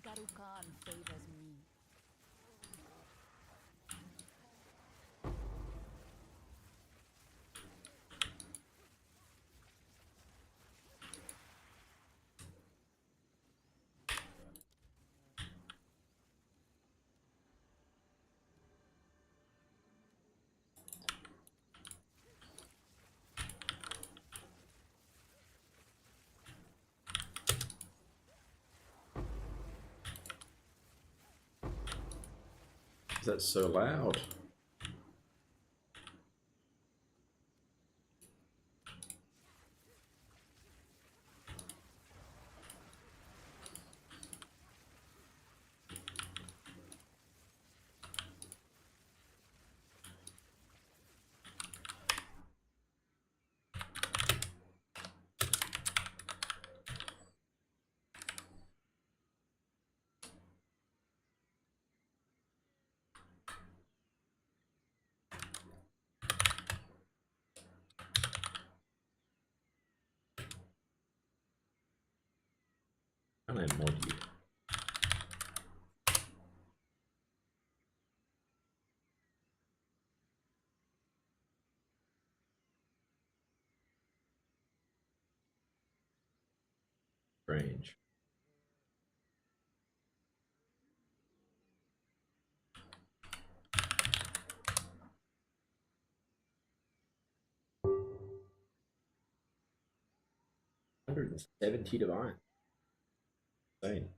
Garukan favors me. That's so loud. Can I mod you? Strange. $170 divine. Insane.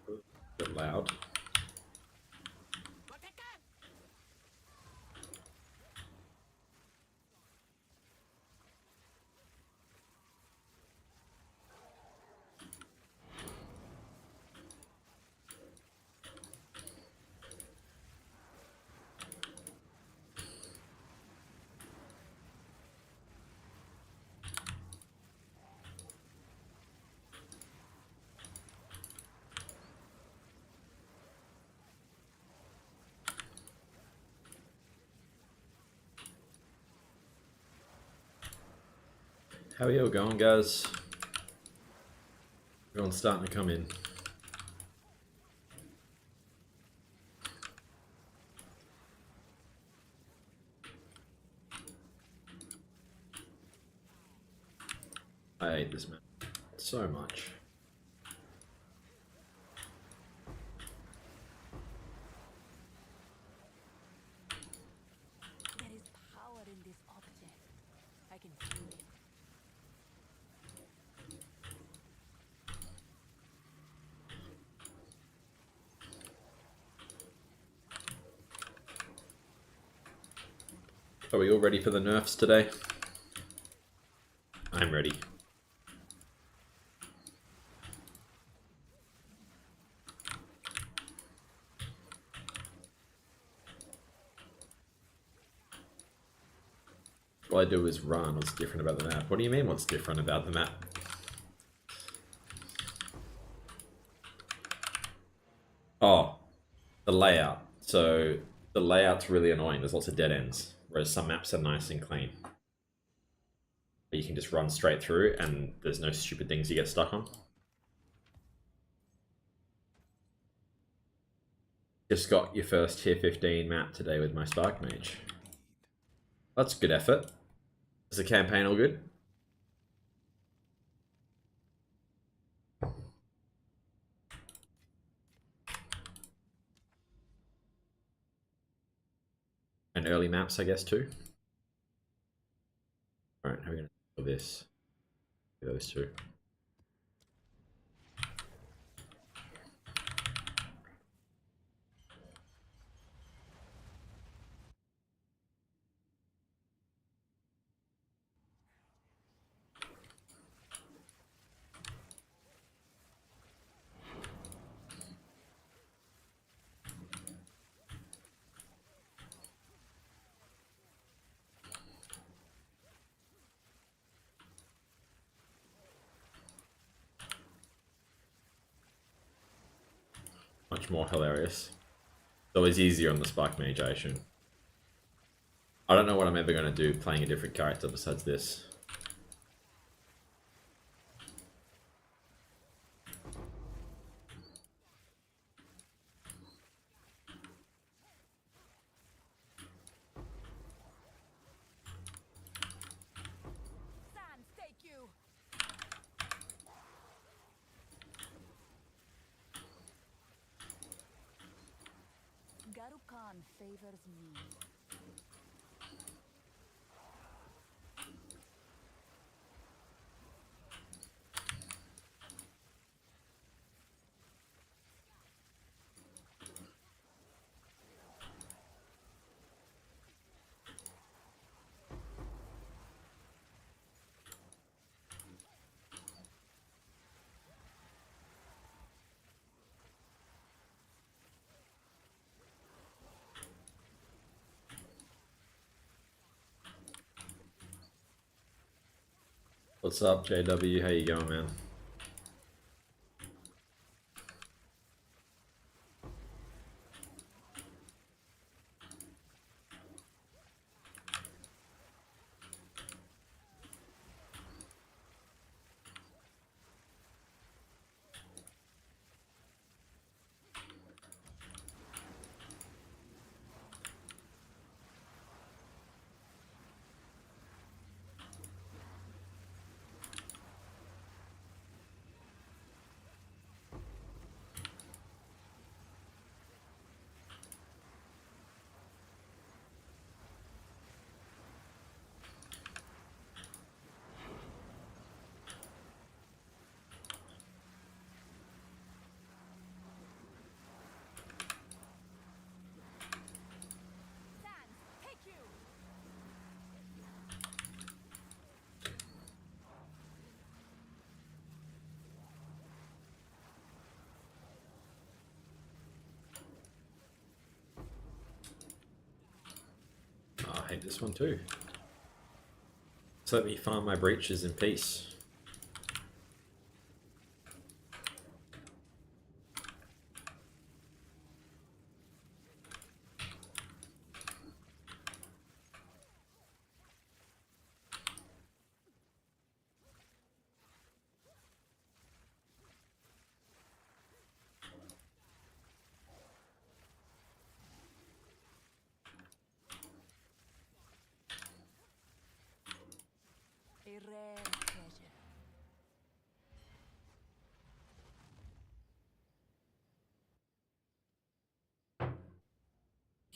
A bit loud. How are you all going, guys? Everyone's starting to come in. I hate this map so much. There is power in this object. I can feel it. Are we all ready for the nerfs today? I'm ready. All I do is run. What's different about the map? What do you mean what's different about the map? Oh, the layout. So the layout's really annoying. There's lots of dead ends, whereas some maps are nice and clean. You can just run straight through and there's no stupid things you get stuck on. Just got your first tier 15 map today with my Archmage. That's good effort. Is the campaign all good? And early maps, I guess, too. Alright, how are we going to do this? Those two. Much more hilarious. It's always easier on the Archmage, I assume. I don't know what I'm ever going to do playing a different character besides this. Garukan favors me. What's up, JW? How you going, man? Oh, I hate this one too. So let me farm my breaches in peace. A rare treasure.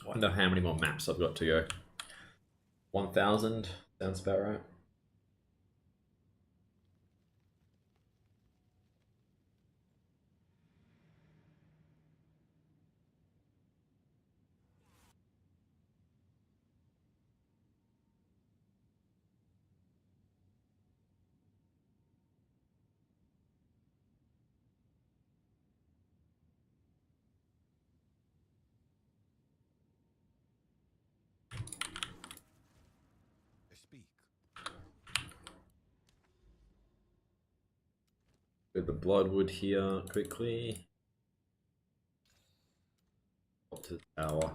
I wonder how many more maps I've got to go. 1,000 sounds about right. speak. Get the bloodwood here quickly. Up to the tower.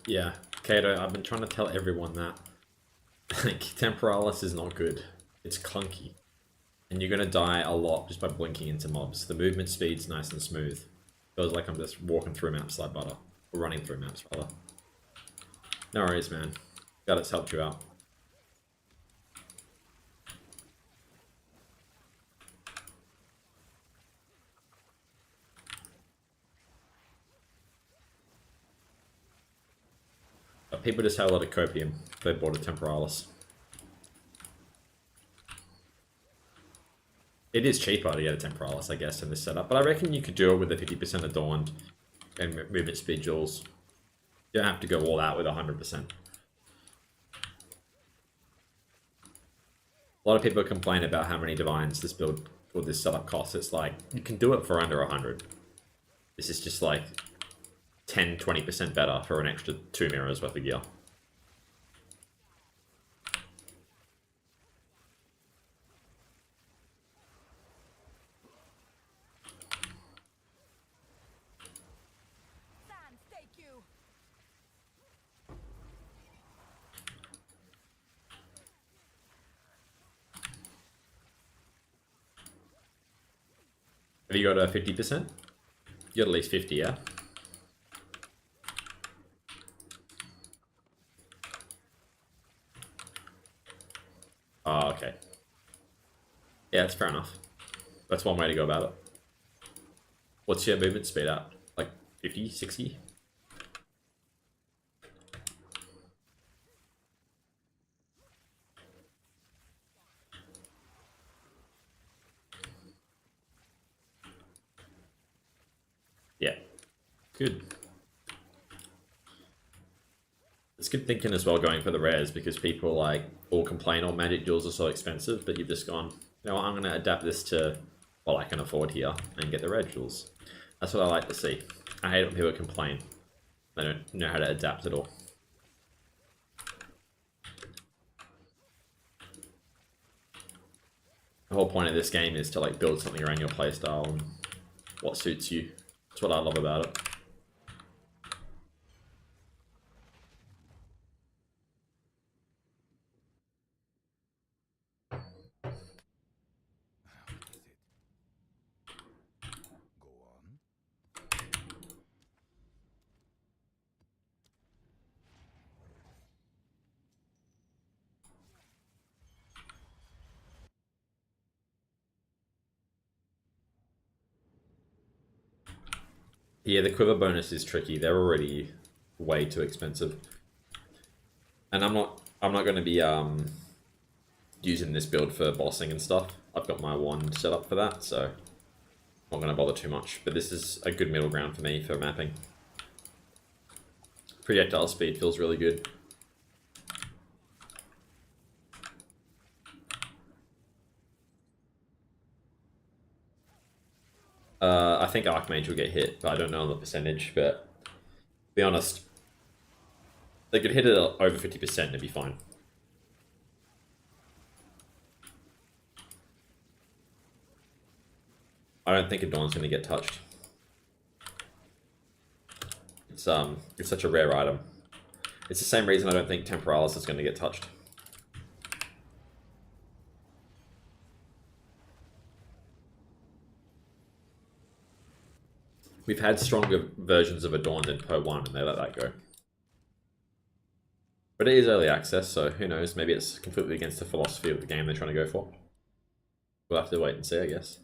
Yeah, Kato, I've been trying to tell everyone that like, Temporalis is not good. It's clunky. And you're gonna die a lot just by blinking into mobs. The movement speed's nice and smooth. Feels like I'm just walking through maps like butter. Or running through maps, rather. No worries, man. Glad it's helped you out. But people just have a lot of copium if they bought a Temporalis. It is cheaper to get a Temporalis, I guess, in this setup, but I reckon you could do it with a 50% Adorned and movement speed jewels. You don't have to go all out with 100%. A lot of people complain about how many divines this build or this setup costs. It's like, you can do it for under 100. This is just like 10-20% better for an extra 2 mirrors worth of gear. Have you got a 50%? You got at least 50, yeah? Oh, okay. Yeah, that's fair enough. That's one way to go about it. What's your movement speed at? Like 50, 60? Yeah. Good. It's good thinking as well going for the rares because people like all complain all magic jewels are so expensive, but you've just gone, you know what, I'm going to adapt this to what I can afford here and get the rare jewels. That's what I like to see. I hate when people complain. They don't know how to adapt at all. The whole point of this game is to like build something around your playstyle and what suits you. That's what I love about it. Go on. Yeah, the quiver bonus is tricky. They're already way too expensive. And I'm not going to be using this build for bossing and stuff. I've got my wand set up for that, so I'm not going to bother too much. But this is a good middle ground for me for mapping. Projectile speed feels really good. I think Archmage will get hit, but I don't know the percentage. But to be honest, they could hit it over 50% and it'd be fine. I don't think Adorned's going to get touched. It's such a rare item. It's the same reason I don't think Temporalis is going to get touched. We've had stronger versions of Adorned in Per 1 and they let that go. But it is early access, so who knows, maybe it's completely against the philosophy of the game they're trying to go for. We'll have to wait and see, I guess.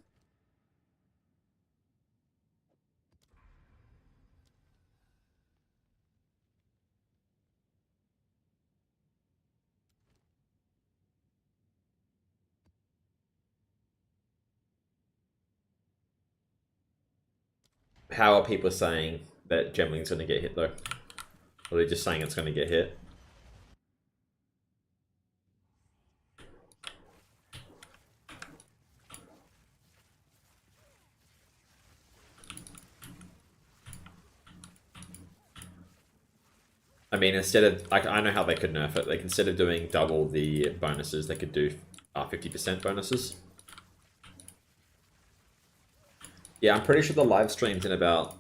How are people saying that Gemling's going to get hit, though? Or are they just saying it's going to get hit? I mean, instead of... I know how they could nerf it. Like, instead of doing double the bonuses, they could do 50% bonuses. Yeah, I'm pretty sure the live stream's in about,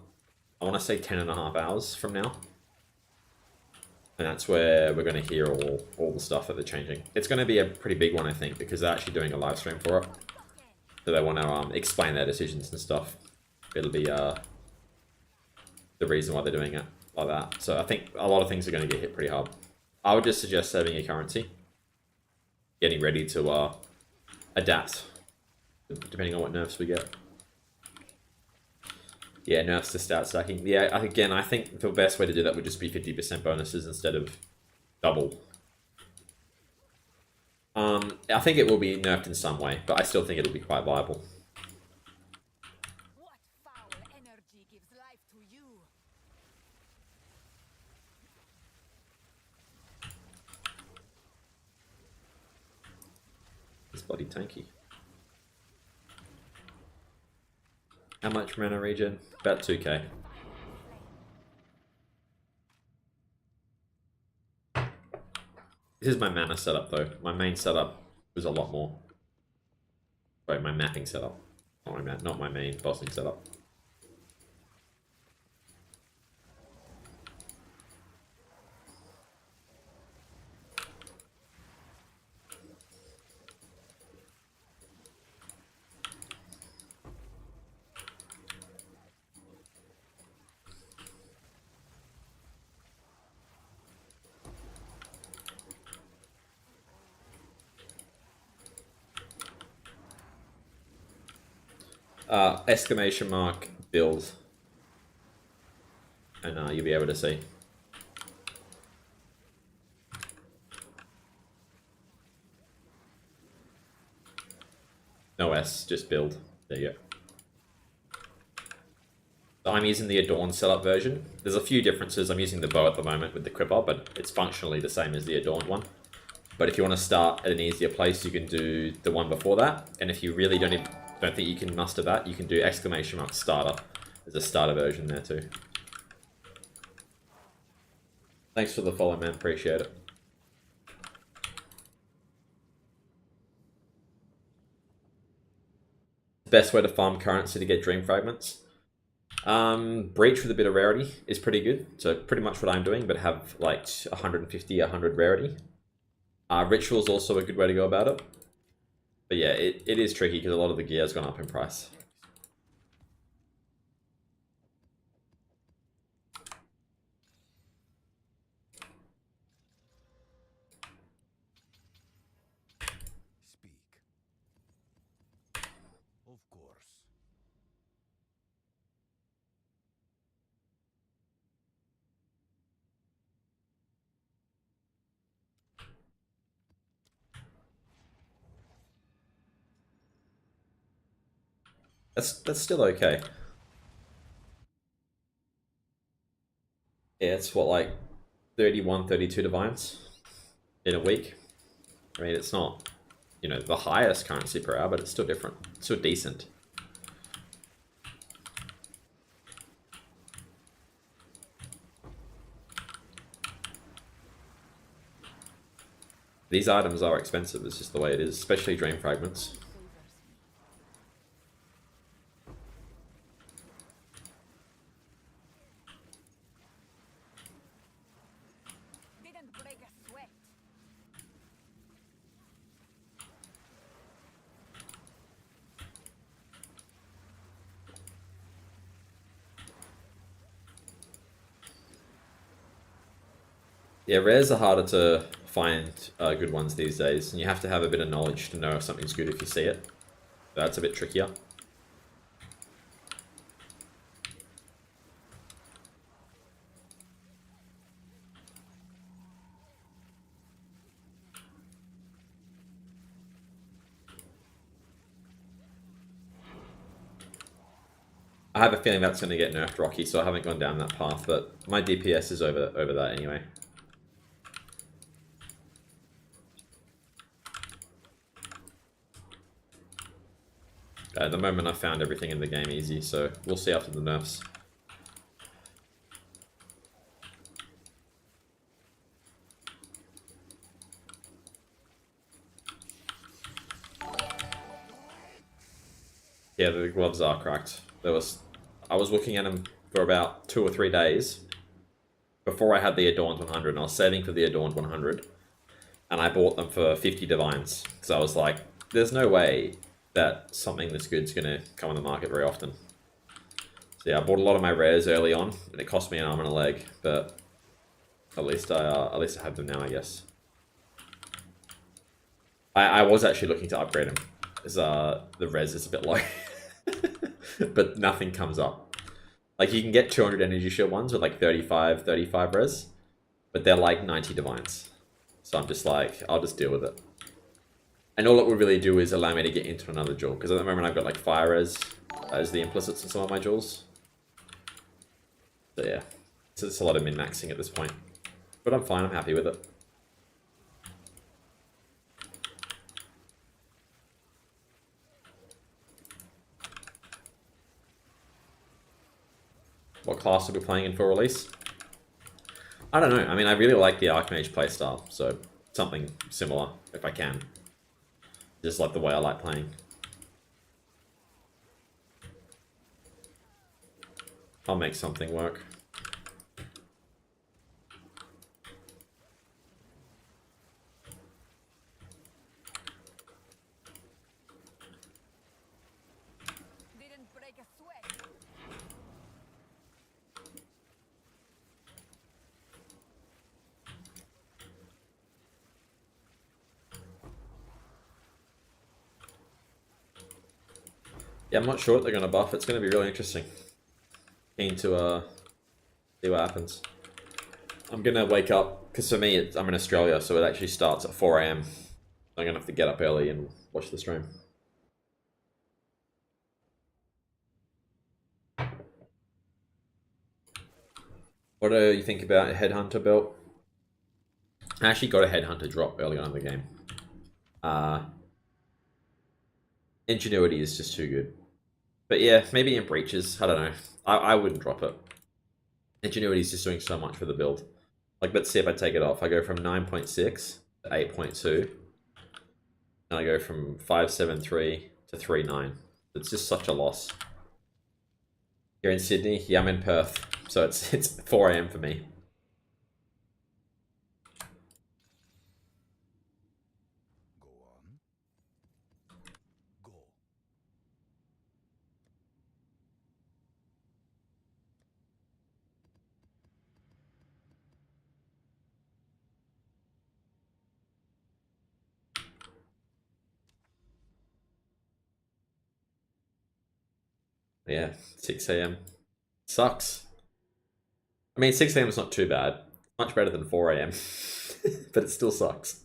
I want to say 10.5 hours from now. And that's where we're going to hear all the stuff that they're changing. It's going to be a pretty big one, I think, because they're actually doing a live stream for it. So they want to explain their decisions and stuff. It'll be the reason why they're doing it like that. So I think a lot of things are going to get hit pretty hard. I would just suggest saving your currency. Getting ready to adapt, depending on what nerfs we get. Yeah, nerfs to start stacking. Yeah, again, I think the best way to do that would just be 50% bonuses instead of double. I think it will be nerfed in some way, but I still think it'll be quite viable. What foul energy gives life to you? It's bloody tanky. How much mana regen? About 2k. This is my mana setup though. My main setup was a lot more. Sorry, my mapping setup. Not my main bossing setup. Exclamation mark build, and you'll be able to see. No S, just build. There you go. So I'm using the Adorned setup version. There's a few differences. I'm using the bow at the moment with the Quipper, but it's functionally the same as the Adorned one. But if you want to start at an easier place, you can do the one before that. And if you really don't think you can muster that, you can do exclamation mark starter. There's a starter version there too. Thanks for the follow, man. Appreciate it. Best way to farm currency to get dream fragments. Breach with a bit of rarity is pretty good. So pretty much what I'm doing, but have like 150, 100 rarity. Ritual is also a good way to go about it. But yeah, it is tricky because a lot of the gear has gone up in price. Speak. Of course. That's still okay. Yeah, it's what, like 31, 32 divines in a week. I mean, it's not, you know, the highest currency per hour, but it's still different. It's still decent. These items are expensive, it's just the way it is, especially dream fragments. Didn't break a sweat. Yeah, rares are harder to find good ones these days, and you have to have a bit of knowledge to know if something's good if you see it. That's a bit trickier. I have a feeling that's going to get nerfed, Rocky, so I haven't gone down that path, but my DPS is over that anyway. At the moment I found everything in the game easy, so we'll see after the nerfs. Yeah, the gloves are cracked. I was looking at them for about 2 or 3 days before I had the Adorned 100, and I was saving for the Adorned 100, and I bought them for 50 divines. So I was like, there's no way that something this good's going to come on the market very often. So yeah, I bought a lot of my rares early on, and it cost me an arm and a leg, but at least I have them now, I guess. I was actually looking to upgrade them, because the res is a bit low. But nothing comes up. Like, you can get 200 energy shield ones with like 35 res, but they're like 90 divines. So I'm just like, I'll just deal with it. And all it would really do is allow me to get into another jewel, because at the moment I've got like fire res as the implicits in some of my jewels. So yeah, so it's a lot of min-maxing at this point. But I'm fine, I'm happy with it. What class are we playing in for release? I don't know. I mean, I really like the Archmage playstyle, so something similar if I can. Just like the way I like playing. I'll make something work. Didn't break a sweat. Yeah, I'm not sure what they're going to buff. It's going to be really interesting. Keen to see what happens. I'm going to wake up, because for me, I'm in Australia, so it actually starts at 4 AM. I'm going to have to get up early and watch the stream. What do you think about a Headhunter belt? I actually got a Headhunter drop early on in the game. Ingenuity is just too good. But yeah, maybe in breaches. I don't know. I wouldn't drop it. Ingenuity is just doing so much for the build. Like, let's see if I take it off. I go from 9.6 to 8.2. And I go from 5.73 to 3.9. It's just such a loss. You're in Sydney? Yeah, I'm in Perth. So it's 4 AM for me. Go on. Go. Yeah, 6 AM. Sucks. I mean, 6 AM is not too bad. Much better than 4 AM. But it still sucks.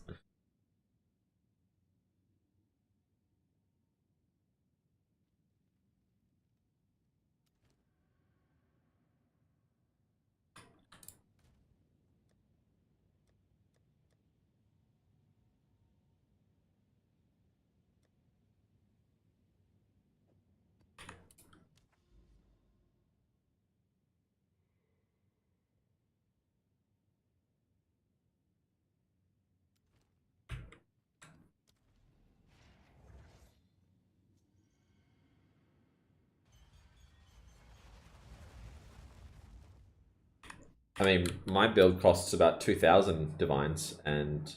I mean, my build costs about 2,000 divines, and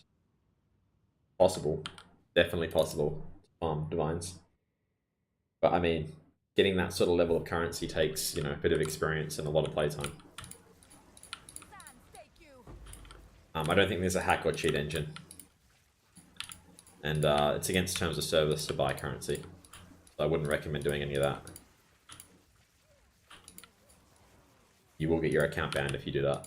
possible, definitely possible, to farm divines. But I mean, getting that sort of level of currency takes, you know, a bit of experience and a lot of playtime. Sans, take you. I don't think there's a hack or cheat engine. And it's against terms of service to buy currency. So I wouldn't recommend doing any of that. You will get your account banned if you do that.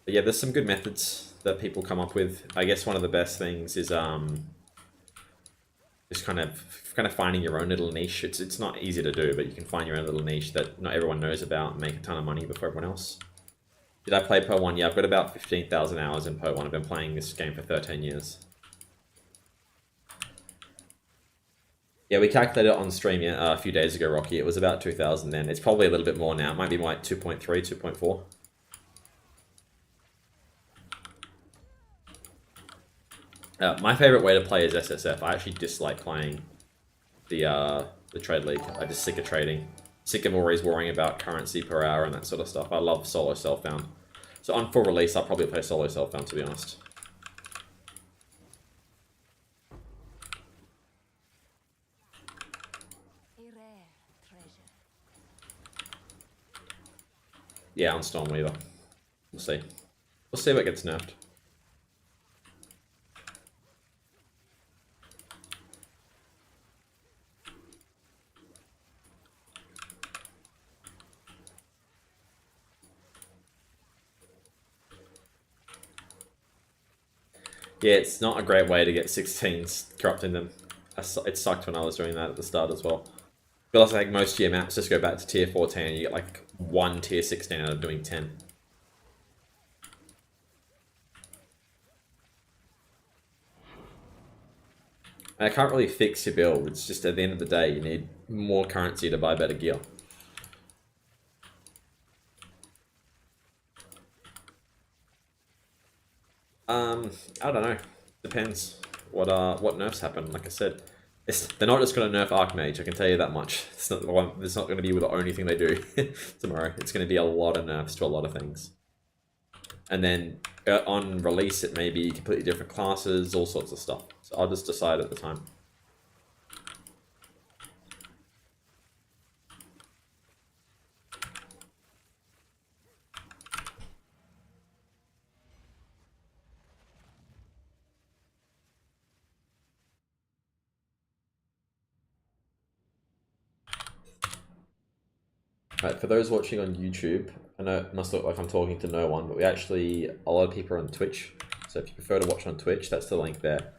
But yeah, there's some good methods that people come up with. I guess one of the best things is just kind of finding your own little niche. It's not easy to do, but you can find your own little niche that not everyone knows about and make a ton of money before everyone else. Did I play Poe 1? Yeah, I've got about 15,000 hours in Poe 1. I've been playing this game for 13 years. Yeah, we calculated it on stream a few days ago, Rocky. It was about 2,000 then. It's probably a little bit more now. It might be more like 2.3, 2.4. My favorite way to play is SSF. I actually dislike playing the trade league. I'm just sick of trading. Sick of always worrying about currency per hour and that sort of stuff. I love solo self-found. So on full release, I'll probably play solo self-found, to be honest. A rare treasure. Yeah, on Stormweaver. We'll see. We'll see what gets nerfed. Yeah, it's not a great way to get 16s corrupting them. It sucked when I was doing that at the start as well. But also, like most of your maps just go back to tier 14 and you get like one tier 16 out of doing 10. And I can't really fix your build. It's just at the end of the day, you need more currency to buy better gear. I don't know. Depends what nerfs happen. Like I said, they're not just going to nerf Archmage. I can tell you that much. It's not the one. It's not going to be the only thing they do tomorrow. It's going to be a lot of nerfs to a lot of things. And then on release, it may be completely different classes, all sorts of stuff. So I'll just decide at the time. Right, for those watching on YouTube, I know it must look like I'm talking to no one, but a lot of people are on Twitch. So if you prefer to watch on Twitch, that's the link there.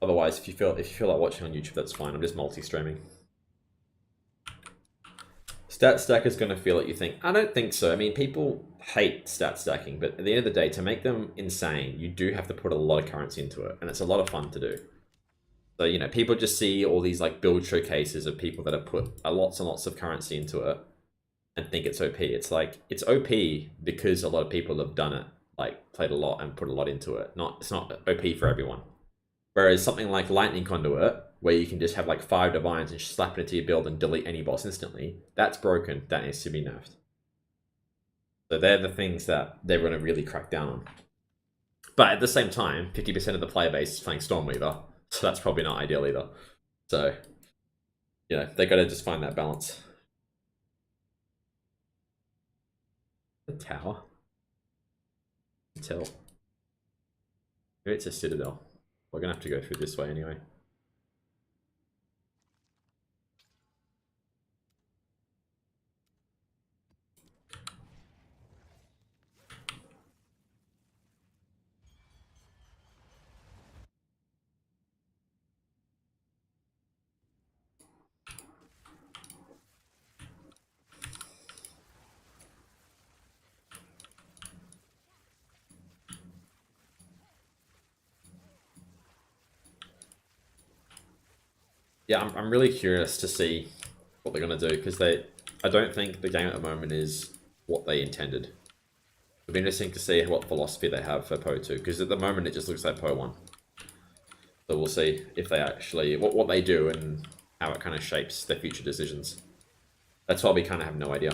Otherwise, if you feel like watching on YouTube, that's fine. I'm just multi-streaming. Stat stack is going to feel like you think. I don't think so. I mean, people hate stat stacking, but at the end of the day, to make them insane, you do have to put a lot of currency into it, and it's a lot of fun to do. So, you know, people just see all these like build showcases of people that have put lots and lots of currency into it and think it's OP. It's like, it's OP because a lot of people have done it, like played a lot and put a lot into it. It's not OP for everyone. Whereas something like Lightning Conduit, where you can just have like 5 divines and slap it into your build and delete any boss instantly, that's broken. That needs to be nerfed. So they're the things that they're going to really crack down on. But at the same time, 50% of the player base is playing Stormweaver. So that's probably not ideal either. So, you know, they got to just find that balance. The tower? Until. Maybe it's a citadel. We're going to have to go through this way anyway. Yeah, I'm really curious to see what they're going to do, because I don't think the game at the moment is what they intended. It'll be interesting to see what philosophy they have for Poe 2, because at the moment it just looks like Poe 1. So we'll see if they actually, what they do and how it kind of shapes their future decisions. That's why we kind of have no idea.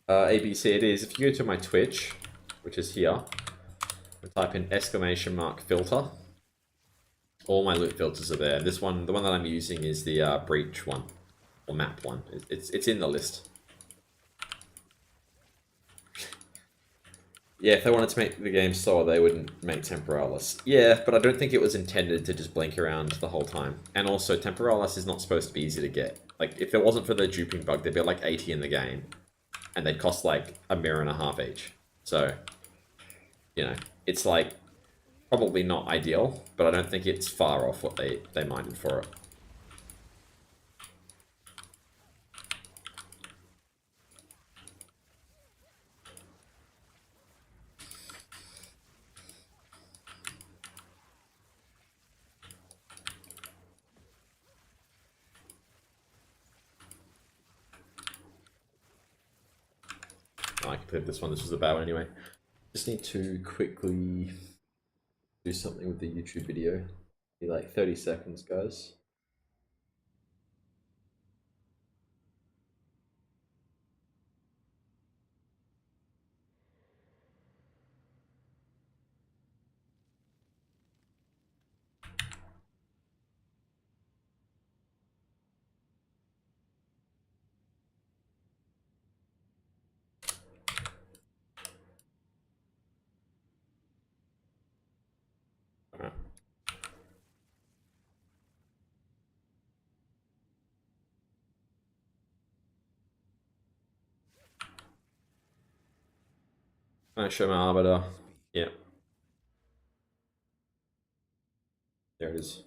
ABC it is. If you go to my Twitch, which is here, Type in !filter. All my loot filters are there. This one, the one that I'm using is the breach one, or map one. It's in the list. Yeah, if they wanted to make the game slower, they wouldn't make Temporalis. Yeah, but I don't think it was intended to just blink around the whole time. And also, Temporalis is not supposed to be easy to get. Like, if it wasn't for the duping bug, there'd be like 80 in the game. And they'd cost like $1.50 each. So, you know, it's like probably not ideal, but I don't think it's far off what they minded for it. I completed this one. This was the bad one anyway. Just need to quickly do something with the YouTube video. Be like 30 seconds, guys. Alright. Can I show my arbiter? Yeah. There it is.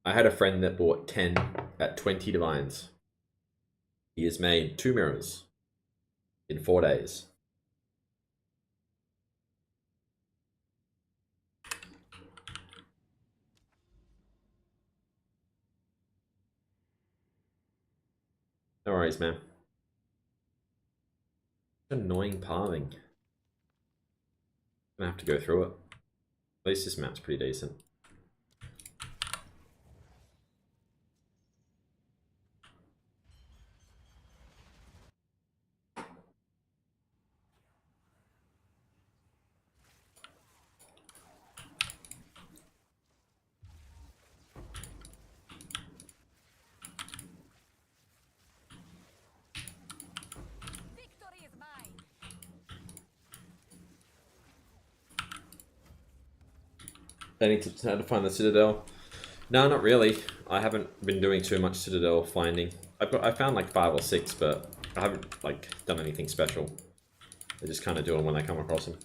I had a friend that bought 10 at 20 divines. He has made 2 mirrors in 4 days. No worries, man. Annoying palming. Gonna have to go through it. At least this map's pretty decent. Victory is mine. I need to find the Citadel. No, not really. I haven't been doing too much Citadel finding. I found like 5 or 6, but I haven't like done anything special. I just kind of do them when I come across them.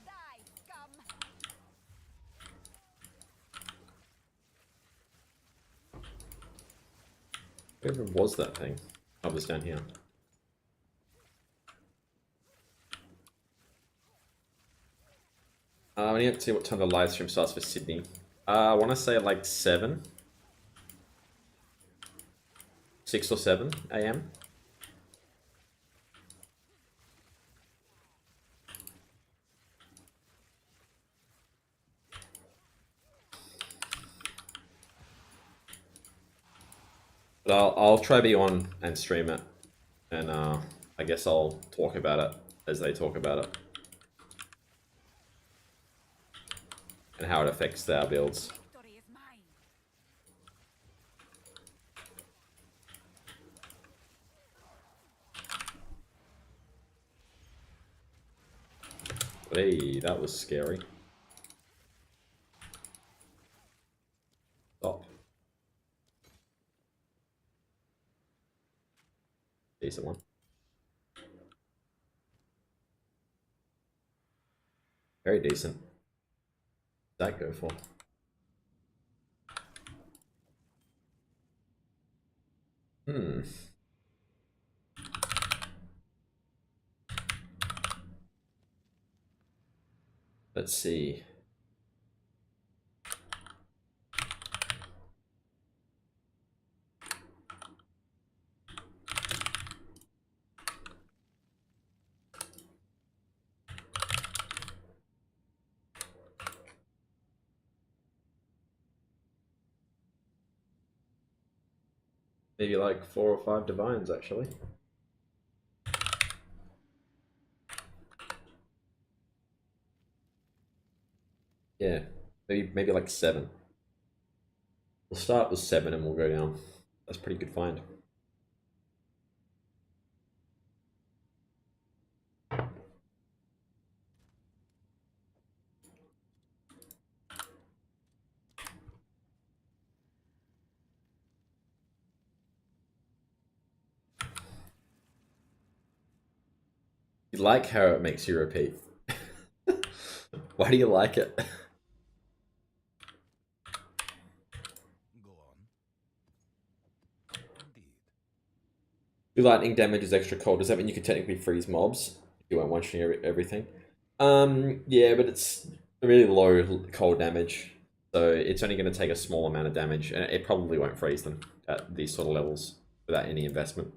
Die, scum. Where even was that thing? Oh, it was down here. I need to see what time the live stream starts for Sydney. I want to say like 7. 6 or 7 a.m. But I'll try be on and stream it, and I guess I'll talk about it as they talk about it, and how it affects their builds. Victory is mine. Hey, that was scary. Stop. Decent one. Very decent. What'd that go for? Hmm. Let's see. Maybe like 4 or 5 divines, actually. Yeah, maybe like 7. We'll start with 7 and we'll go down. That's a pretty good find. You like how it makes you repeat. Why do you like it? Go on. Indeed. Your lightning damage is extra cold. Does that mean you can technically freeze mobs if you weren't one-shotting everything? Yeah, but it's really low cold damage, so it's only going to take a small amount of damage, and it probably won't freeze them at these sort of levels without any investment.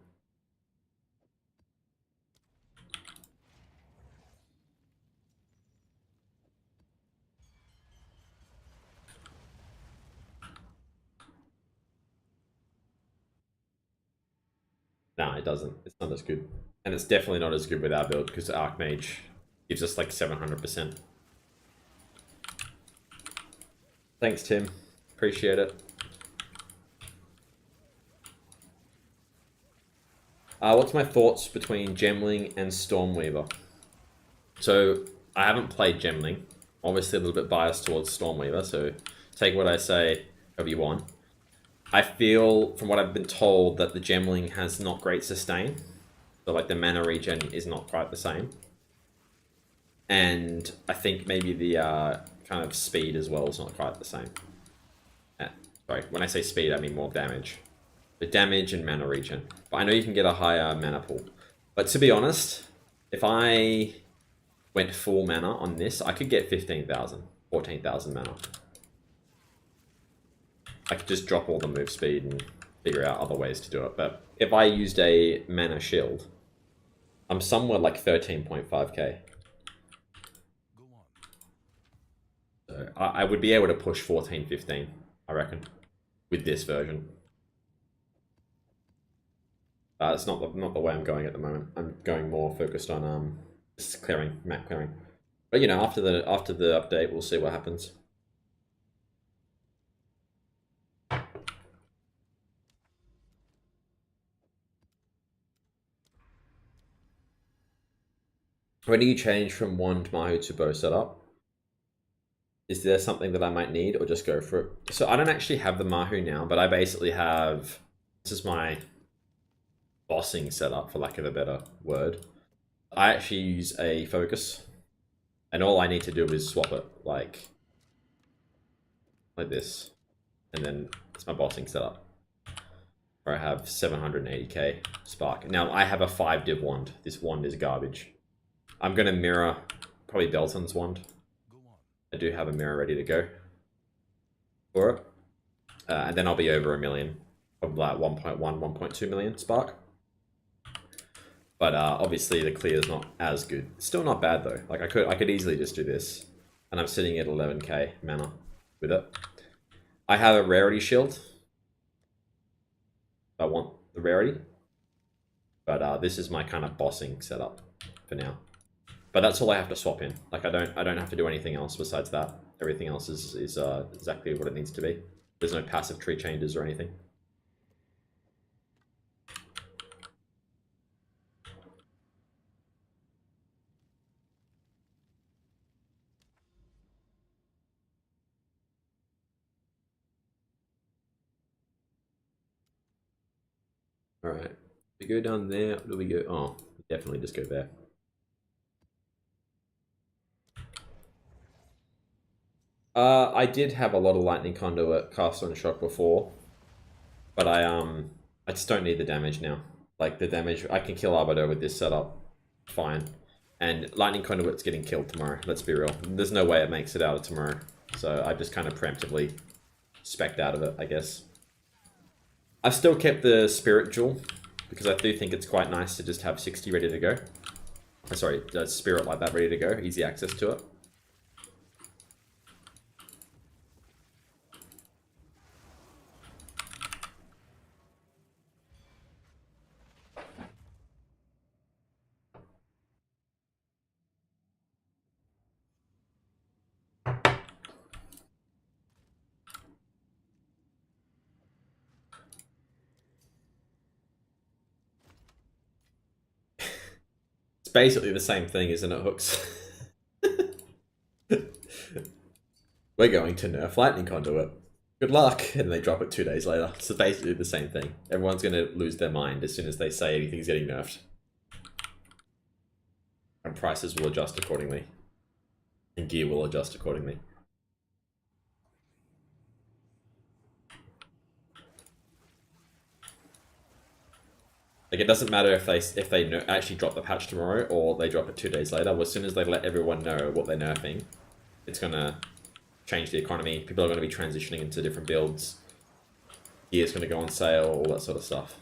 No, it doesn't. It's not as good. And it's definitely not as good with our build, because Archmage gives us like 700%. Thanks, Tim. Appreciate it. What's my thoughts between Gemling and Stormweaver? So, I haven't played Gemling. Obviously a little bit biased towards Stormweaver, so take what I say however you want. I feel, from what I've been told, that the Gemling has not great sustain. So like the mana regen is not quite the same. And I think maybe the kind of speed as well is not quite the same. Sorry, when I say speed, I mean more damage. The damage and mana regen. But I know you can get a higher mana pool. But to be honest, if I went full mana on this, I could get 15,000, 14,000 mana. I could just drop all the move speed and figure out other ways to do it. But if I used a mana shield, I'm somewhere like 13.5k. Go on. So I would be able to push 14, 15, I reckon, with this version. It's not the way I'm going at the moment. I'm going more focused on just clearing, map clearing. But you know, after the update, we'll see what happens. When do you change from wand Mahu to bow setup? Is there something that I might need, or just go for it? So I don't actually have the Mahu now, but I basically have, this is my bossing setup, for lack of a better word. I actually use a focus, and all I need to do is swap it like this, and then it's my bossing setup, where I have 780k spark. Now I have a 5 div wand. This wand is garbage. I'm gonna mirror probably Belton's wand. Go on. I do have a mirror ready to go for it, and then I'll be over a million, probably like 1.1, 1.2 million spark. But obviously the clear is not as good. Still not bad though. Like I could easily just do this, and I'm sitting at 11k mana with it. I have a rarity shield. I want the rarity, but this is my kind of bossing setup for now. But that's all I have to swap in. Like I don't have to do anything else besides that. Everything else is exactly what it needs to be. There's no passive tree changes or anything. Alright. We go down there, or do we go? Oh, definitely just go there. I did have a lot of lightning conduit cast on shock before, but I just don't need the damage now. Like the damage, I can kill Arbiter with this setup, fine. And lightning conduit's getting killed tomorrow. Let's be real. There's no way it makes it out of tomorrow, so I just kind of preemptively spec'd out of it, I guess. I've still kept the Spirit Jewel because I do think it's quite nice to just have 60 ready to go. Sorry, Spirit like that ready to go, easy access to it. Basically the same thing, isn't it, Hooks? We're going to nerf lightning conduit. Good luck, and they drop it 2 days later. So basically the same thing. Everyone's going to lose their mind as soon as they say anything's getting nerfed. And prices will adjust accordingly. And gear will adjust accordingly. Like, it doesn't matter if they actually drop the patch tomorrow or they drop it 2 days later. As soon as they let everyone know what they're nerfing, it's gonna change the economy. People are going to be transitioning into different builds. Gear's going to go on sale, all that sort of stuff.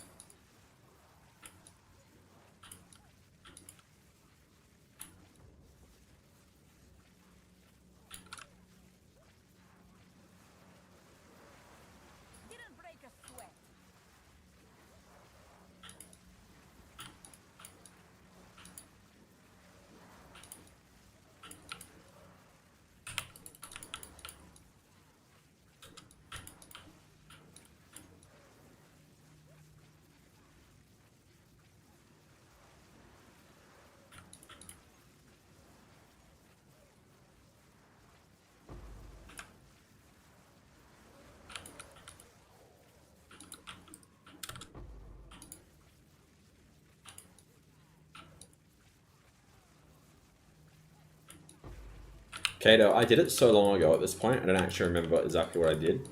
Didn't break a sweat. Kato, I did it so long ago at this point, I don't actually remember exactly what I did.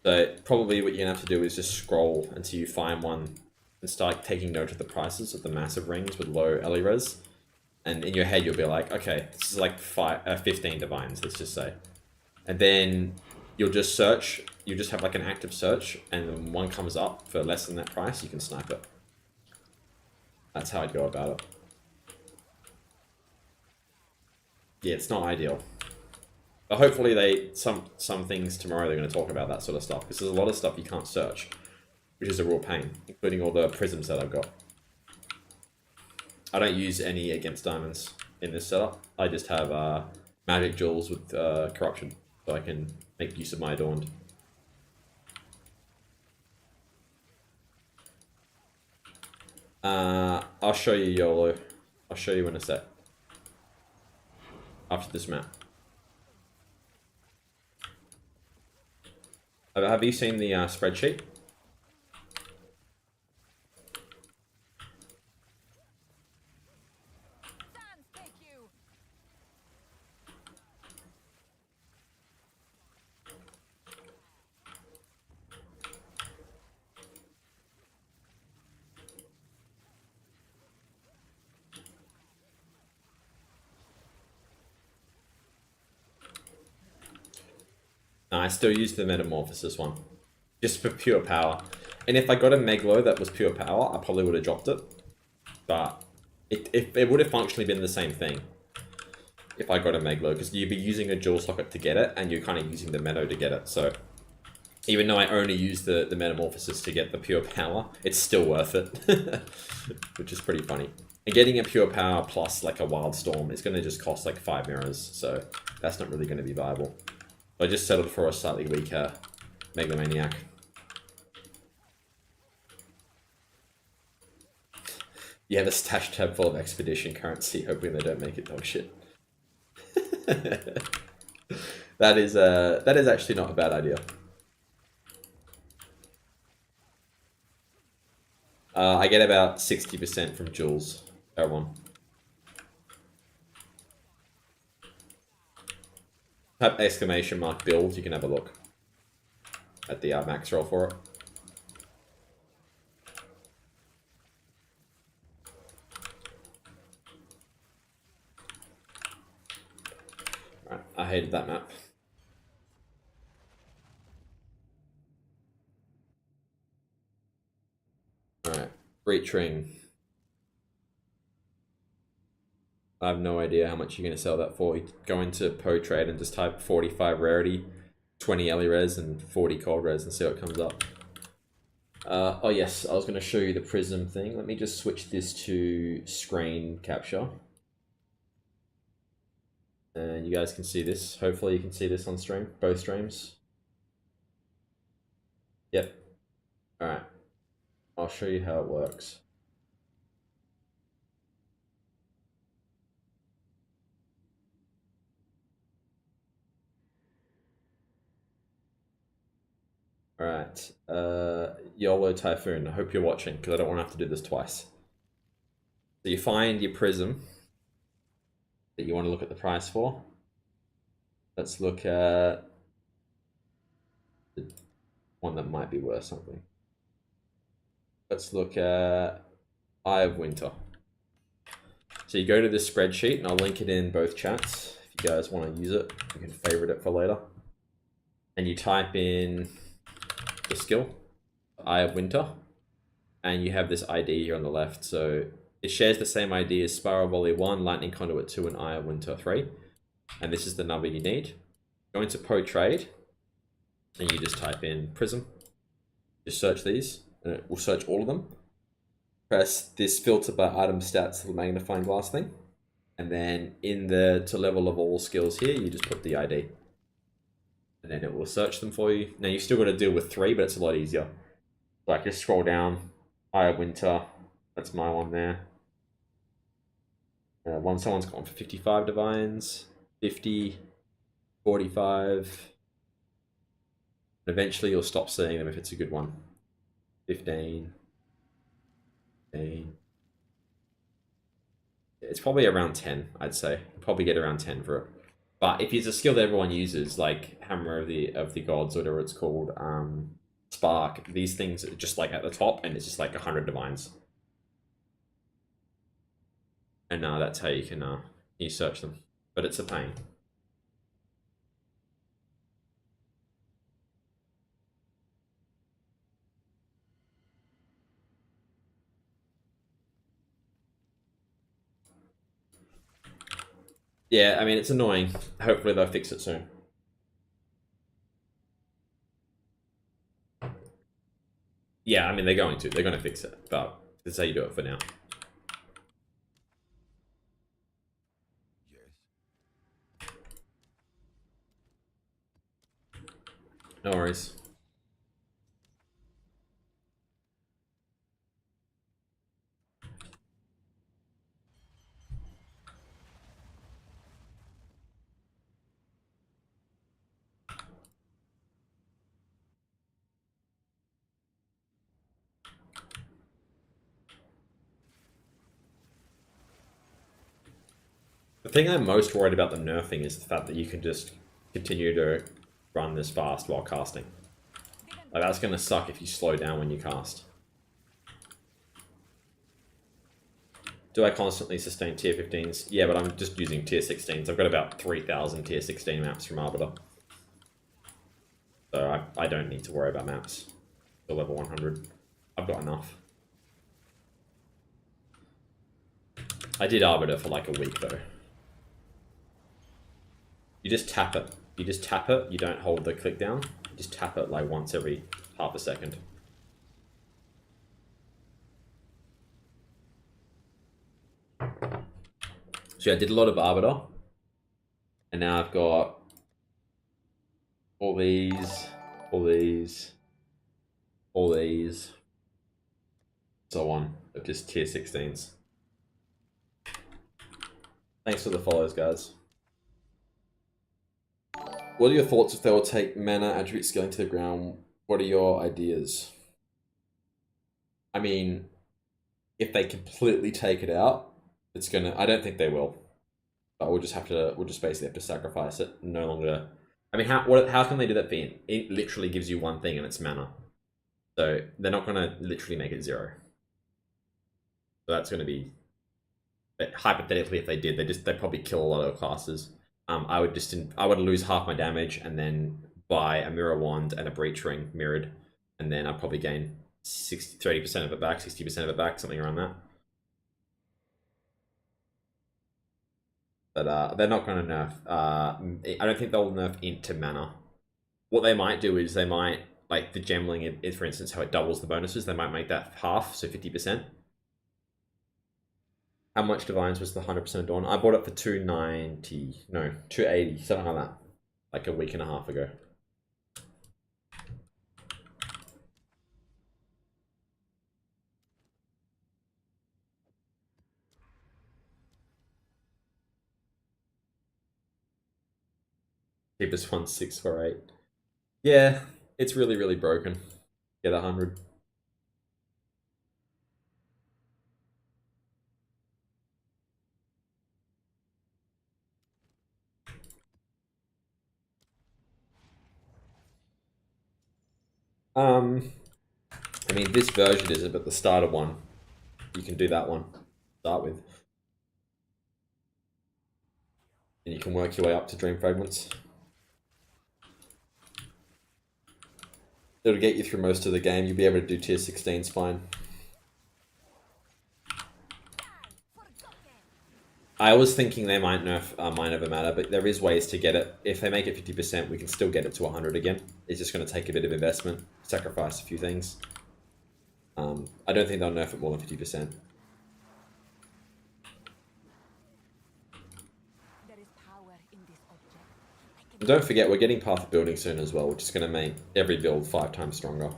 So probably what you're going to have to do is just scroll until you find one and start taking note of the prices of the massive rings with low LE res. And in your head you'll be like, okay, this is like 15 divines, let's just say. And then you'll just search, you just have like an active search, and when one comes up for less than that price, you can snipe it. That's how I'd go about it. Yeah, it's not ideal. But hopefully some things tomorrow they're going to talk about that sort of stuff, because there's a lot of stuff you can't search, which is a real pain, including all the prisms that I've got. I don't use any against diamonds in this setup. I just have magic jewels with corruption, so I can make use of my Adorned. I'll show you YOLO. I'll show you in a sec. After this map. Have you seen the spreadsheet? Sans, take you. No, I still use the Metamorphosis one. Just for pure power. And if I got a Meglo that was pure power, I probably would have dropped it. But it would have functionally been the same thing if I got a Meglo, because you'd be using a jewel socket to get it, and you're kind of using the Meadow to get it. So even though I only use the Metamorphosis to get the pure power, it's still worth it. Which is pretty funny. And getting a pure power plus like a Wildstorm is going to just cost like 5 mirrors, so that's not really going to be viable. I just settled for a slightly weaker Megalomaniac. You have a stash tab full of expedition currency, hoping they don't make it dog shit. That is actually not a bad idea. I get about 60% from Jules per one. Type exclamation mark build, you can have a look at the max roll for it. Right, I hated that map. Alright, Breach Ring. I have no idea how much you're going to sell that for. You go into Trade and just type 45 rarity, 20 Ellie res, and 40 cold res and see what comes up. Oh yes, I was going to show you the prism thing. Let me just switch this to screen capture. And you guys can see this. Hopefully you can see this on stream, both streams. Yep. Alright. I'll show you how it works. Alright, YOLO Typhoon, I hope you're watching, because I don't want to have to do this twice. So you find your prism that you want to look at the price for. Let's look at the one that might be worth something. Let's look at Eye of Winter. So you go to this spreadsheet, and I'll link it in both chats. If you guys want to use it, you can favorite it for later. And you type in the skill, Eye of Winter, and you have this ID here on the left. So it shares the same ID as Spiral Volley 1, Lightning Conduit 2, and Eye of Winter 3. And this is the number you need. Go into Trade, and you just type in Prism. Just search these, and it will search all of them. Press this filter by item stats, little magnifying glass thing. And then in the to level of all skills here, you just put the ID. And then it will search them for you. Now you still got to deal with 3, but it's a lot easier. Like just scroll down, Eye of Winter, that's my one there. Someone's gone for 55 divines, 50, 45. Eventually you'll stop seeing them if it's a good one. 15, 15. It's probably around 10, I'd say. You'll probably get around 10 for it. But if it's a skill that everyone uses, like Hammer of the Gods, or whatever it's called, Spark, these things are just like at the top, and it's just like 100 divines. And that's how you can you search them. But it's a pain. Yeah, I mean, it's annoying. Hopefully they'll fix it soon. Yeah, I mean, they're going to. They're going to fix it. But that's how you do it for now. Yes. No worries. The thing I'm most worried about the nerfing is the fact that you can just continue to run this fast while casting. Like, that's going to suck if you slow down when you cast. Do I constantly sustain tier 15s? Yeah, but I'm just using tier 16s. I've got about 3,000 tier 16 maps from Arbiter. So I don't need to worry about maps to level 100. I've got enough. I did Arbiter for like a week though. You just tap it. You just tap it, you don't hold the click down. You just tap it like once every half a second. So yeah, I did a lot of Arbiter. And now I've got all these, all these, all these, so on, of just tier 16s. Thanks for the follows, guys. What are your thoughts if they will take mana attribute scaling to the ground? What are your ideas? I mean, if they completely take it out, it's gonna. I don't think they will. But we'll just basically have to sacrifice it. No longer. I mean, how can they do that for Int? Int literally gives you one thing and it's mana. So they're not gonna literally make it 0. So that's gonna be. But hypothetically, if they did, they'd probably kill a lot of classes. I would lose half my damage and then buy a mirror wand and a breach ring mirrored, and then I'd probably gain 30% of it back, 60% of it back, something around that. But they're not going to nerf. I don't think they'll nerf Int to mana. What they might do is they might, like the gemling, for instance, how it doubles the bonuses, they might make that half, so 50%. How much Divines was the 100% Adorned? I bought it for 290, no, 280, something like that, like a week and a half ago. Cheapest one 648. Yeah, it's really, really broken. Get 100. I mean, this version isn't, but the starter one, you can do that one to start with. And you can work your way up to Dream Fragments. It'll get you through most of the game. You'll be able to do tier 16s fine. I was thinking they might nerf Mind Over Matter, but there is ways to get it. If they make it 50%, we can still get it to 100 again. It's just going to take a bit of investment, sacrifice a few things. I don't think they'll nerf it more than 50%. There is power in this object. And don't forget, we're getting Path of Building soon as well, which is going to make every build 5 times stronger.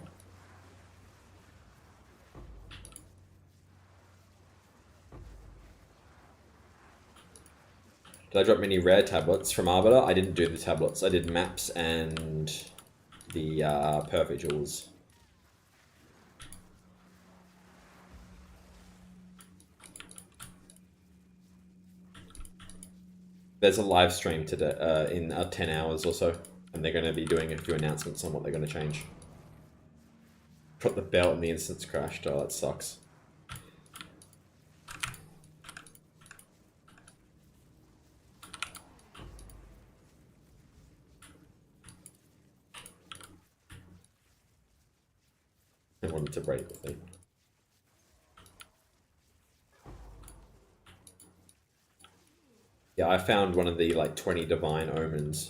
Did I drop many rare tablets from Arbiter? I didn't do the tablets. I did maps and the perfect jewels. There's a live stream today in 10 hours or so, and they're going to be doing a few announcements on what they're going to change. Put the belt and the instance crashed. Oh, that sucks. I wanted to break the thing. Yeah, I found one of the like 20 divine omens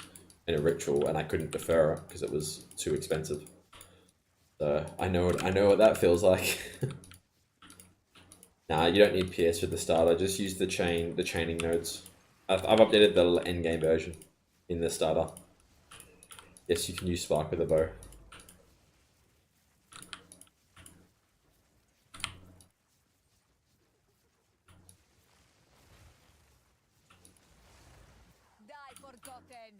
in a ritual, and I couldn't defer it because it was too expensive. So I know what that feels like. Nah, you don't need PS with the starter. Just use the chaining nodes. I've updated the endgame version in the starter. Yes, you can use spark with a bow. Forgotten.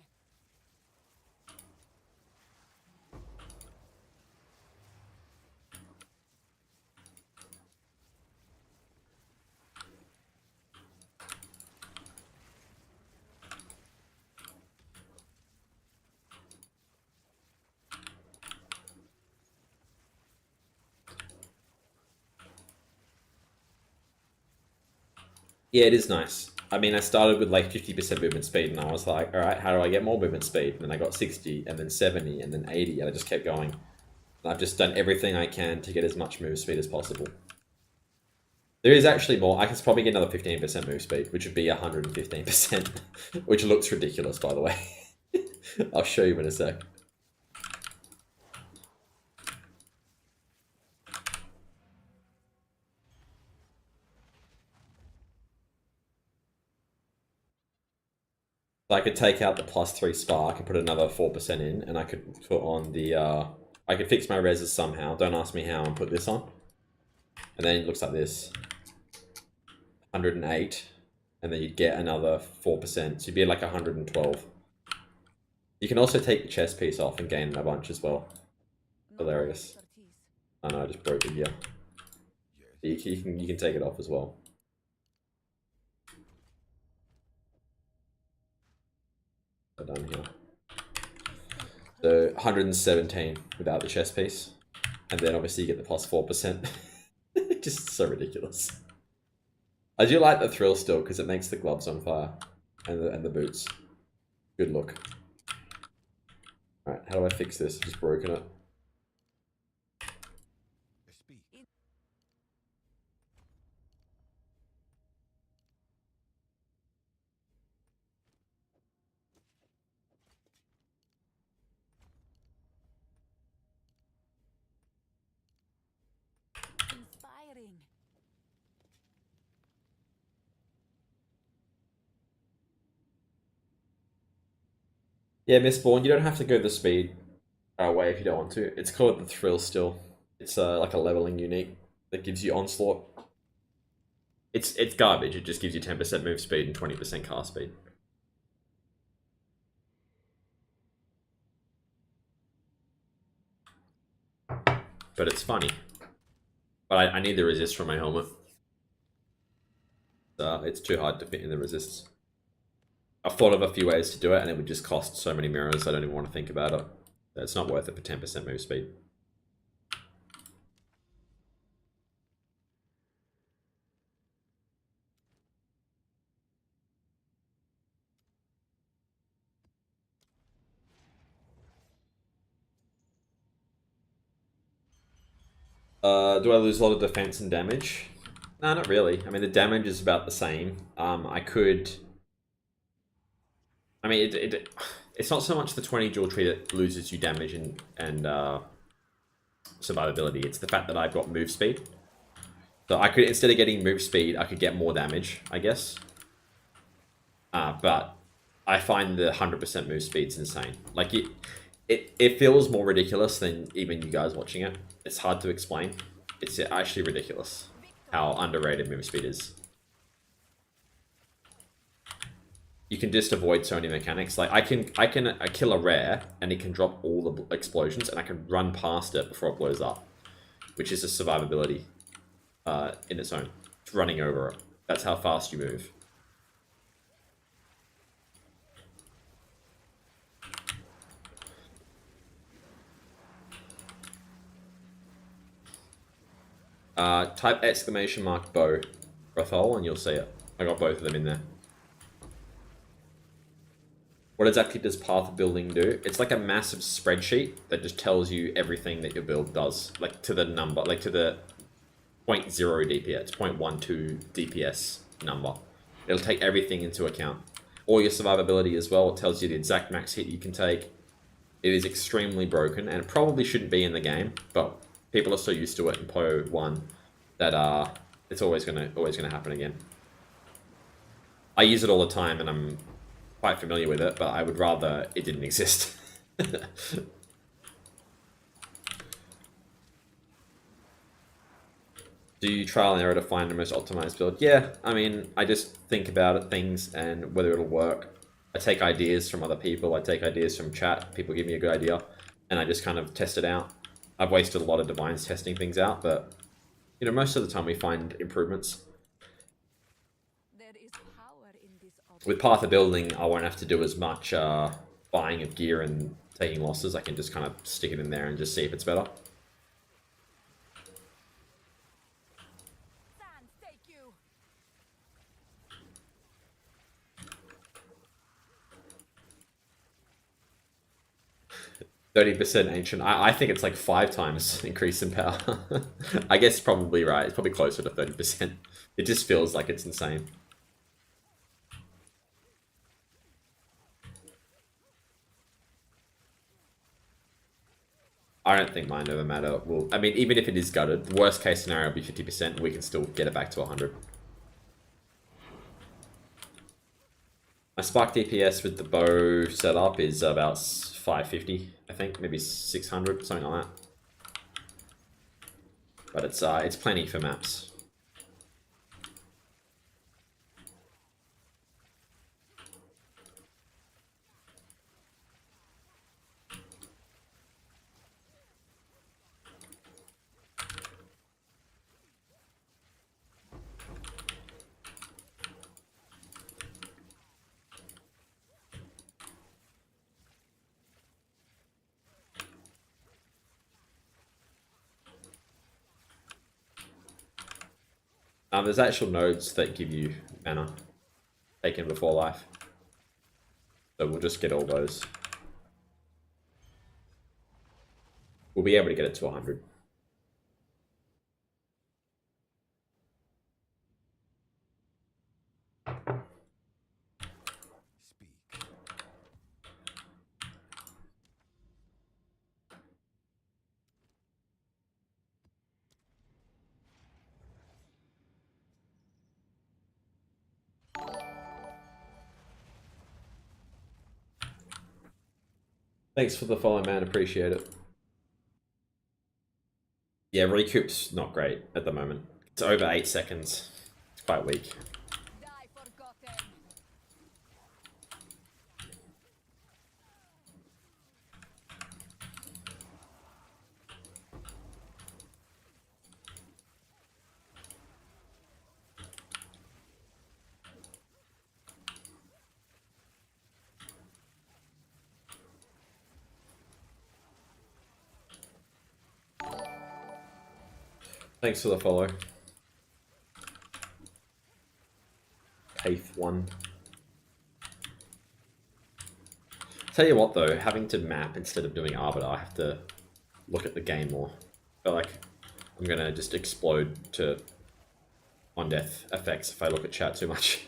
Yeah, it is nice. I mean, I started with like 50% movement speed, and I was like, all right, how do I get more movement speed? And then I got 60, and then 70, and then 80, and I just kept going. And I've just done everything I can to get as much move speed as possible. There is actually more. I can probably get another 15% move speed, which would be 115%, which looks ridiculous, by the way. I'll show you in a sec. So I could take out the +3 spark and put another 4% in, and I could put on the, I could fix my reses somehow, don't ask me how, and put this on. And then it looks like this. 108, and then you'd get another 4%, so you'd be like 112. You can also take the chest piece off and gain a bunch as well. Hilarious. I know, I just broke the gear. You can take it off as well. So done here. So 117 without the chest piece, and then obviously you get the plus 4%. Just so ridiculous. I do like the thrill still because it makes the gloves on fire and the boots. Good look. All right, how do I fix this? Just broken it. Speak. Inspiring. Yeah, Miss Bourne, you don't have to go the speed way if you don't want to. It's called the thrill still. It's like a leveling unique that gives you onslaught. It's garbage. It just gives you 10% move speed and 20% cast speed. But it's funny. But I need the resist from my helmet. It's too hard to fit in the resists. I've thought of a few ways to do it, and it would just cost so many mirrors, I don't even want to think about it. It's not worth it for 10% move speed. Do I lose a lot of defense and damage? No, not really. I mean, the damage is about the same. I could... I mean, it's not so much the 20 jewel tree that loses you damage and survivability. It's the fact that I've got move speed. So I could, instead of getting move speed, I could get more damage, I guess. But I find the 100% move speed's insane. Like, it feels more ridiculous than even you guys watching it. It's hard to explain. It's actually ridiculous how underrated move speed is. You can just avoid so many mechanics. Like I can kill a rare and it can drop all the explosions and I can run past it before it blows up, which is a survivability in its own. It's running over it. That's how fast you move. Type exclamation mark bow Rathol and you'll see it. I got both of them in there. What exactly does path building do? It's like a massive spreadsheet that just tells you everything that your build does, like to the number, like to the 0.0 DPS, 0.12 DPS number. It'll take everything into account. All your survivability as well. It tells you the exact max hit you can take. It is extremely broken, and it probably shouldn't be in the game, but people are so used to it in PO 1 that it's always gonna happen again. I use it all the time, and I'm quite familiar with it, but I would rather it didn't exist. Do you trial and error to find the most optimized build? Yeah, I mean, I just think about things and whether it'll work. I take ideas from other people, I take ideas from chat, people give me a good idea, and I just kind of test it out. I've wasted a lot of divines testing things out, but you know, most of the time we find improvements. There is power in this object. With Path of Building, I won't have to do as much buying of gear and taking losses. I can just kind of stick it in there and just see if it's better. Sands take you. 30% ancient. I think it's like 5 times increase in power. I guess probably right. It's probably closer to 30%. It just feels like it's insane. I don't think Mind Over Matter will... I mean, even if it is gutted, the worst case scenario will be 50%, and we can still get it back to 100. My Spark DPS with the bow setup is about 550, I think. Maybe 600, something like that. But it's plenty for maps. There's actual nodes that give you mana taken before life. So we'll just get all those. We'll be able to get it to 100. Speak. Thanks for the follow, man. Appreciate it. Yeah, recoup's not great at the moment. It's over 8 seconds. It's quite weak. Die forgotten. Thanks for the follow. Eighth one. Tell you what though, having to map instead of doing Arbiter, I have to look at the game more. I feel like I'm gonna just explode to on death effects if I look at chat too much.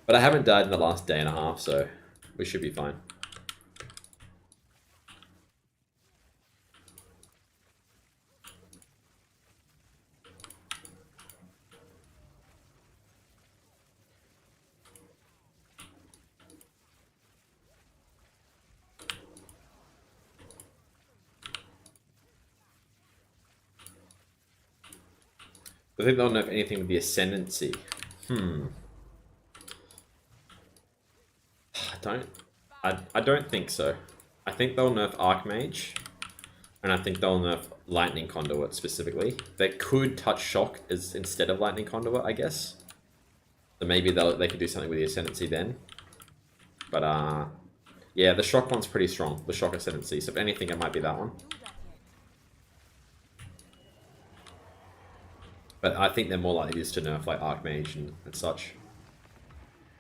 But I haven't died in the last day and a half, so we should be fine. I think they'll nerf anything with the Ascendancy. I don't think so. I think they'll nerf Archmage, and I think they'll nerf Lightning Conduit specifically. They could touch Shock as instead of Lightning Conduit, I guess. So maybe they could do something with the Ascendancy then. But yeah, the Shock one's pretty strong. The Shock Ascendancy. So if anything, it might be that one. But I think they're more likely just to nerf like Archmage and such.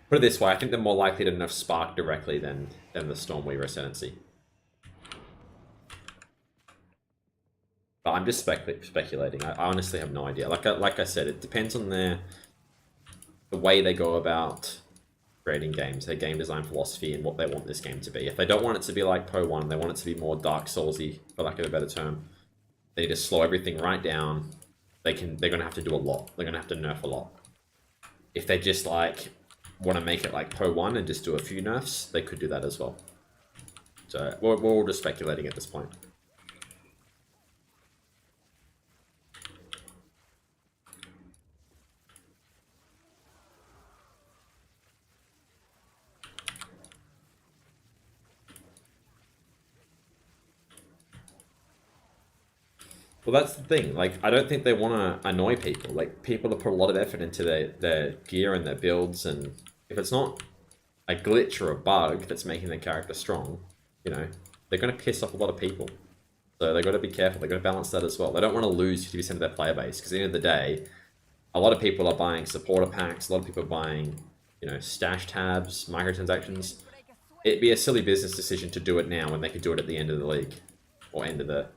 Put it this way, I think they're more likely to nerf Spark directly than the Stormweaver Ascendancy. But I'm just speculating. I honestly have no idea. Like I said, it depends on the way they go about creating games, their game design philosophy, and what they want this game to be. If they don't want it to be like Poe 1, they want it to be more Dark Soulsy, for lack of a better term, they need to slow everything right down. They're gonna have to do a lot. They're gonna have to nerf a lot. If they just like want to make it like Poe 1 and just do a few nerfs, they could do that as well. So we're all just speculating at this point. Well, that's the thing. Like, I don't think they want to annoy people. Like, people have put a lot of effort into their gear and their builds, and if it's not a glitch or a bug that's making their character strong, you know, they're going to piss off a lot of people. So they've got to be careful. They've got to balance that as well. They don't want to lose 50% of their player base, because at the end of the day, a lot of people are buying supporter packs, a lot of people are buying, you know, stash tabs, microtransactions. It'd be a silly business decision to do it now when they could do it at the end of the league, or end of the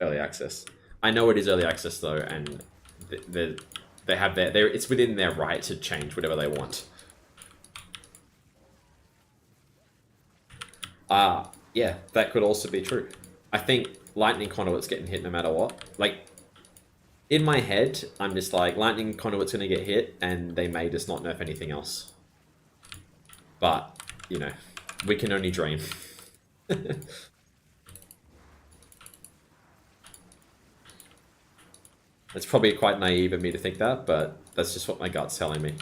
early access. I know it is early access though, and they have it's within their right to change whatever they want. Yeah, that could also be true. I think Lightning Conduit's getting hit no matter what. Like, in my head, I'm just like, Lightning Conduit's gonna get hit, and they may just not nerf anything else. But, you know, we can only dream. It's probably quite naive of me to think that, but that's just what my gut's telling me.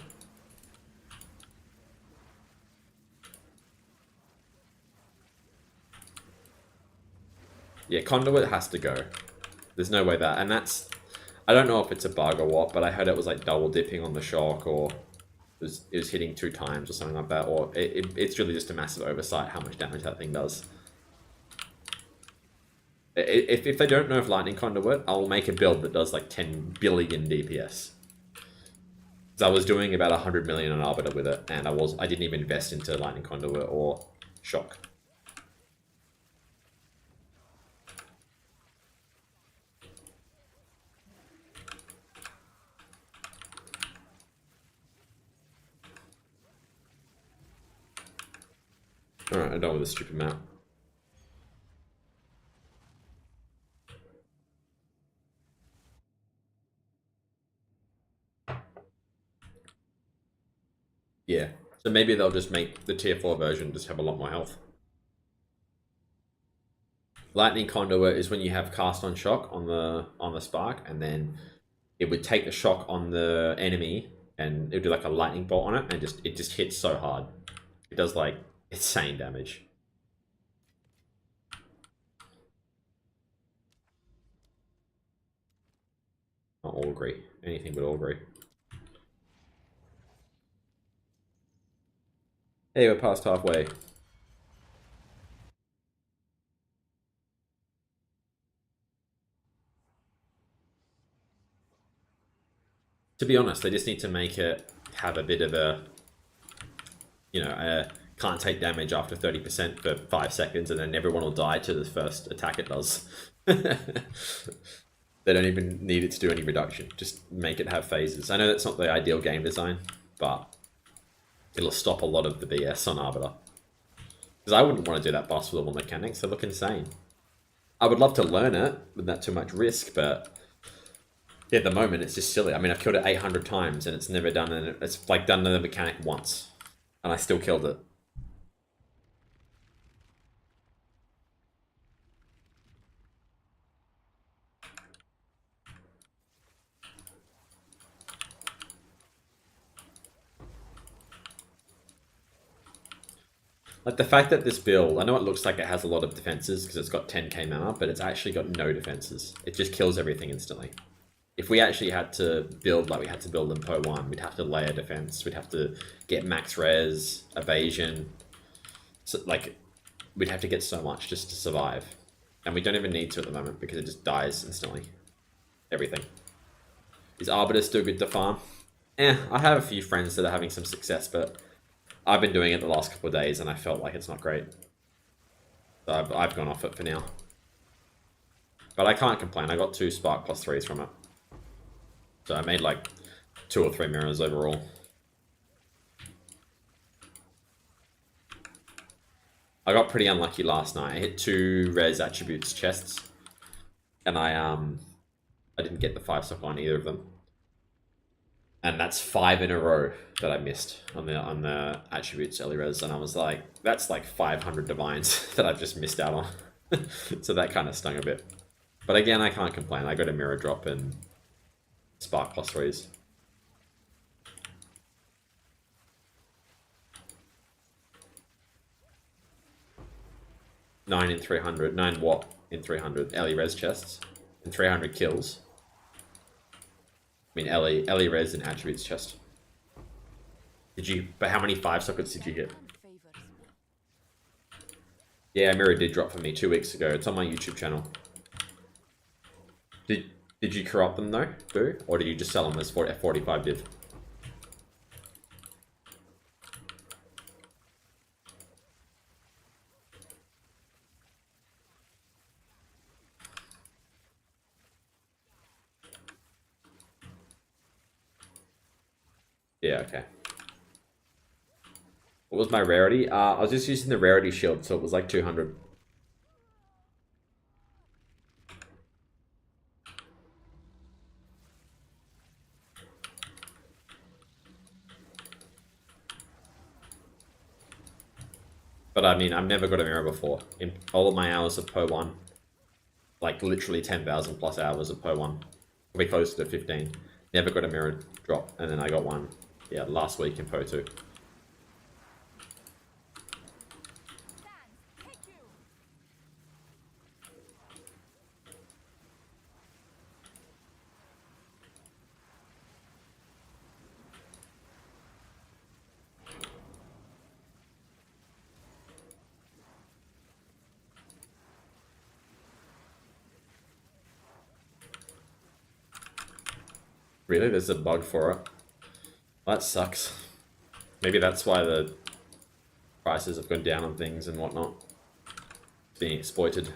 Yeah, Conduit has to go. There's no way that, and that's, I don't know if it's a bug or what, but I heard it was like double dipping on the shock, or it was hitting 2 times or something like that, or it's really just a massive oversight how much damage that thing does. If they don't know if Lightning Conduit, I'll make a build that does like 10 billion DPS. I was doing about 100 million on Arbiter with it, and I didn't even invest into Lightning Conduit or Shock. Alright, I'm done with this stupid map. Yeah, so maybe they'll just make the tier 4 version just have a lot more health. Lightning Conduit is when you have cast on shock on the spark, and then it would take the shock on the enemy and it would do like a lightning bolt on it, and it just hits so hard. It does like insane damage. Not augury. Anything but augury. Hey, we're past halfway. To be honest, they just need to make it have a bit of a, you know, can't take damage after 30% for 5 seconds, and then everyone will die to the first attack it does. They don't even need it to do any reduction. Just make it have phases. I know that's not the ideal game design, but it'll stop a lot of the BS on Arbiter. Because I wouldn't want to do that boss with all the mechanics. They look insane. I would love to learn it with not too much risk, but yeah, at the moment it's just silly. I mean, I've killed it 800 times and it's never done, and it's like done the mechanic once, and I still killed it. Like the fact that this build, I know it looks like it has a lot of defenses because it's got 10k mana, but it's actually got no defenses. It just kills everything instantly. If we actually had to build like we had to build in Po 1, we'd have to layer defense, we'd have to get max res, evasion. So, like, we'd have to get so much just to survive. And we don't even need to at the moment because it just dies instantly. Everything. Is Arbiter still good to farm? I have a few friends that are having some success, but I've been doing it the last couple of days and I felt like it's not great. So I've gone off it for now. But I can't complain. I got 2 Spark plus 3s from it. So I made like 2 or 3 mirrors overall. I got pretty unlucky last night. I hit 2 res attributes chests, and I didn't get the 5-stock on either of them. And that's 5 in a row that I missed on the attributes early res, and I was like, that's like 500 divines that I've just missed out on. So that kind of stung a bit. But again, I can't complain. I got a mirror drop and Spark plus 3s. Nine in 300. 9 what in 300? Ellie res chests. And 300 kills. I mean, Ellie res and attributes chest. But how many 5 sockets did you get? Yeah, Mirror did drop for me 2 weeks ago. It's on my YouTube channel. Did you corrupt them though, Boo? Or did you just sell them as 45 div? Yeah, okay. What was my rarity? I was just using the rarity shield, so it was like 200. But I mean, I've never got a mirror before. In all of my hours of Po 1, like literally 10,000 plus hours of Po 1, probably close to 15. Never got a mirror drop, and then I got one, yeah, last week in Po 2. Really? There's a bug for it? That sucks. Maybe that's why the prices have gone down on things and whatnot. It's being exploited.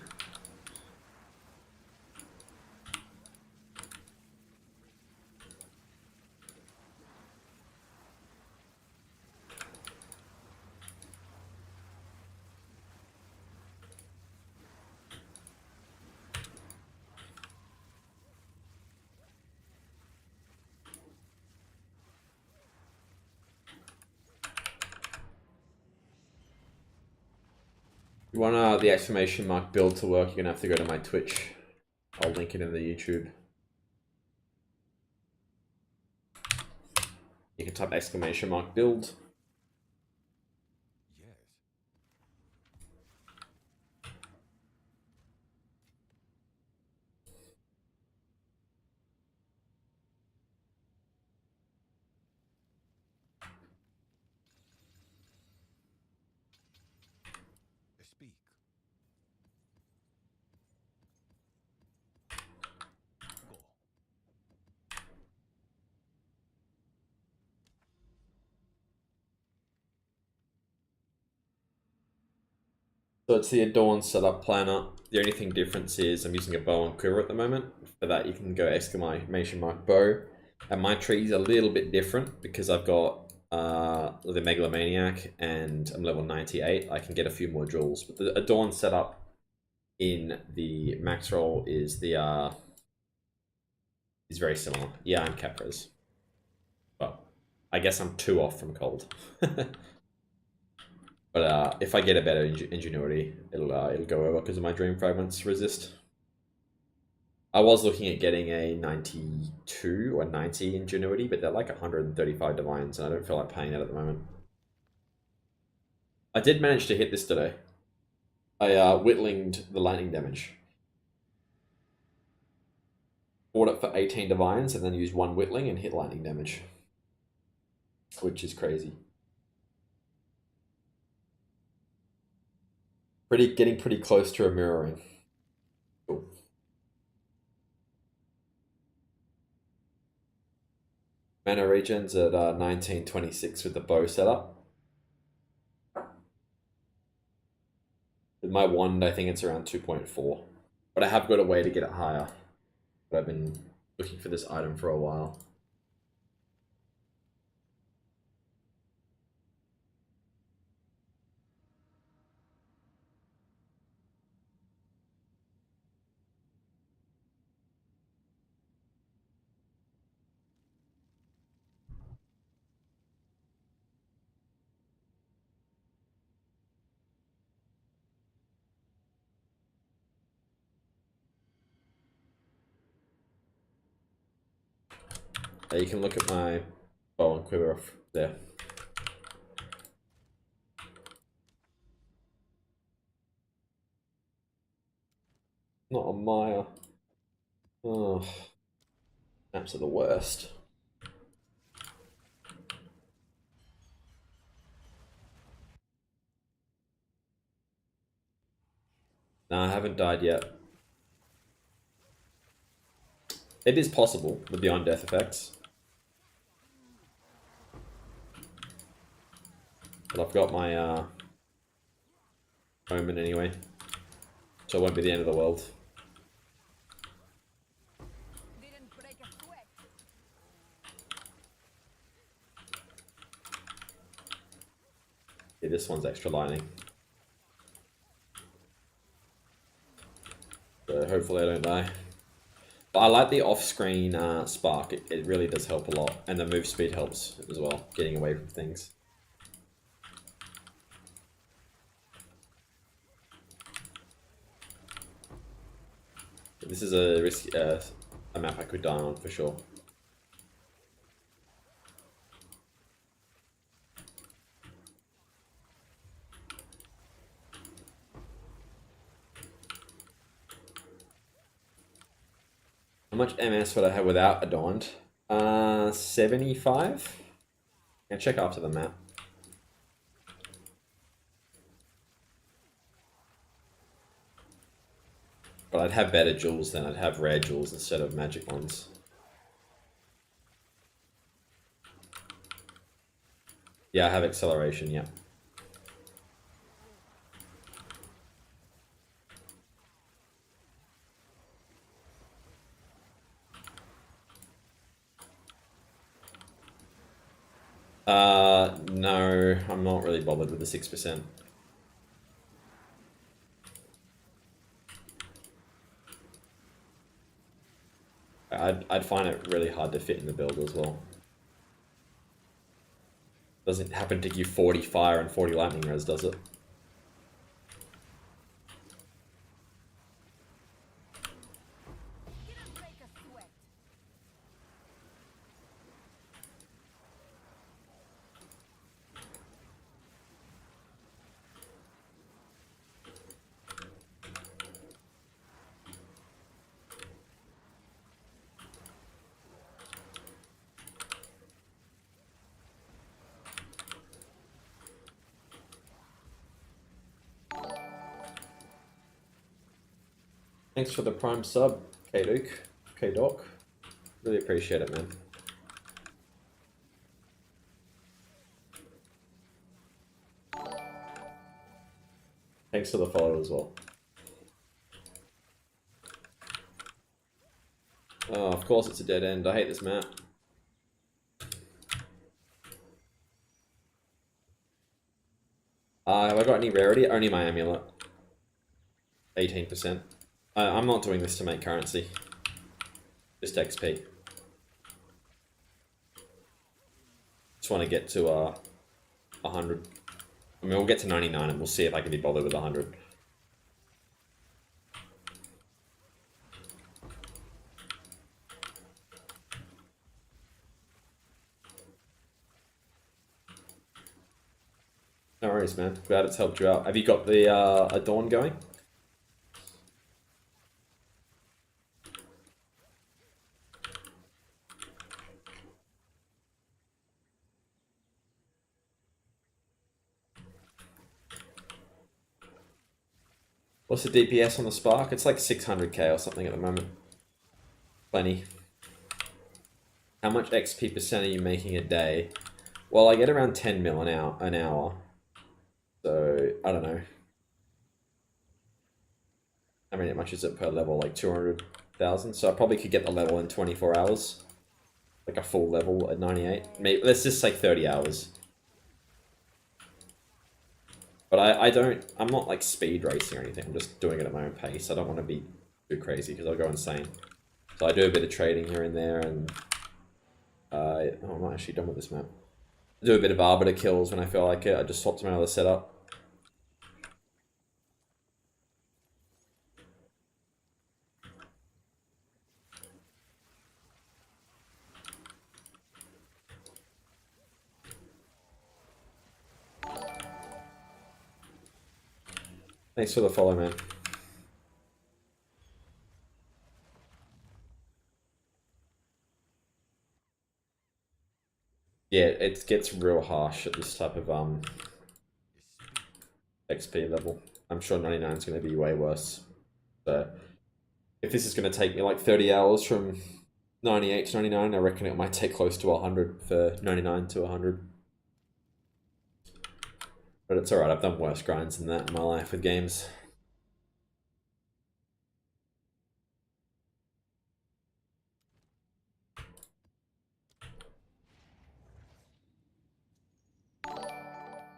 If you want the exclamation mark build to work, you're gonna have to go to my Twitch. I'll link it in the YouTube. You can type exclamation mark build. Yes. Speak. Go. So it's the Adorned setup planner. The only thing difference is I'm using a bow and quiver at the moment. For that you can go exclamation mark bow. And my tree is a little bit different because I've got the Megalomaniac and I'm level 98. I can get a few more jewels. But the Adorned setup in the max roll is the is very similar. Yeah, I'm Capres. But I guess I'm 2 off from cold. But if I get a better ingenuity, it'll go over because of my dream fragments resist. I was looking at getting a 92 or 90 ingenuity, but they're like 135 divines, and I don't feel like paying that at the moment. I did manage to hit this today. I whittlinged the lightning damage. Bought it for 18 divines, and then used 1 whittling and hit lightning damage, which is crazy. Getting pretty close to a mirroring. Cool. Mana regens at 1926 with the bow setup. With my wand, I think it's around 2.4. But I have got a way to get it higher. But I've been looking for this item for a while. You can look at my bow and quiver off there. Not on Maya. Oh, maps are the worst. No, I haven't died yet. It is possible with the on-death effects. But I've got my omen anyway. So it won't be the end of the world. Didn't break a sweat. Yeah, this one's extra lightning. So hopefully I don't die. But I like the off-screen spark. It really does help a lot. And the move speed helps as well, getting away from things. This is a risky a map I could die on for sure. How much MS would I have without Adorned? 75? I'll check after the map. But I'd have better jewels then. I'd have rare jewels instead of magic ones. Yeah, I have acceleration, yeah. No, I'm not really bothered with the 6%. I'd find it really hard to fit in the build as well. Doesn't happen to give 40 fire and 40 lightning res, does it? Didn't break a sweat. Thanks for the prime sub, K-Duke, K-Doc. Really appreciate it, man. Thanks for the follow as well. Oh, of course it's a dead end. I hate this map. Have I got any rarity? Only my amulet. 18%. I'm not doing this to make currency. Just XP. Just want to get to 100. I mean, we'll get to 99 and we'll see if I can be bothered with 100. No worries, man. Glad it's helped you out. Have you got the Adorned going? What's the DPS on the Spark? It's like 600k or something at the moment. Plenty. How much XP percent are you making a day? Well, I get around 10 mil an hour. So, I don't know. How much is it per level? Like 200,000? So I probably could get the level in 24 hours. Like a full level at 98. Maybe, let's just say 30 hours. But I'm not like speed racing or anything. I'm just doing it at my own pace. I don't want to be too crazy because I'll go insane. So I do a bit of trading here and there, and I'm not actually done with this map. I do a bit of arbiter kills when I feel like it. I just swap to my other setup. Thanks for the follow, man. Yeah, it gets real harsh at this type of XP level. I'm sure 99 is going to be way worse. So if this is going to take me like 30 hours from 98 to 99, I reckon it might take close to 100 for 99 to 100. But it's alright, I've done worse grinds than that in my life with games.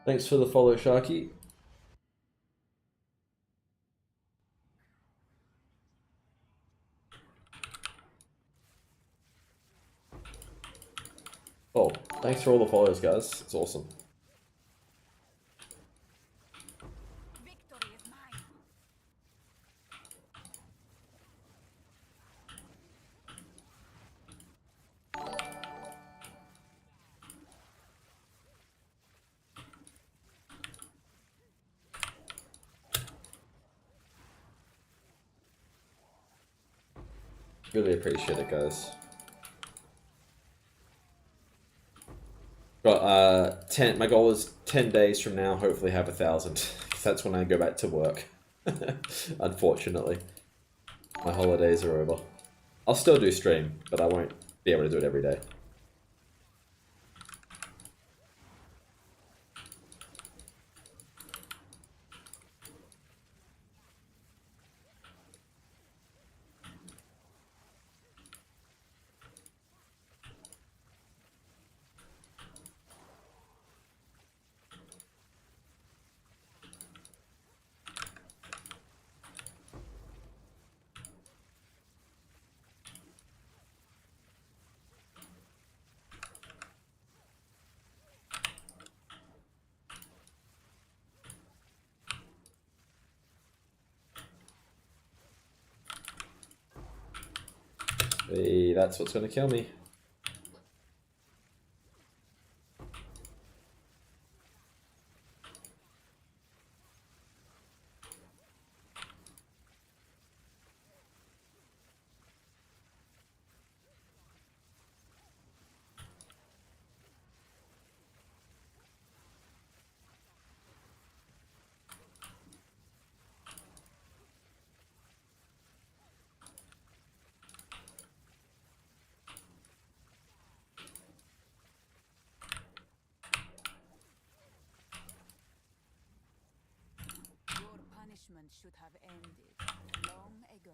Thanks for the follow, Sharky. Oh, thanks for all the follows, guys. It's awesome. Victory is mine. Really appreciate it, guys. Got 10. My goal is 10 days from now. Hopefully, have 1,000. That's when I go back to work. Unfortunately, my holidays are over. I'll still do stream, but I won't be able to do it every day. Hey, that's what's going to kill me. Your punishment should have ended long ago.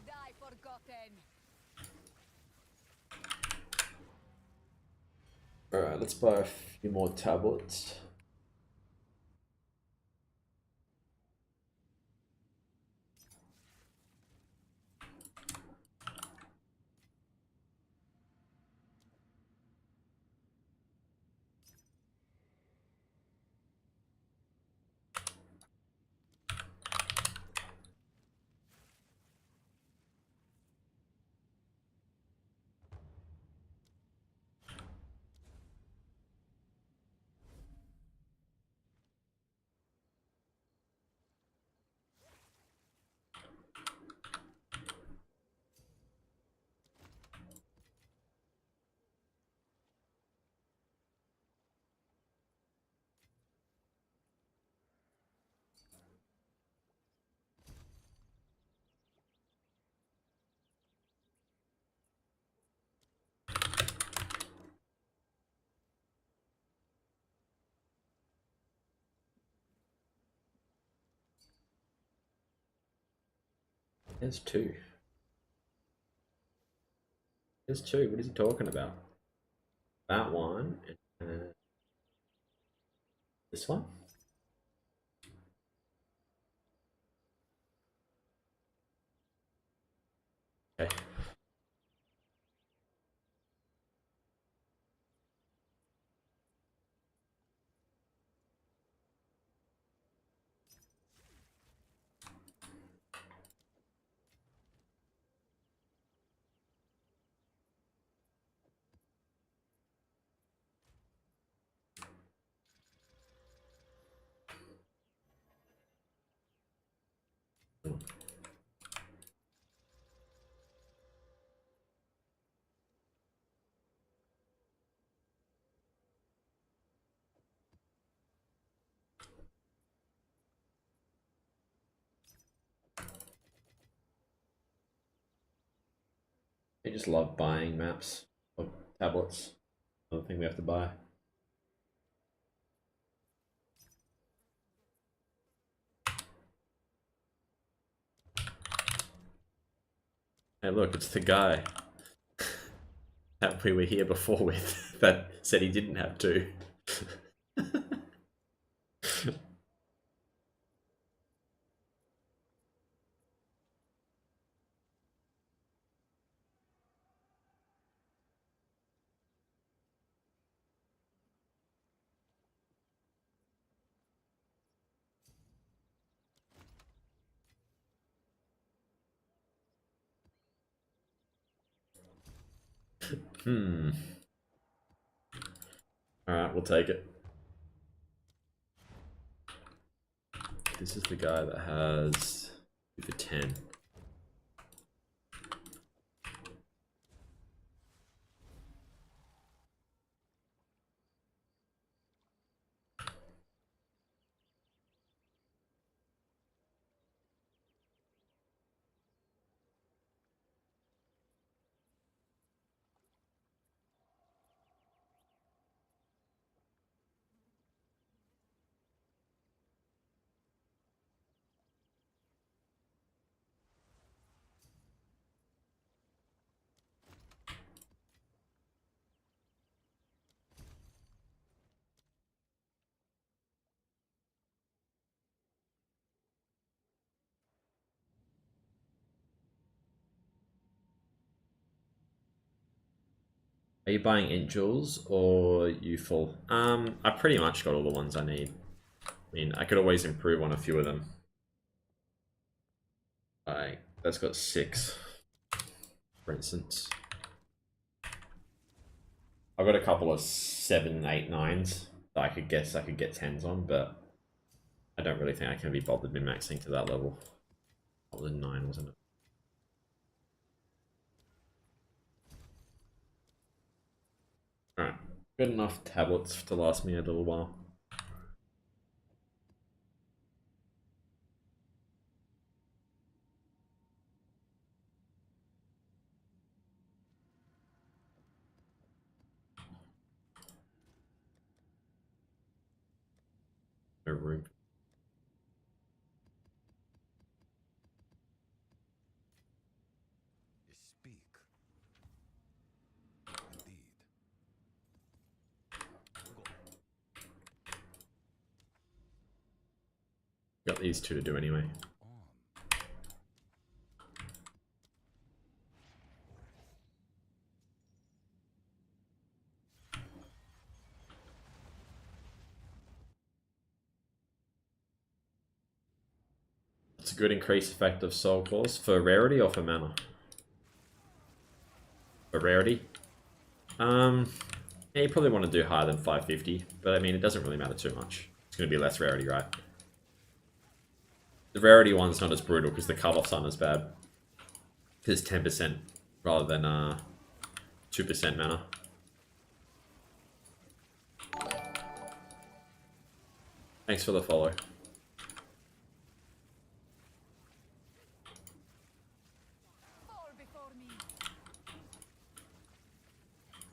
Die forgotten. Alright, let's buy a few more tablets. There's two. There's two. What is he talking about? That one and this one? Okay. I just love buying maps of tablets. Another thing we have to buy. Hey, look, it's the guy that we were here before with that said he didn't have to. Hmm. Alright, we'll take it. This is the guy that has 2 for 10. Are you buying int jewels or you full? I pretty much got all the ones I need. I mean, I could always improve on a few of them. Like, that's got 6, for instance. I've got a couple of 7, 8, 9s that I could guess I could get 10s on, but I don't really think I can be bothered min-maxing to that level. That was a 9, wasn't it? Alright, good enough tablets to last me a little while. No room. Speak. Indeed. Go. Got these 2 to do anyway. On. It's a good increased effect of soul claws for rarity or for mana? For rarity? Yeah, you probably want to do higher than 550, but I mean, it doesn't really matter too much. It's going to be less rarity, right? The rarity one's not as brutal because the cutoffs aren't as bad. Because it's 10% rather than 2% mana. Thanks for the follow. Fall before me.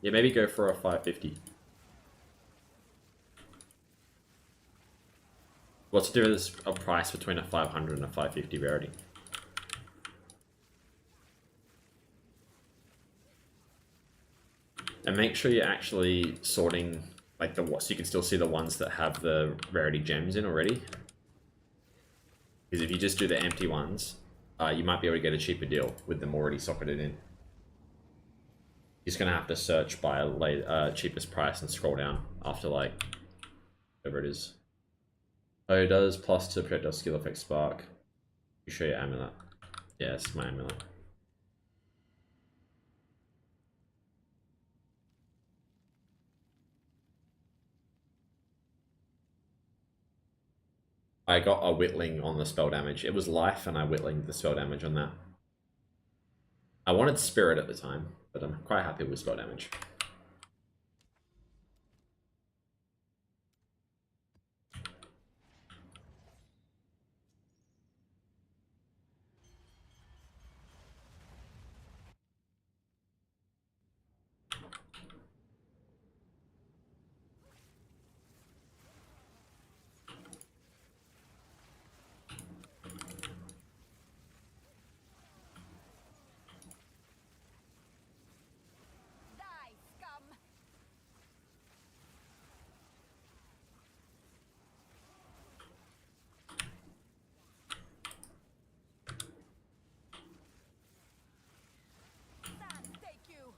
Yeah, maybe go for a 550. What's to do with a price between a 500 and a 550 rarity? And make sure you're actually sorting like the so you can still see the ones that have the rarity gems in already. Because if you just do the empty ones, you might be able to get a cheaper deal with them already socketed in. You're just gonna have to search by a cheapest price and scroll down after like whatever it is. Oh, it does plus to projectile skill effect spark. You show your amulet. Yeah, it's my amulet. I got a whittling on the spell damage. It was life and I whittlinged the spell damage on that. I wanted spirit at the time, but I'm quite happy with spell damage. Die, scum. Sand, take you.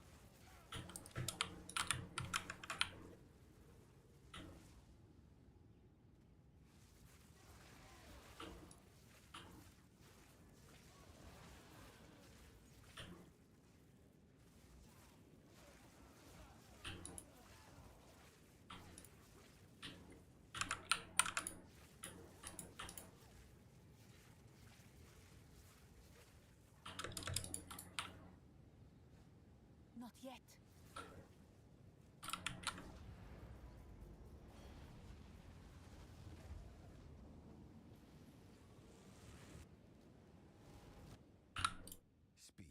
Not yet. Speak.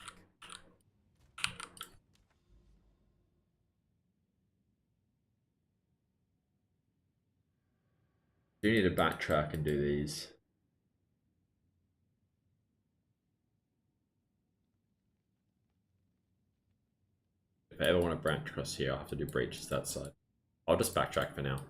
You need to backtrack and do these. If I ever want to branch across here, I'll have to do breaches that side. I'll just backtrack for now.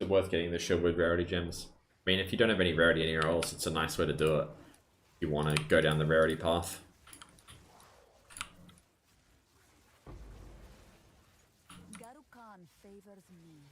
Is it worth getting the shield with rarity gems? I mean, if you don't have any rarity anywhere else, it's a nice way to do it. You want to go down the rarity path. Garukan favors me.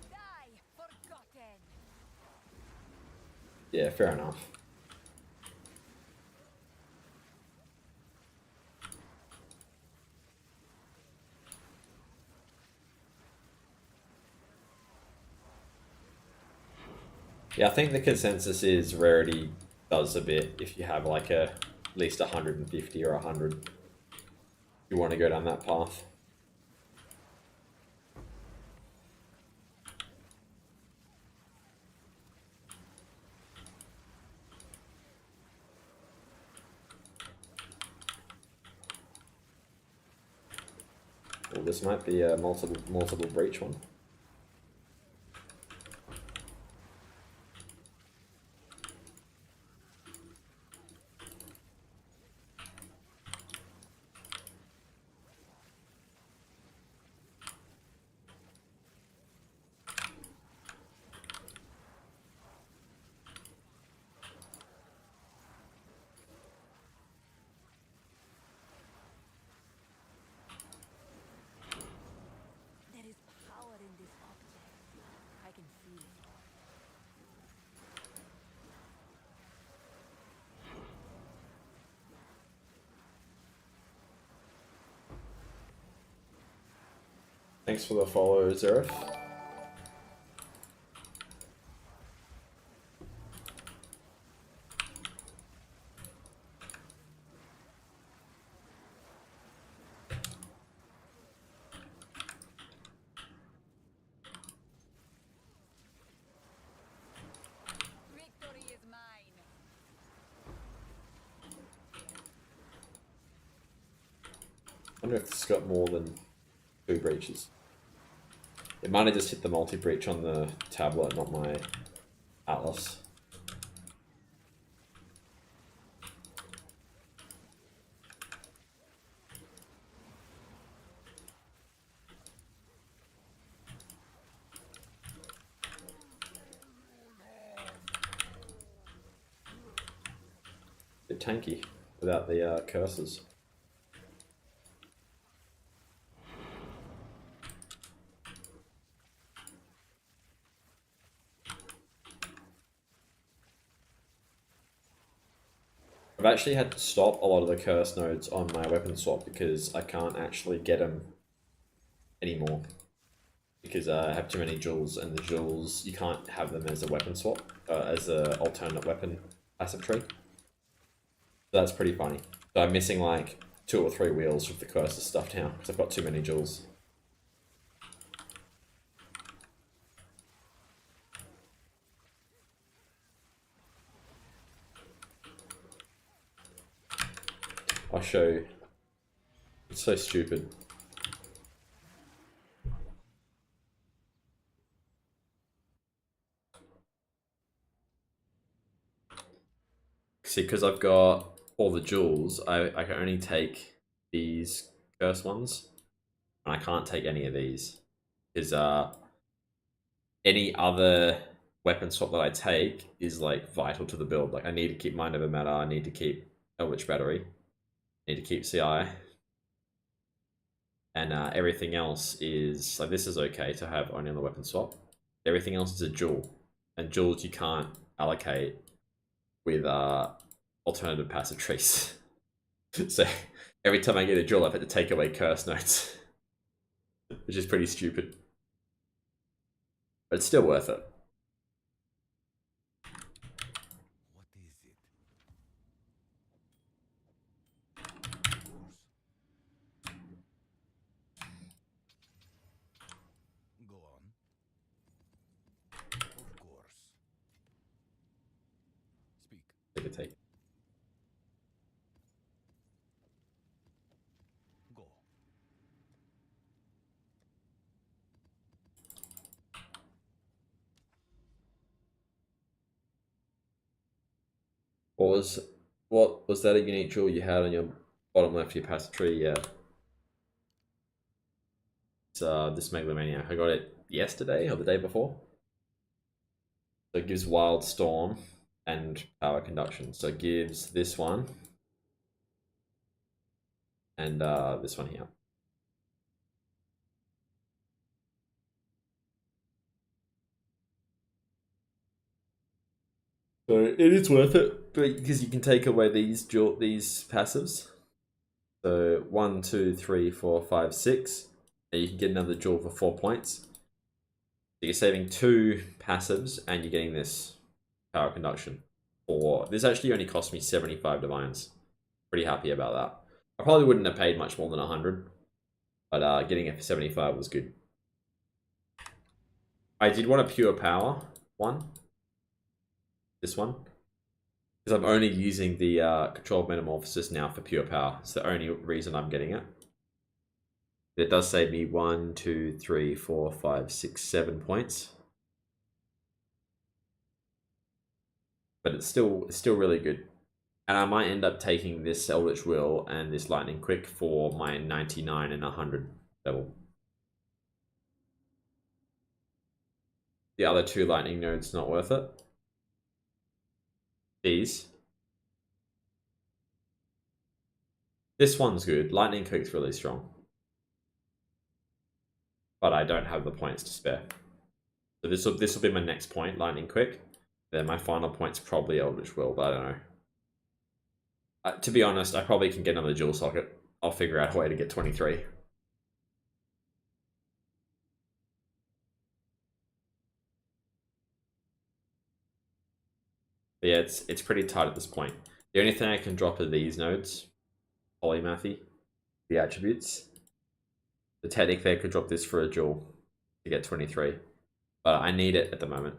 Die, forgotten. Yeah, fair enough. Yeah, I think the consensus is rarity does a bit if you have like at least 150 or 100. You want to go down that path. Well, this might be a multiple breach one. There is power in this object. I can feel it. Thanks for the follow, Zerif. Victory is mine. I wonder if it's got more than 2 breaches. It might have just hit the multi-breach on the tablet, not my Atlas. Bit tanky without the curses. I've actually had to stop a lot of the curse nodes on my weapon swap because I can't actually get them anymore. Because I have too many jewels, and the jewels, you can't have them as a weapon swap, as an alternate weapon passive tree. So that's pretty funny. So I'm missing like 2 or 3 wheels with the curses stuff now because I've got too many jewels. I'll show you. It's so stupid. See, because I've got all the jewels, I can only take these curse ones, and I can't take any of these. Because any other weapon swap that I take is like vital to the build. Like I need to keep Mind Over Matter, I need to keep Eldritch Battery, I need to keep CI. And everything else is, like this is okay to have only on the weapon swap. Everything else is a jewel. And jewels you can't allocate with alternative passive trees. So every time I get a jewel I've had to take away curse notes. Which is pretty stupid. But it's still worth it. What is it? Go on. Take. Go. What was that a unique jewel you had on your bottom left of your passive tree? Yeah. It's this Megalomaniac. I got it yesterday or the day before. So it gives Wild Storm and Power Conduction. So it gives this one and this one here. So it is worth it because you can take away these passives. So 1, 2, 3, 4, 5, 6. And you can get another jewel for 4 points. So you're saving 2 passives and you're getting this Power Conduction. This actually only cost me 75 divines. Pretty happy about that. I probably wouldn't have paid much more than 100, but getting it for 75 was good. I did want a pure power one. This one. Because I'm only using the controlled metamorphosis now for pure power. It's the only reason I'm getting it. It does save me 1, 2, 3, 4, 5, 6, 7 points. But it's still really good. And I might end up taking this Eldritch Will and this Lightning Quick for my 99 and 100 level. The other 2 Lightning nodes not worth it. These. This one's good. Lightning Quick's really strong. But I don't have the points to spare. So this will be my next point, Lightning Quick. Then my final point's probably Eldritch Will, but I don't know. To be honest, I probably can get another Jewel Socket. I'll figure out a way to get 23. But yeah, it's pretty tight at this point. The only thing I can drop are these nodes. Polymathy. The attributes. So technically I could drop this for a jewel to get 23. But I need it at the moment.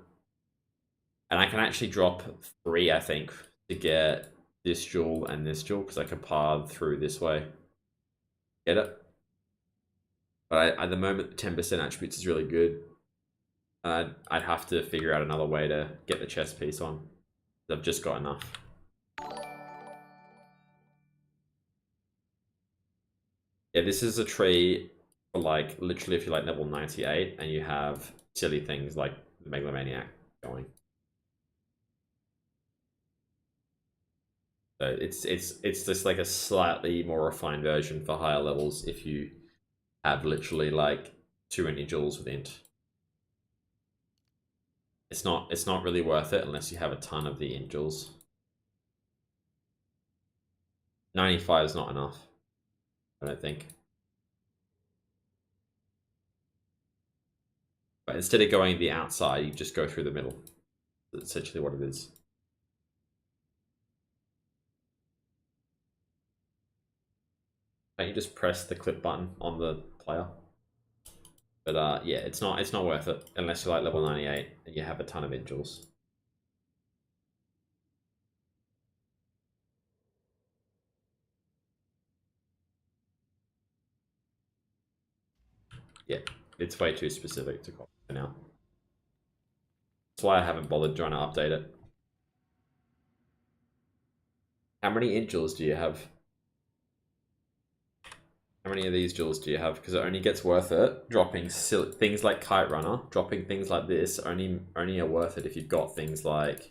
And I can actually drop 3, I think, to get this jewel and this jewel, because I can path through this way. Get it? But at the moment, 10% attributes is really good. I'd have to figure out another way to get the chest piece on. I've just got enough. Yeah, this is a tree for like, literally if you're like level 98 and you have silly things like the Megalomaniac going. So it's just like a slightly more refined version for higher levels if you have literally like too many jewels with int. It's not really worth it unless you have a ton of the int jewels. 95 is not enough, I don't think. But instead of going the outside, you just go through the middle. That's essentially what it is. Can't you just press the clip button on the player? But yeah, it's not worth it unless you're like level 98 and you have a ton of int jewels. Yeah, it's way too specific to copy for now. That's why I haven't bothered trying to update it. How many int jewels do you have? How many of these jewels do you have? Because it only gets worth it dropping things like Kite Runner, dropping things like this only are worth it if you've got things like,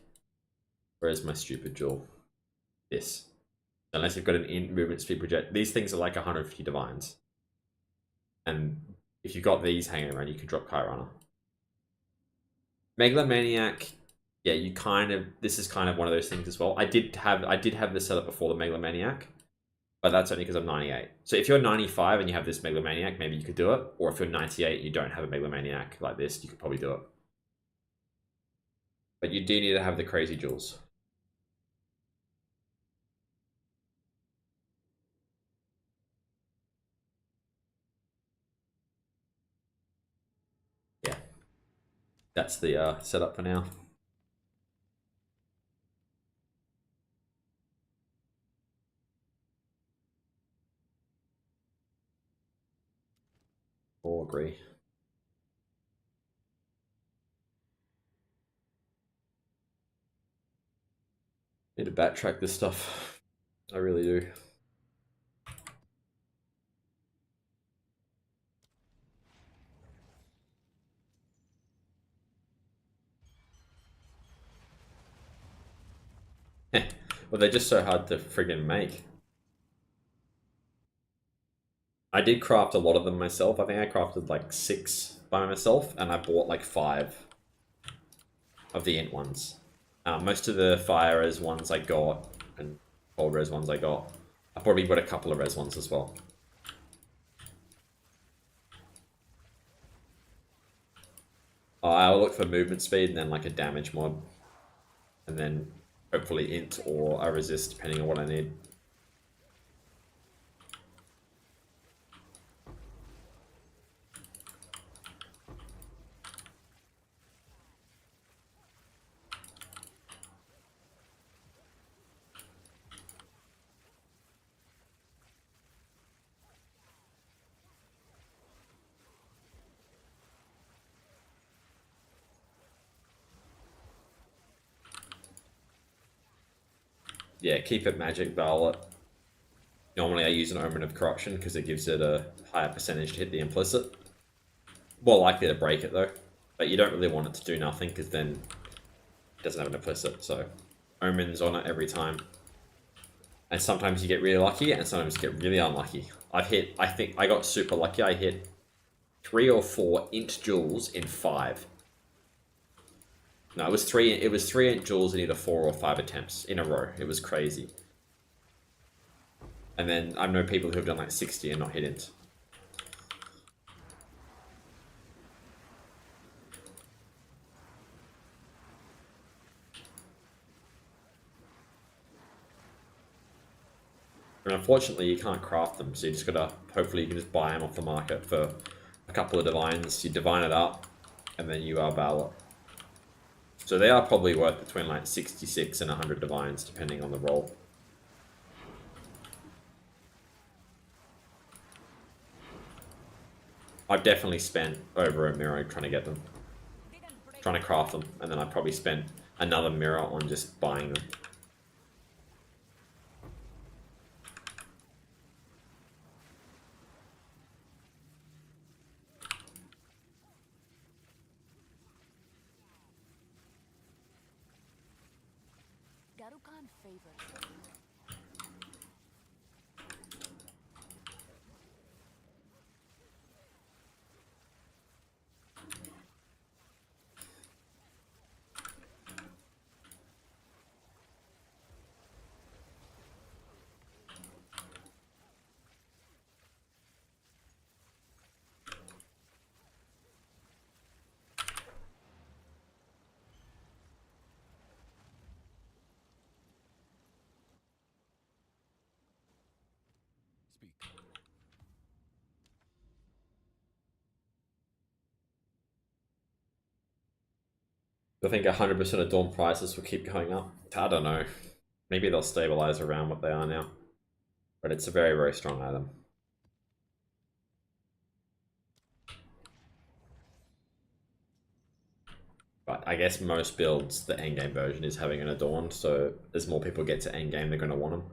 where's my stupid jewel? This. Unless you've got an int movement speed project. These things are like 150 divines. And if you've got these hanging around, you can drop Kite Runner. Megalomaniac, yeah, this is kind of one of those things as well. I did have this set up before the Megalomaniac. But that's only because I'm 98. So if you're 95 and you have this Megalomaniac, maybe you could do it. Or if you're 98 and you don't have a Megalomaniac like this, you could probably do it. But you do need to have the crazy jewels. Yeah. That's the setup for now. All agree. Need to backtrack this stuff. I really do. Well, they're just so hard to friggin' make. I did craft a lot of them myself. I think I crafted like 6 by myself, and I bought like 5 of the int ones. Most of the fire res ones I got, and cold res ones I got. I probably got a couple of res ones as well. I'll look for movement speed and then like a damage mod. And then hopefully int or a resist depending on what I need. Yeah, keep it magic violet. Normally I use an Omen of Corruption because it gives it a higher percentage to hit the implicit. More likely to break it though. But you don't really want it to do nothing because then it doesn't have an implicit. So Omen's on it every time. And sometimes you get really lucky and sometimes you get really unlucky. I think I got super lucky. I hit 3 or 4 int jewels in 5. No, it was 3 int jewels in either 4 or 5 attempts in a row. It was crazy. And then I know people who have done like 60 and not hit int. And unfortunately you can't craft them, so you just gotta, hopefully you can just buy them off the market for a couple of divines. You divine it up, and then you are Valor. So they are probably worth between like 66 and 100 divines, depending on the roll. I've definitely spent over a mirror trying to get them. Trying to craft them, and then I probably spent another mirror on just buying them. Garukan favors. Speak. I think 100% of Dawn prices will keep going up. I don't know. Maybe they'll stabilize around what they are now. But it's a very, very strong item. But I guess most builds, the endgame version is having an Adorned, so as more people get to endgame, they're going to want them.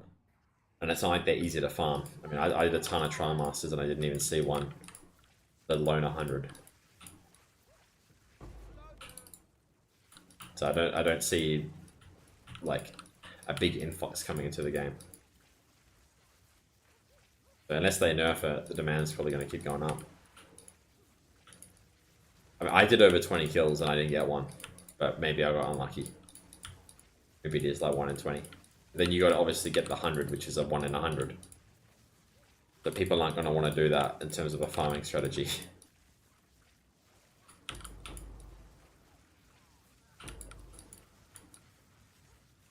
And it's not like they're easy to farm. I mean, I did a ton of Trimasters and I didn't even see one, let alone 100. So I don't see like a big influx coming into the game. So unless they nerf it, the demand's probably going to keep going up. I mean, I did over 20 kills and I didn't get one, but maybe I got unlucky. Maybe it is like 1 in 20. Then you got to obviously get the 100, which is a 1 in 100. But people aren't going to want to do that in terms of a farming strategy.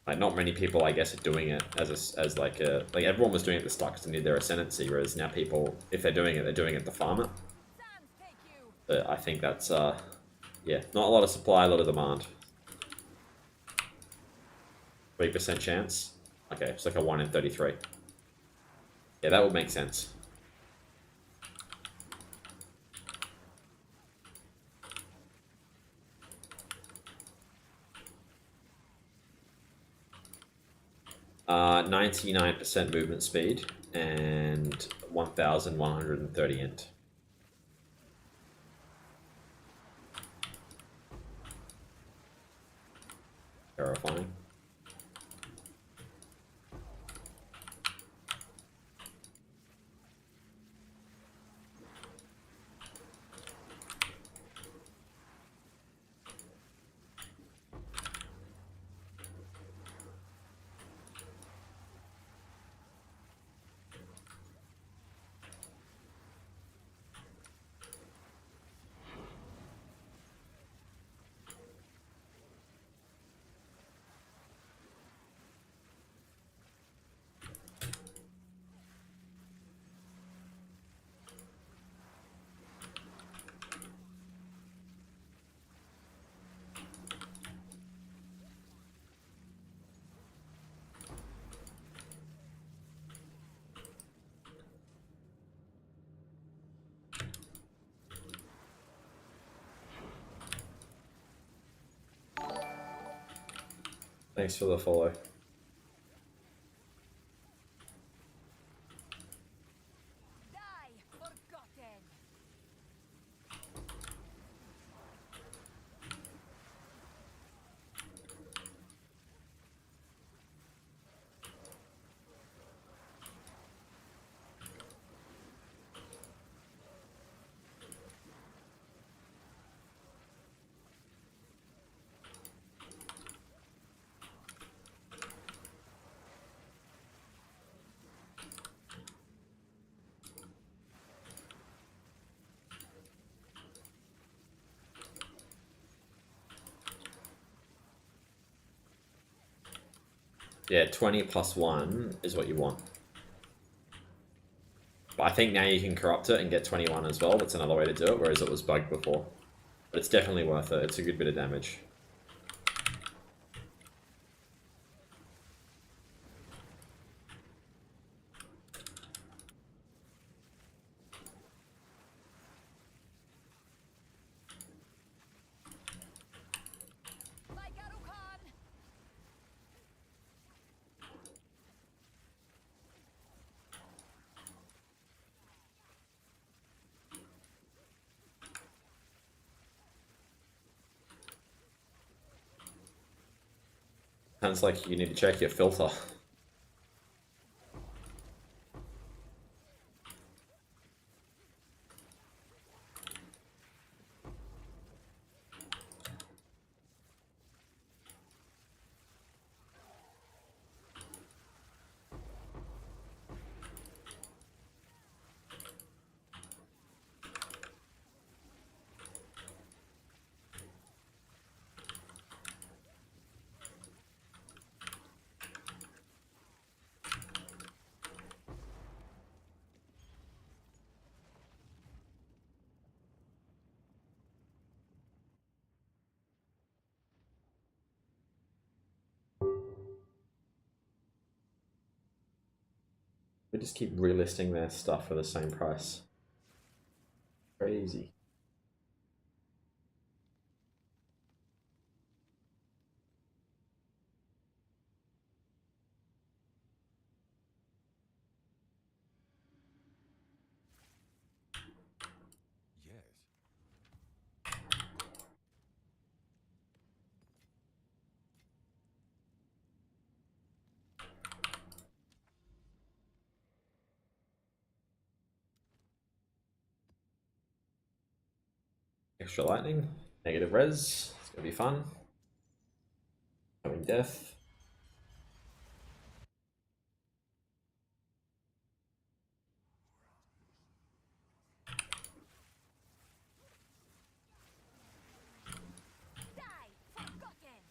Like, not many people, I guess, are doing it as like everyone was doing it at the start because they need their ascendancy, whereas now people, if they're doing it to farm it. But I think that's, yeah, not a lot of supply, a lot of demand. 3% chance. Okay, it's like a 1 in 33. Yeah, that would make sense. 99% movement speed and 1,130 int. Terrifying. Thanks for the follow. Die, forgotten. Yeah, 20 plus 1 is what you want. But I think now you can corrupt it and get 21 as well. That's another way to do it, whereas it was bugged before. But it's definitely worth it. It's a good bit of damage. My Garukan. Sounds like you need to check your filter. They just keep relisting their stuff for the same price. Crazy. Yes. Extra lightning, negative res. It's gonna be fun. Coming death. Die, forgotten.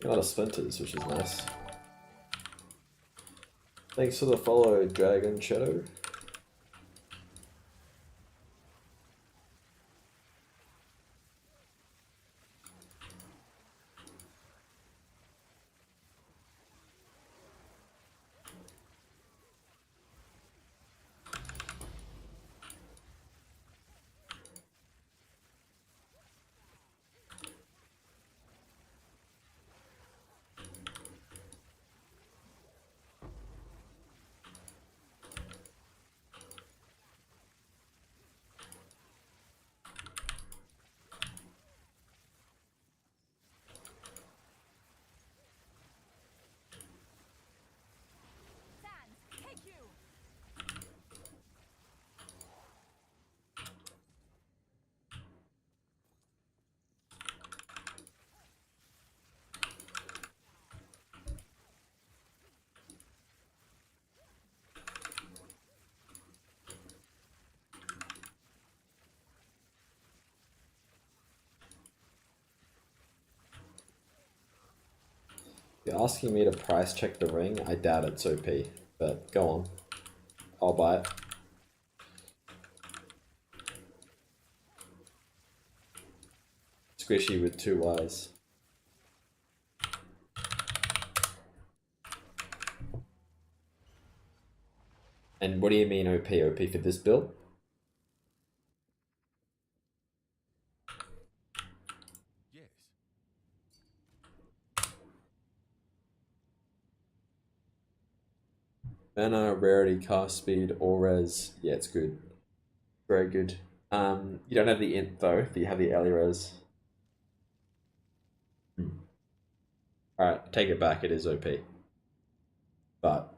A lot of splinters, which is nice. Thanks for the follow, Dragon Shadow. You're asking me to price check the ring? I doubt it's OP, but go on. I'll buy it. Squishy with 2 Ys. And what do you mean OP? OP for this build? Yes. Mana, rarity, cast speed, all res. Yeah, it's good. Very good. You don't have the int though, but you have the early res. Alright, take it back, it is OP. But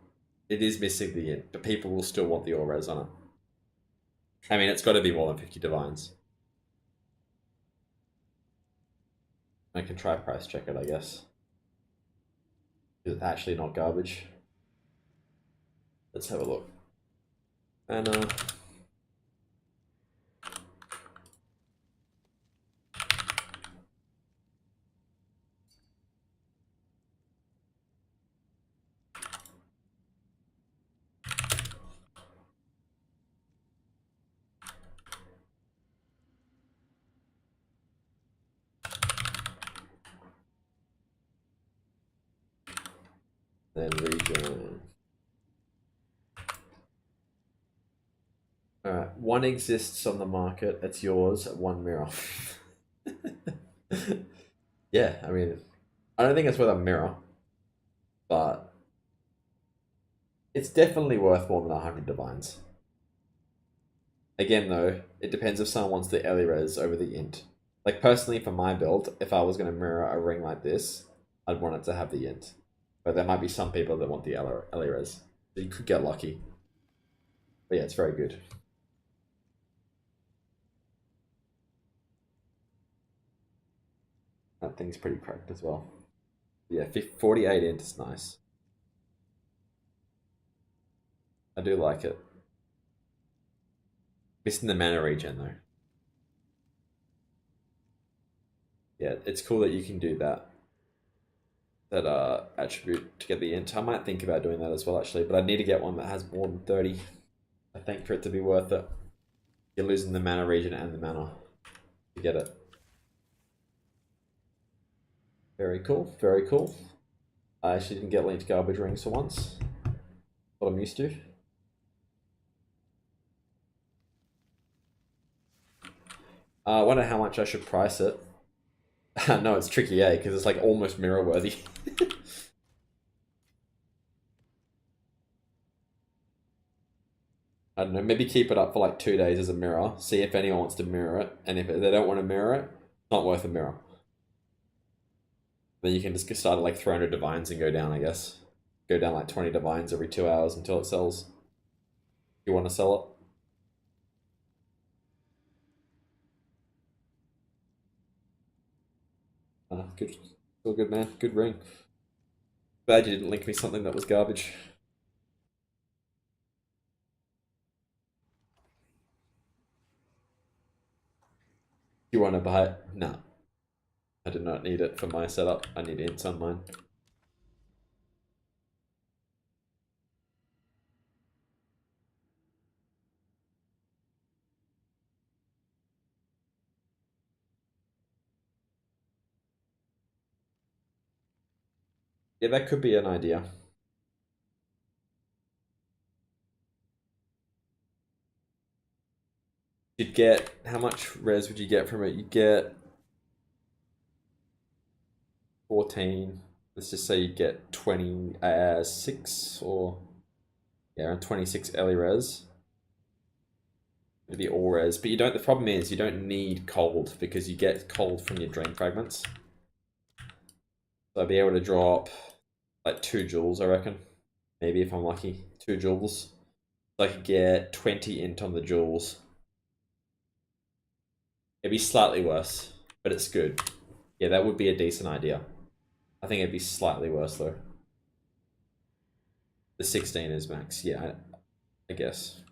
it is missing the int, but people will still want the all res on it. I mean, it's got to be more than 50 divines. I can try price check it, I guess. It's actually not garbage. Let's have a look. And then rejoin. Alright, 1 exists on the market, it's yours, 1 mirror. Yeah, I mean, I don't think it's worth a mirror, but it's definitely worth more than 100 divines. Again though, it depends if someone wants the early res over the int. Like personally for my build, if I was going to mirror a ring like this, I'd want it to have the int. But there might be some people that want the early res. So you could get lucky. But yeah, it's very good. That thing's pretty cracked as well. Yeah, 48 int is nice. I do like it. Missing the mana regen though. Yeah, it's cool that you can do that. That attribute to get the int. I might think about doing that as well actually, but I need to get one that has more than 30. I think for it to be worth it. You're losing the mana regen and the mana to get it. Very cool, very cool. I actually didn't get linked garbage rings for once. What I'm used to. I wonder how much I should price it. No, it's tricky, eh? Because it's like almost mirror worthy. I don't know, maybe keep it up for like 2 days as a mirror, see if anyone wants to mirror it, and if they don't want to mirror it, it's not worth a mirror. Then you can just start at like 300 divines and go down, I guess. Go down like 20 divines every 2 hours until it sells. You want to sell it? Good. Still good, man. Good ring. Glad you didn't link me something that was garbage. You want to buy it? No. I did not need it for my setup. I need hints on mine. Yeah, that could be an idea. You'd get, how much res would you get from it? You get 14. Let's just say you get 26 or yeah, around 26 early res. It'd be all res, but you don't. The problem is you don't need cold because you get cold from your drain fragments. So I'd be able to drop like 2 joules, I reckon. Maybe if I'm lucky, 2 joules. So I could get 20 int on the joules. It'd be slightly worse, but it's good. Yeah, that would be a decent idea. I think it'd be slightly worse though. The 16 is max, yeah, I guess.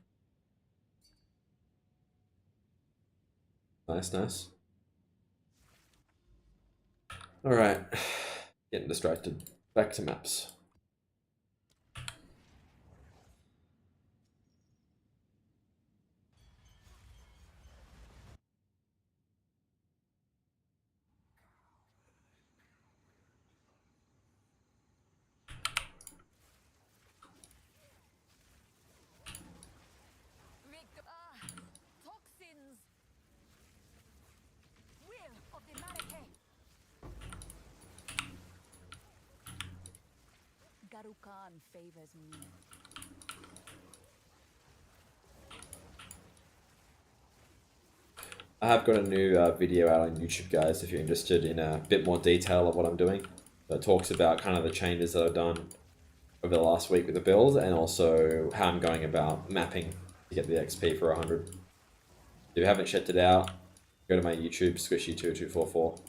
Nice, nice. Alright, getting distracted. Back to maps. Toxins. Will of the Marike. Garukan favors me. I have got a new video out on YouTube, guys, if you're interested in a bit more detail of what I'm doing. That talks about kind of the changes that I've done over the last week with the build, and also how I'm going about mapping to get the XP for 100. If you haven't checked it out, go to my YouTube, Squishy2244.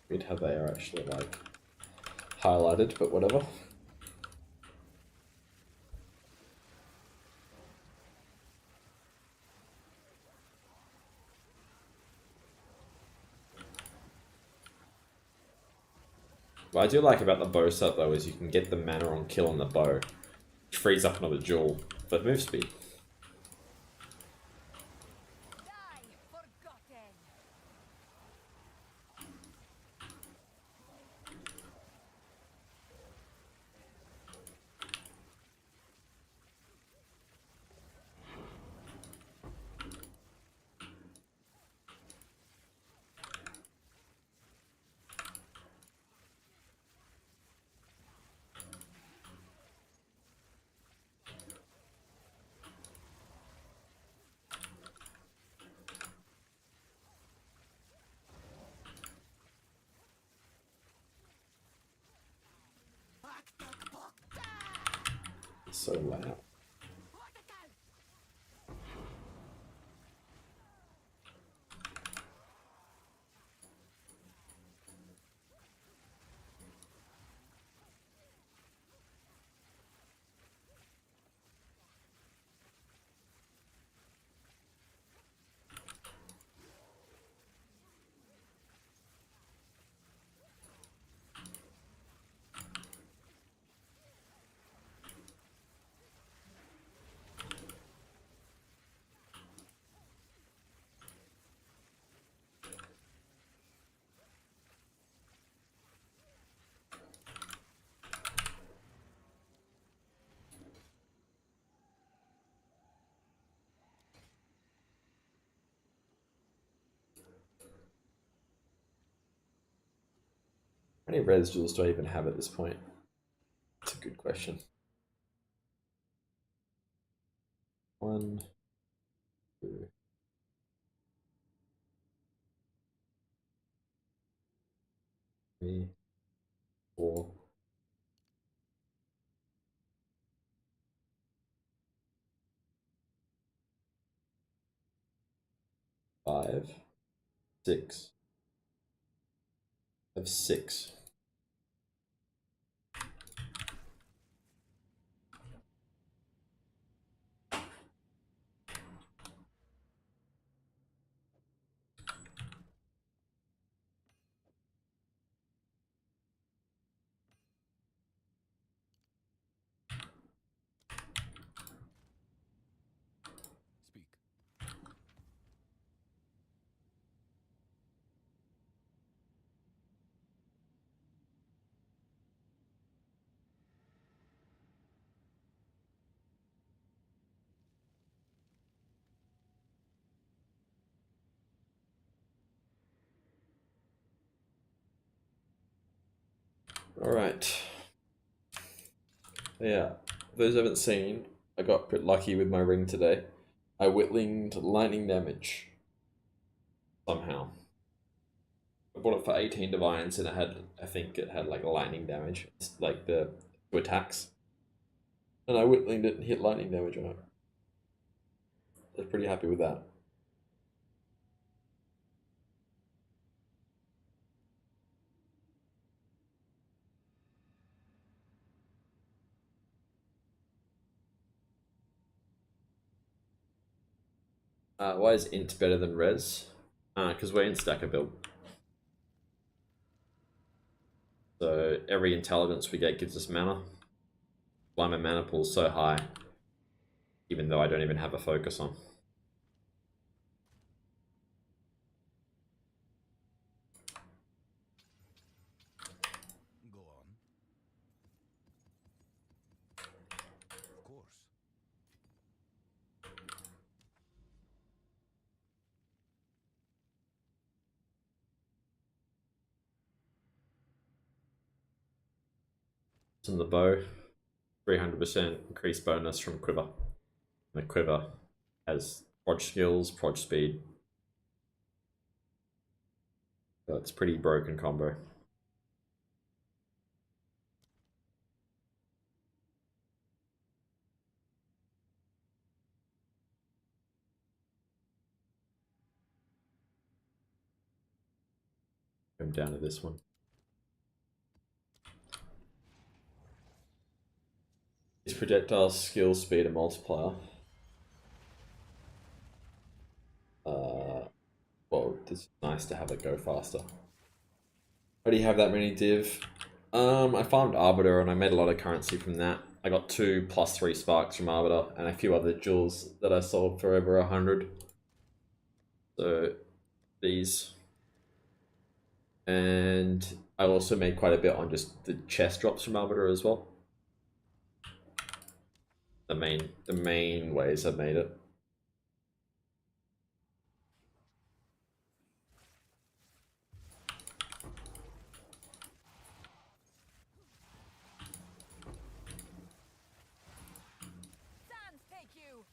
Weird how they are actually like highlighted, but whatever. What I do like about the bow set though is you can get the mana on kill on the bow, which frees up another jewel for move speed. Die forgotten. So loud. How many res jewels do I even have at this point? That's a good question. 1, 2, 3, 4. 5, 6. I have 6. Speak. Alright. Yeah, for those who haven't seen, I got pretty lucky with my ring today. I whittlinged lightning damage. Somehow. I bought it for 18 divines and it had, I think it had like lightning damage, like the two attacks. And I whittlinged it and hit lightning damage on it. I was pretty happy with that. Why is int better than res? Because we're in stacker build. So every intelligence we get gives us mana. Why my mana pool's so high, even though I don't even have a focus on. Go on. Of course. In the bow, 300% increased bonus from quiver. And the quiver has proj skills, proj speed. So it's pretty broken combo. Come down to this one. These projectiles skill speed and multiplier. Well, it's nice to have it go faster. Why do you have that many div? I farmed Arbiter and I made a lot of currency from that. I got 2 +3 sparks from Arbiter and a few other jewels that I sold for over 100. So these. And I also made quite a bit on just the chest drops from Arbiter as well. The main ways I've made it. Sans take you.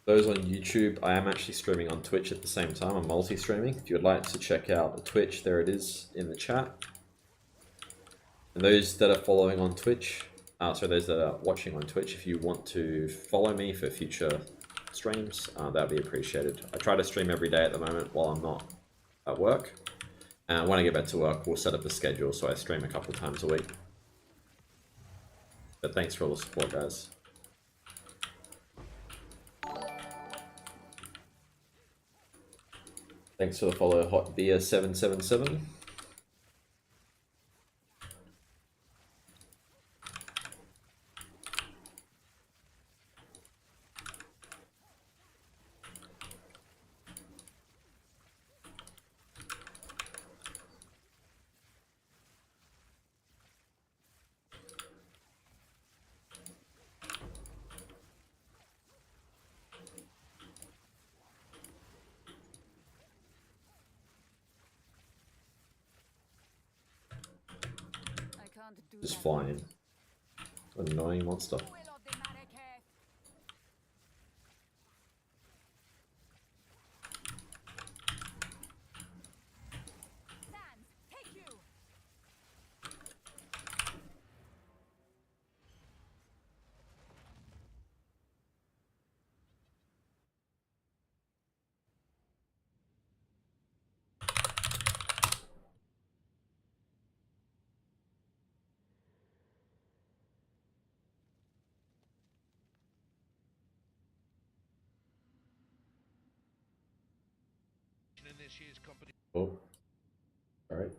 Those on YouTube, I am actually streaming on Twitch at the same time. I'm multi-streaming. If you would like to check out the Twitch, there it is in the chat. And those that are following on Twitch, those that are watching on Twitch, if you want to follow me for future streams, that'd be appreciated. I try to stream every day at the moment while I'm not at work. And when I get back to work, we'll set up a schedule so I stream a couple times a week. But thanks for all the support, guys. Thanks for the follow, Hot Beer 777. I can't do Just that. flying. Annoying monster. Will of the Marrakech. Sans, take you. Oh. Alright.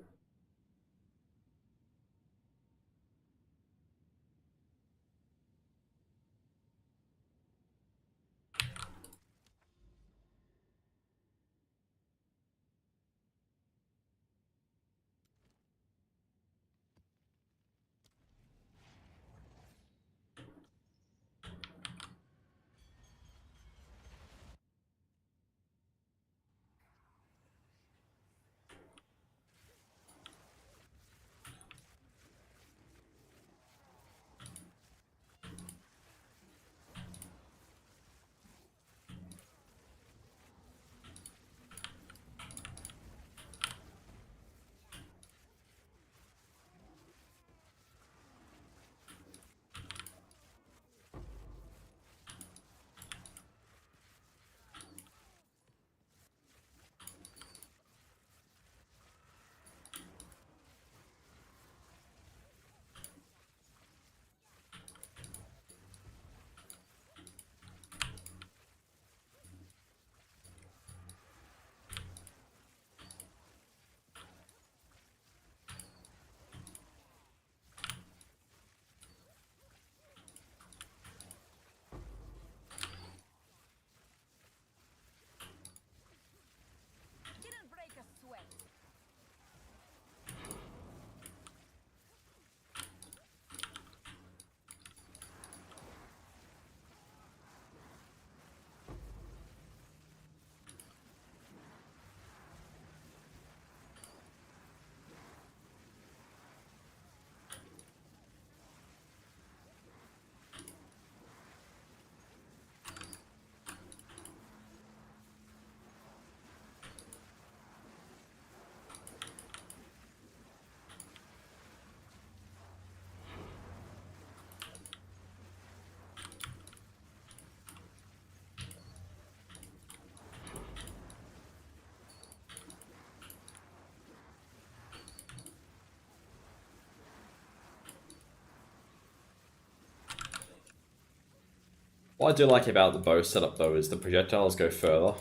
Didn't break a sweat. What I do like about the bow setup though is the projectiles go further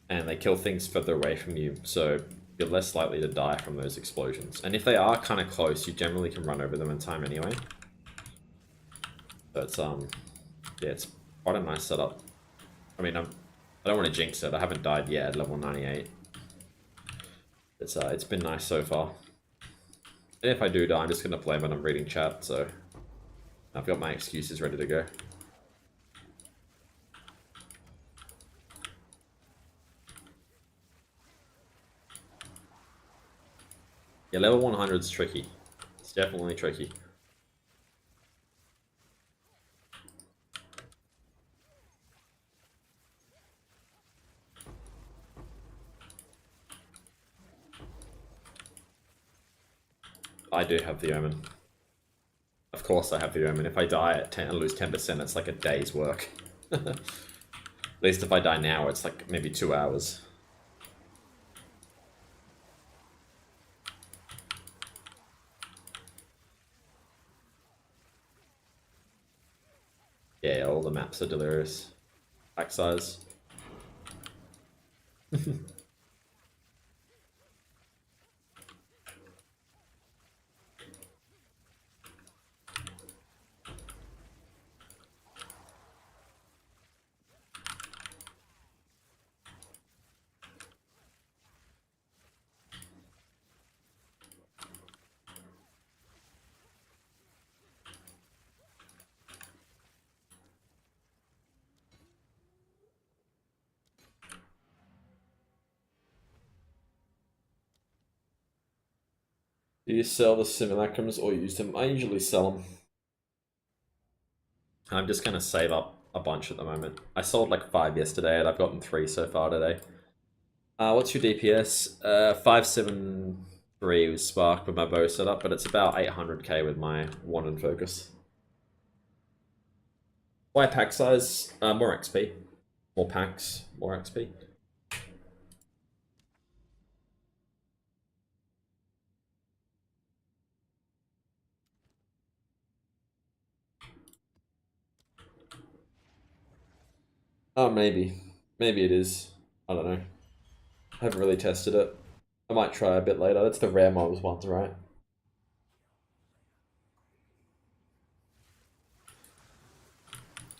and they kill things further away from you, so you're less likely to die from those explosions. And if they are kind of close, you generally can run over them in time anyway. So it's yeah, it's quite a nice setup. I mean, I don't want to jinx it. I haven't died yet at level 98. It's been nice so far. And if I do die, I'm just gonna play when I'm reading chat. So I've got my excuses ready to go. Yeah, level 100 is tricky. It's definitely tricky. I do have the Omen. Of course I have the Omen. If I die at 10 and lose 10%, it's like a day's work. At least if I die now, it's like maybe 2 hours. Yeah, all the maps are delirious. Pack size. Do you sell the simulacrums or use them? I usually sell them. I'm just gonna save up a bunch at the moment. I sold like 5 yesterday and I've gotten 3 so far today. What's your DPS? 573 with Spark with my bow setup, but it's about 800k with my wand and focus. Why pack size? More XP. More packs, more XP. Oh, maybe. Maybe it is. I don't know. I haven't really tested it. I might try a bit later. That's the rare mobs ones, right?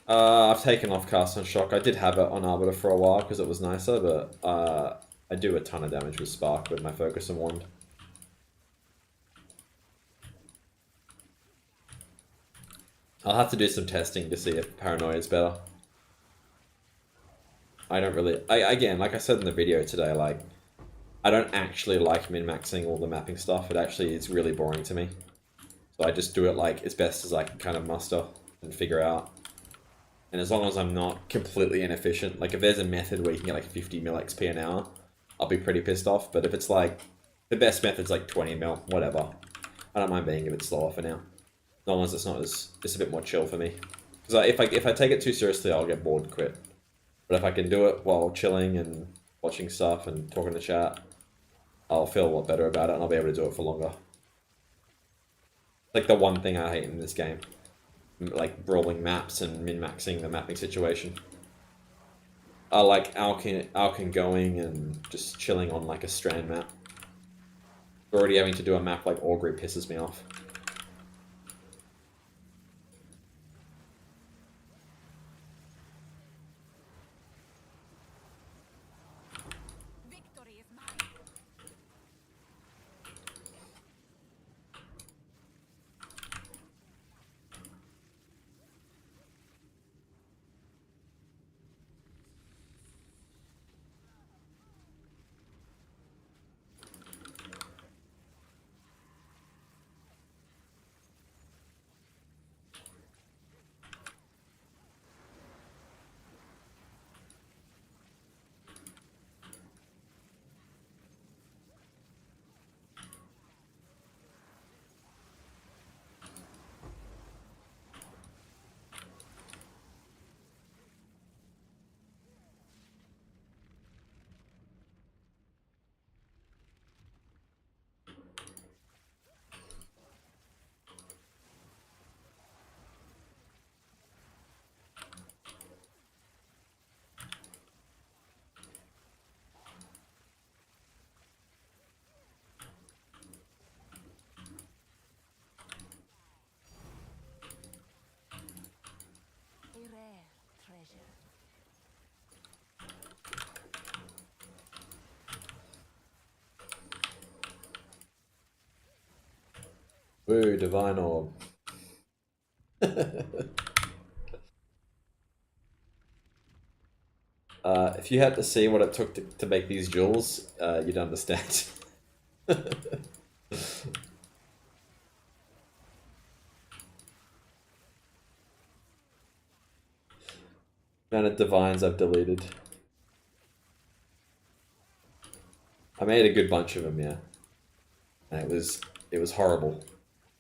I've taken off Cast and Shock. I did have it on Arbiter for a while because it was nicer, but I do a ton of damage with Spark with my Focus and Wand. I'll have to do some testing to see if Paranoia is better. I don't really... again, like I said in the video today, like, I don't actually like min-maxing all the mapping stuff. It actually is really boring to me. So I just do it like as best as I can kind of muster and figure out. And as long as I'm not completely inefficient, like if there's a method where you can get like 50 mil XP an hour, I'll be pretty pissed off. But if it's like, the best method's like 20 mil, whatever. I don't mind being a bit slower for now. As long as it's not as, it's a bit more chill for me. Because if I take it too seriously, I'll get bored and quit. But if I can do it while chilling and watching stuff and talking to chat, I'll feel a lot better about it and I'll be able to do it for longer. Like the one thing I hate in this game. Like brawling maps and min-maxing the mapping situation. I like Alkin going and just chilling on like a strand map. Already having to do a map like Augury pisses me off. Victory is mine. A rare treasure. Woo, Divine Orb. If you had to see what it took to make these jewels, you'd understand. Amount of divines I've deleted. I made a good bunch of them, yeah. And it was horrible.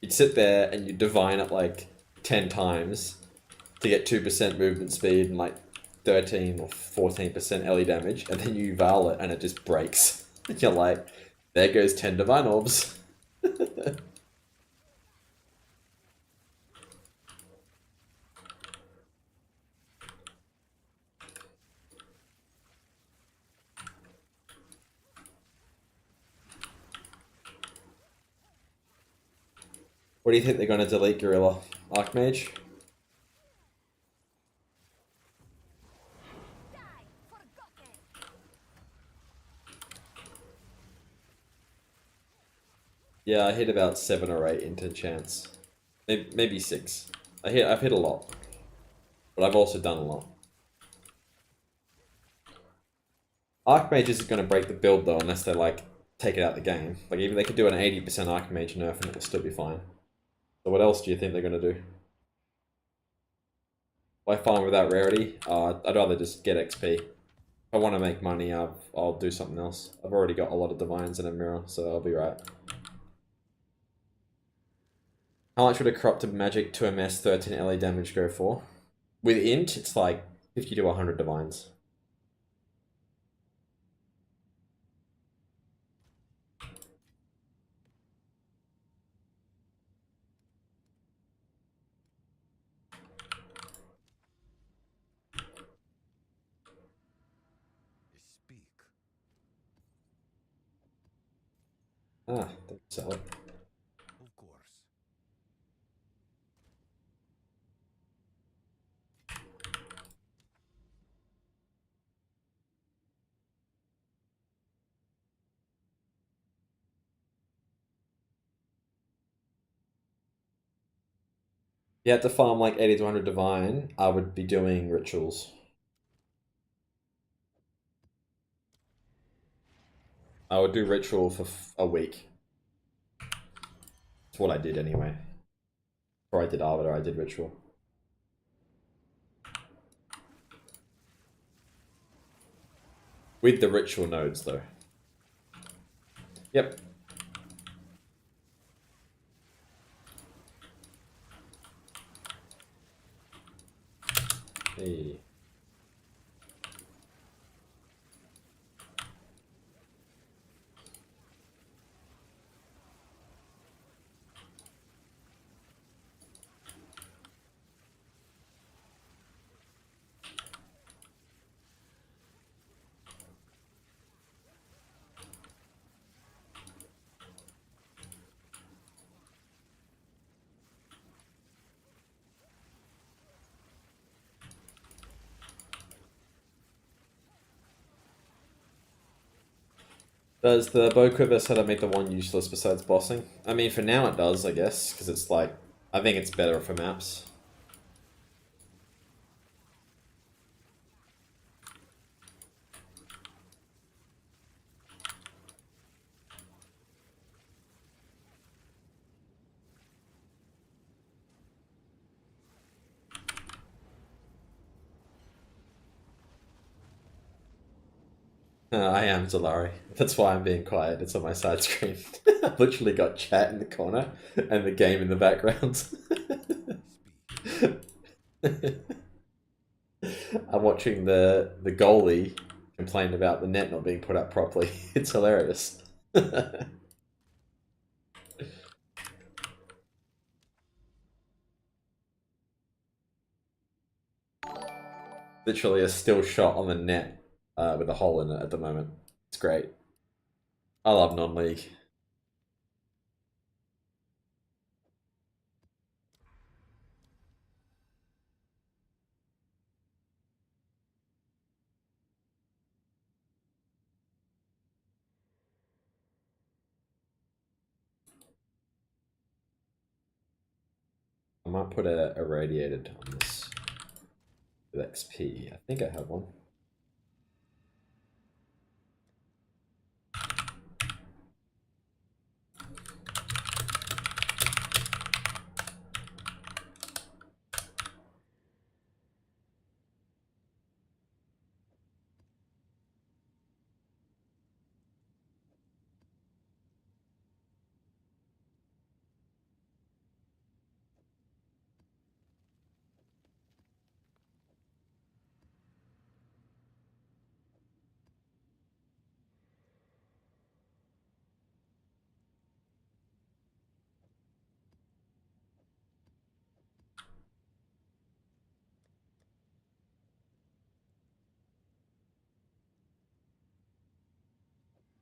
You'd sit there and you'd divine it like 10 times to get 2% movement speed and like 13 or 14% LE damage, and then you Val it and it just breaks. You're like, there goes 10 divine orbs. What do you think they're going to delete, Gorilla? Archmage? Die, forgotten. Yeah, I hit about 7 or 8 into chance. Maybe 6. I've hit a lot. But I've also done a lot. Archmage isn't going to break the build though, unless they like take it out of the game. Like even they could do an 80% Archmage nerf and it will still be fine. So what else do you think they're going to do? Why farm without rarity? I'd rather just get XP. If I want to make money, I'll do something else. I've already got a lot of divines and a mirror, so I'll be right. How much would a corrupted magic 2ms 13 LA damage go for? With int, it's like 50 to 100 divines. Speak. Ah, don't sell it. Of course. If you had to farm like 80 to 100 divine, I would be doing rituals. I would do ritual for a week. That's what I did anyway. Before I did Arbiter, I did ritual. With the ritual nodes though. Yep. Hey. Does the bow quiver setup make the one useless besides bossing? I mean, for now it does, I guess, because it's like, I think it's better for maps. I am Zalari. That's why I'm being quiet. It's on my side screen. I've literally got chat in the corner and the game in the background. Speak. I'm watching the goalie complain about the net not being put up properly. It's hilarious. Literally a still shot on the net with a hole in it at the moment. It's great. I love non-league. I might put a irradiated on this with XP. I think I have one.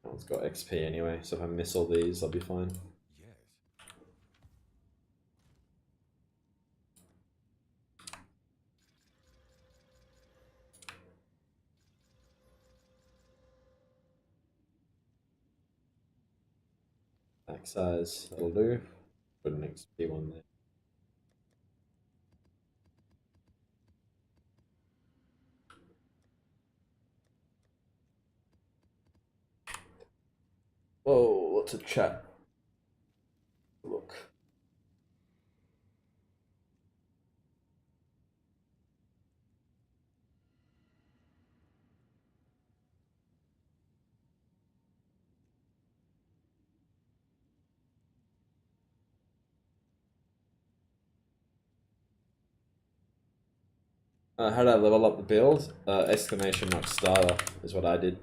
That one's got XP anyway, so if I miss all these, I'll be fine. Yes. Max size, that'll do. Put an XP one there. Whoa, what's a chat? Look. How did I level up the build? Exclamation mark starter is what I did.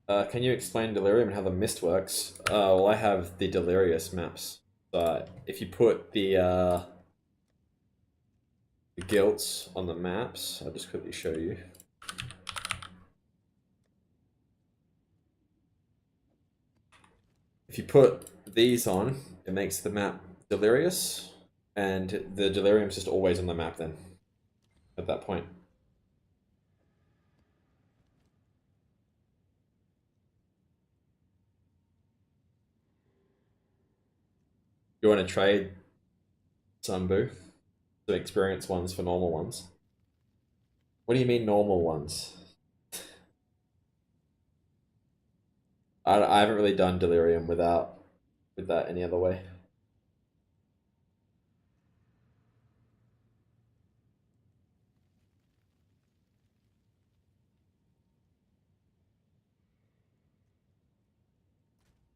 Can you explain Delirium and how the mist works? Well, I have the Delirious maps. So if you put the guilts on the maps, I'll just quickly show you. If you put these on, it makes the map Delirious, and the Delirium's just always on the map then, at that point. You want to trade Sunboo? Some experience ones for normal ones. What do you mean normal ones? I haven't really done Delirium with that any other way.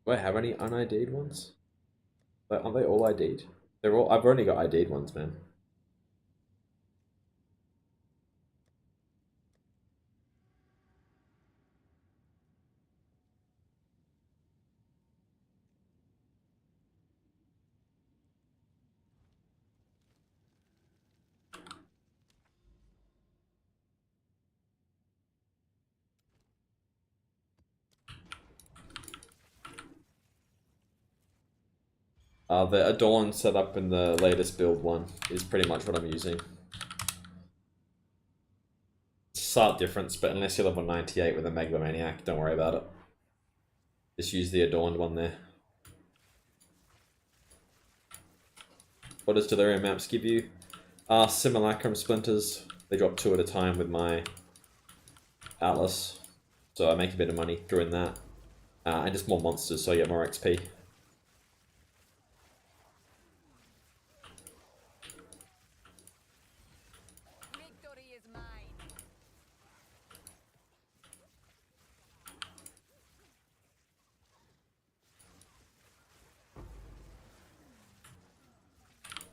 Do I have any un-ID'd ones? Aren't they all ID'd? They're all. I've only got ID'd ones, man. The Adorned setup in the latest build one is pretty much what I'm using. Slight difference, but unless you're level 98 with a Megalomaniac, don't worry about it. Just use the Adorned one there. What does Delirium maps give you? Simulacrum Splinters. They drop 2 at a time with my Atlas. So I make a bit of money doing that. And just more monsters, so I get more XP. Victory is mine.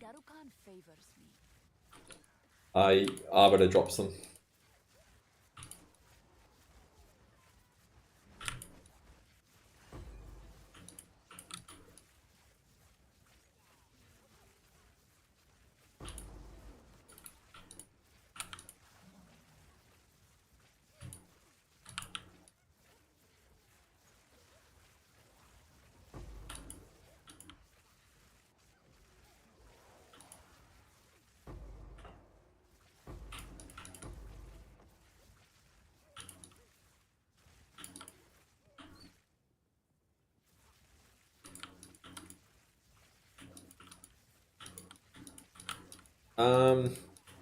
Garukan favors me. Arbiter drops them.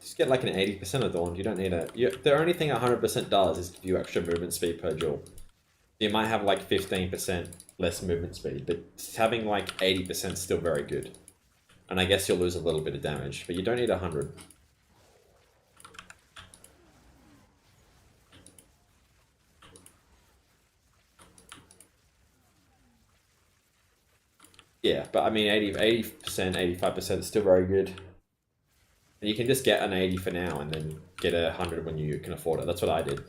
Just get like an 80% Adorned. You don't need it. The only thing 100% does is give you extra movement speed per jewel. You might have like 15% less movement speed, but having like 80% is still very good. And I guess you'll lose a little bit of damage, but you don't need 100. Yeah, but I mean 80%, 85% is still very good. And you can just get an 80 for now and then get a 100 when you can afford it. That's what I did.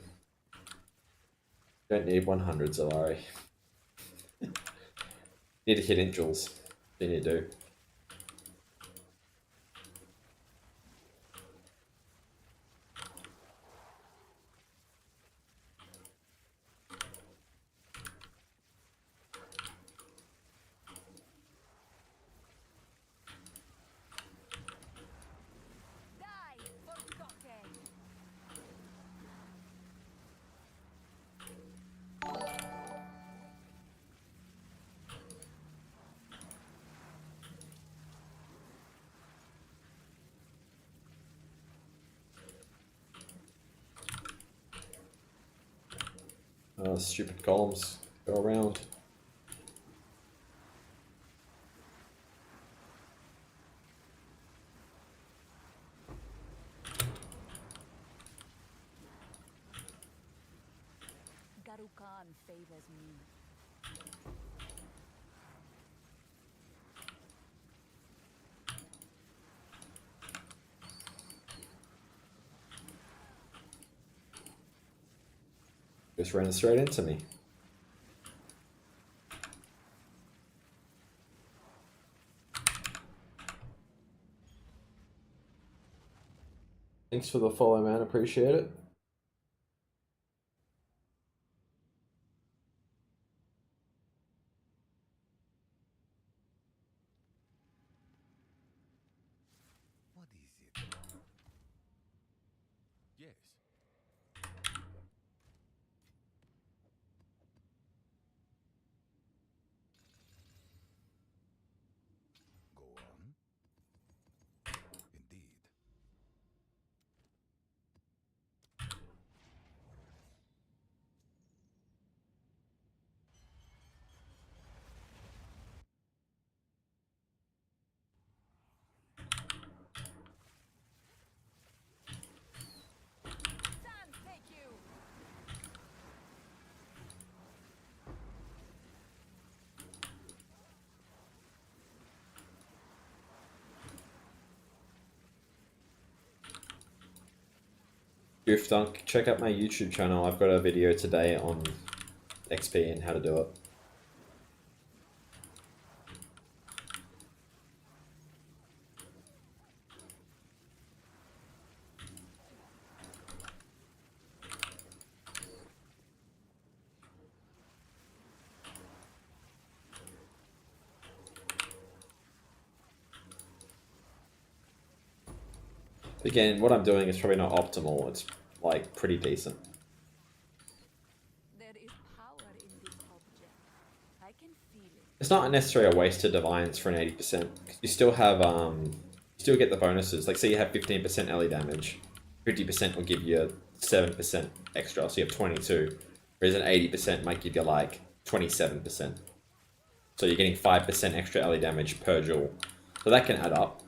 Don't need 100, Zalari. Need to hit in jewels. You need to do. Die for Dote. Stupid columns go around. Garukan favors me. Just ran straight into me. Thanks for the follow, man. Appreciate it. What is it? Yes. Go on. Indeed. Sun, take you. Goof Dunk, check out my YouTube channel. I've got a video today on XP and how to do it. Again, what I'm doing is probably not optimal. It's like pretty decent. There is power in this object. I can feel it. It's not necessarily a waste of divines for an 80%. You still have you still get the bonuses. Like say you have 15% LE damage, 50% will give you 7% extra, so you have 22. Whereas an 80% might give you like 27%. So you're getting 5% extra LE damage per joule. So that can add up.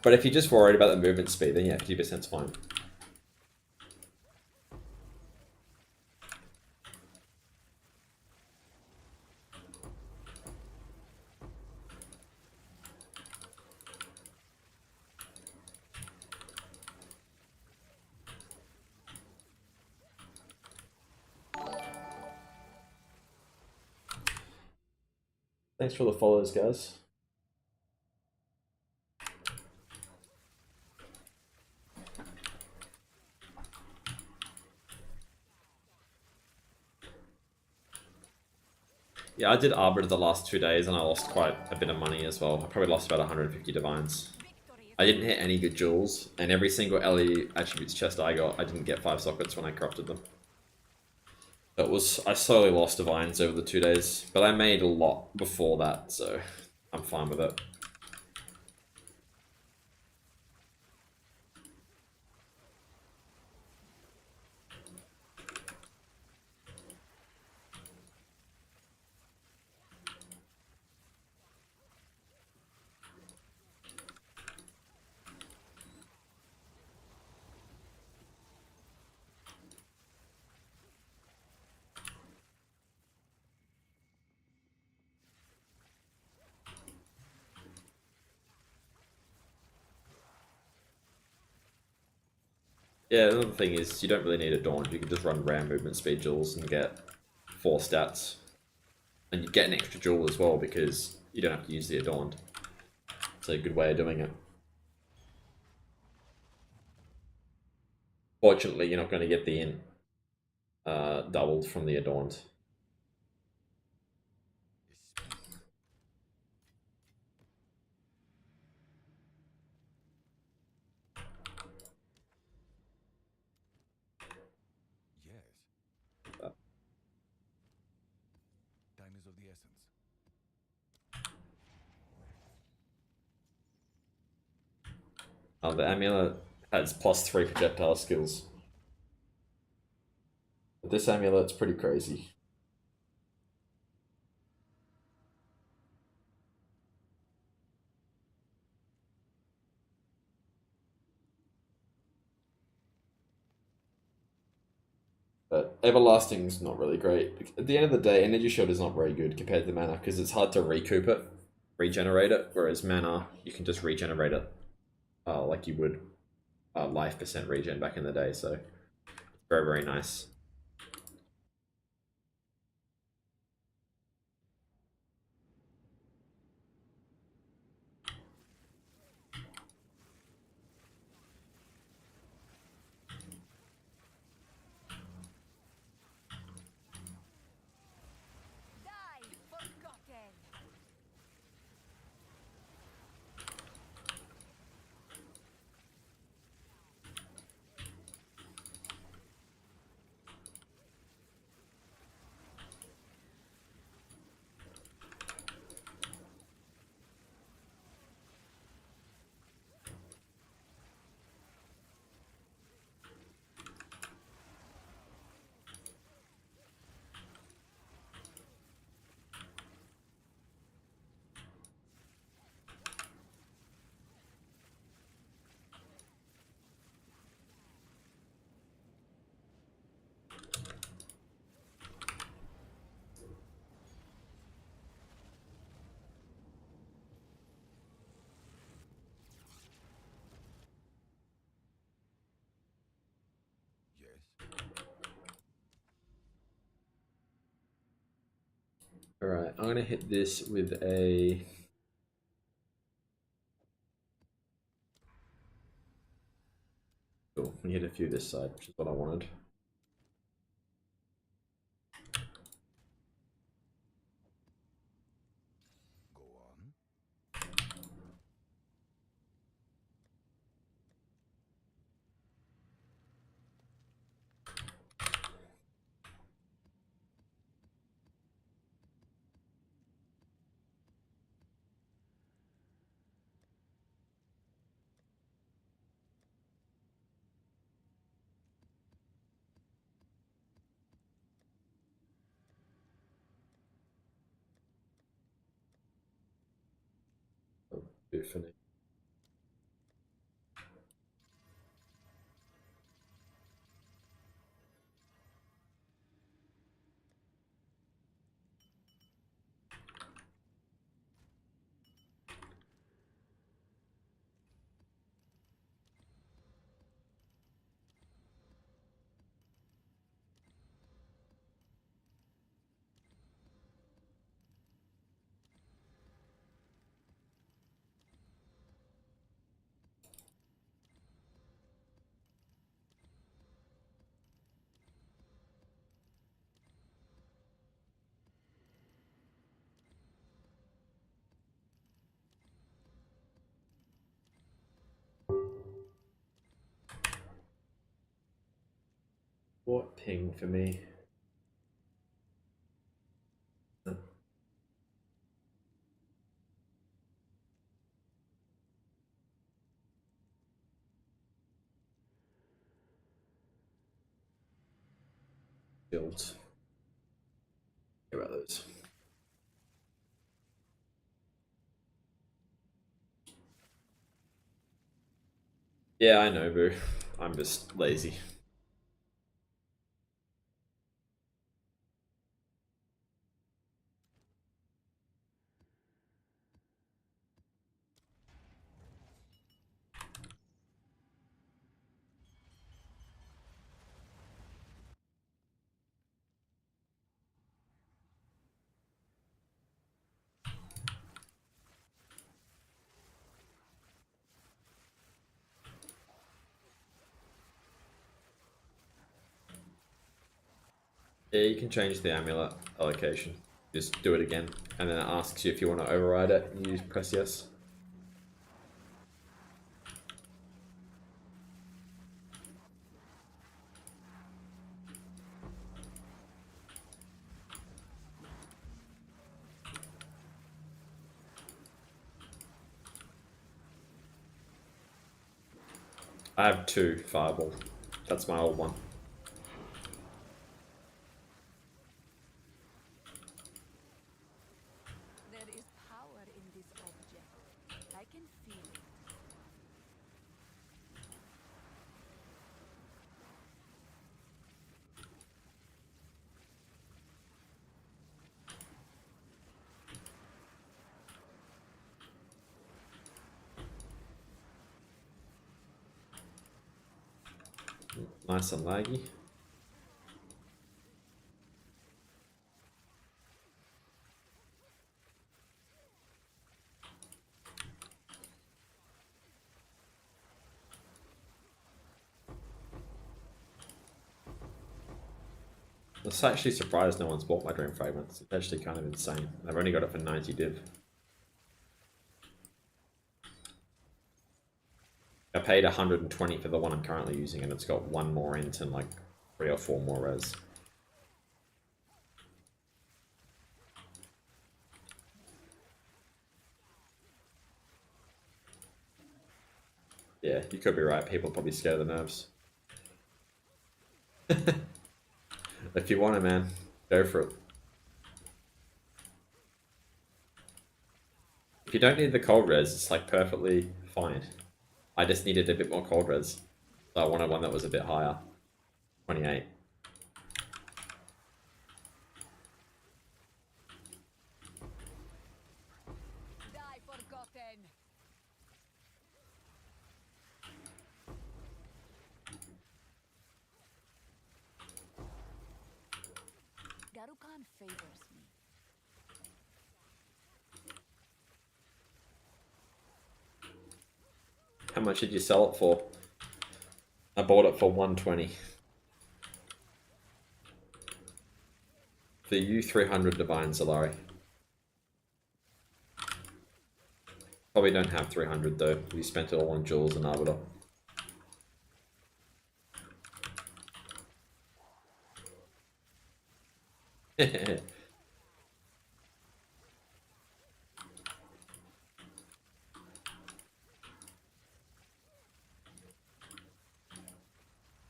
But if you're just worried about the movement speed, then yeah, 50% is fine. Thanks for the follows, guys. Yeah, I did Arbor the last 2 days and I lost quite a bit of money as well. I probably lost about 150 divines. Victory is I didn't hit any good jewels, and every single LE attributes chest I got, I didn't get 5 sockets when I crafted them. I slowly lost divines over the 2 days, but I made a lot before that, so I'm fine with it. Yeah, another thing is you don't really need Adorned. You can just run rare movement speed jewels and get 4 stats. And you get an extra jewel as well because you don't have to use the Adorned. It's a good way of doing it. Fortunately, you're not going to get the int doubled from the Adorned. Yes. Time is of the essence. The amulet has +3 projectile skills. this amulet's pretty crazy. But Everlasting's not really great. At the end of the day, Energy Shield is not very good compared to mana because it's hard to recoup it, regenerate it, whereas mana, you can just regenerate it like you would life percent regen back in the day, so very, very nice. Die, forgotten. Yes. Alright, I'm gonna hit this with a... Cool, we hit a few this side, which is what I wanted. Go on. Do for now. What ping for me? Builds. What about those? Yeah, I know, boo. I'm just lazy. Yeah, you can change the amulet allocation. Just do it again, and then it asks you if you want to override it, and you press yes. I have 2 fireball. That's my old one. can feel it. Nice and laggy. I'm actually surprised no one's bought my Dream Fragments. It's actually kind of insane. I've only got it for 90 div. I paid 120 for the one I'm currently using, and it's got one more int and like 3 or 4 more res. Yeah, you could be right. People probably scared of the nerves. If you want it, man, go for it. If you don't need the cold res, it's like perfectly fine. I just needed a bit more cold res. So I wanted one that was a bit higher. 28. Die forgotten. Garukan favors me. How much did you sell it for? I bought it for 120. For you, 300 Divine Zalari. Probably don't have 300 though. You spent it all on jewels and arbiter.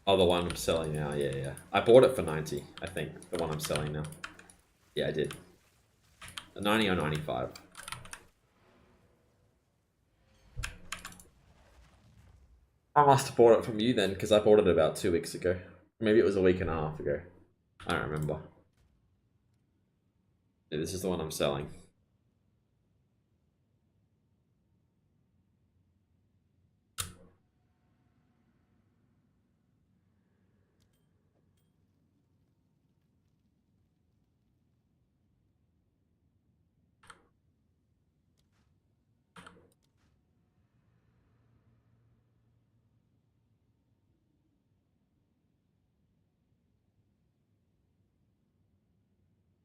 Oh, the one I'm selling now. Yeah, yeah. I bought it for 90, I think. The one I'm selling now. Yeah, I did. 90 or 95. I must have bought it from you then, because I bought it about 2 weeks ago. Maybe it was a week and a half ago. I don't remember. Yeah, this is the one I'm selling.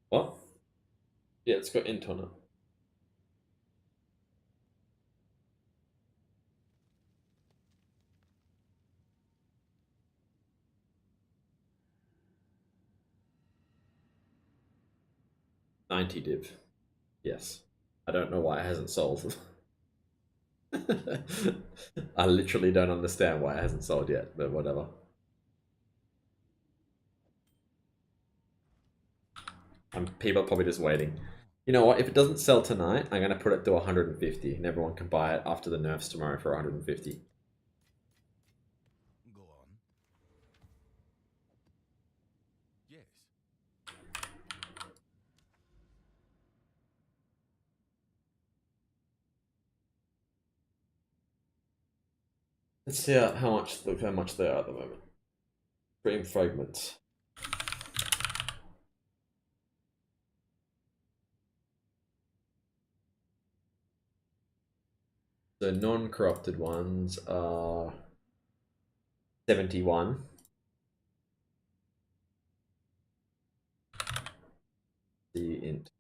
What? Yeah, it's got int on it. $90 div. Yes. I don't know why it hasn't sold. I literally don't understand why it hasn't sold yet, but whatever. People are probably just waiting. You know what? If it doesn't sell tonight, I'm going to put it to 150 and everyone can buy it after the nerfs tomorrow for 150. Go on. Yes. Let's see how much they are at the moment. Dream fragments. The non-corrupted ones are 71. The int.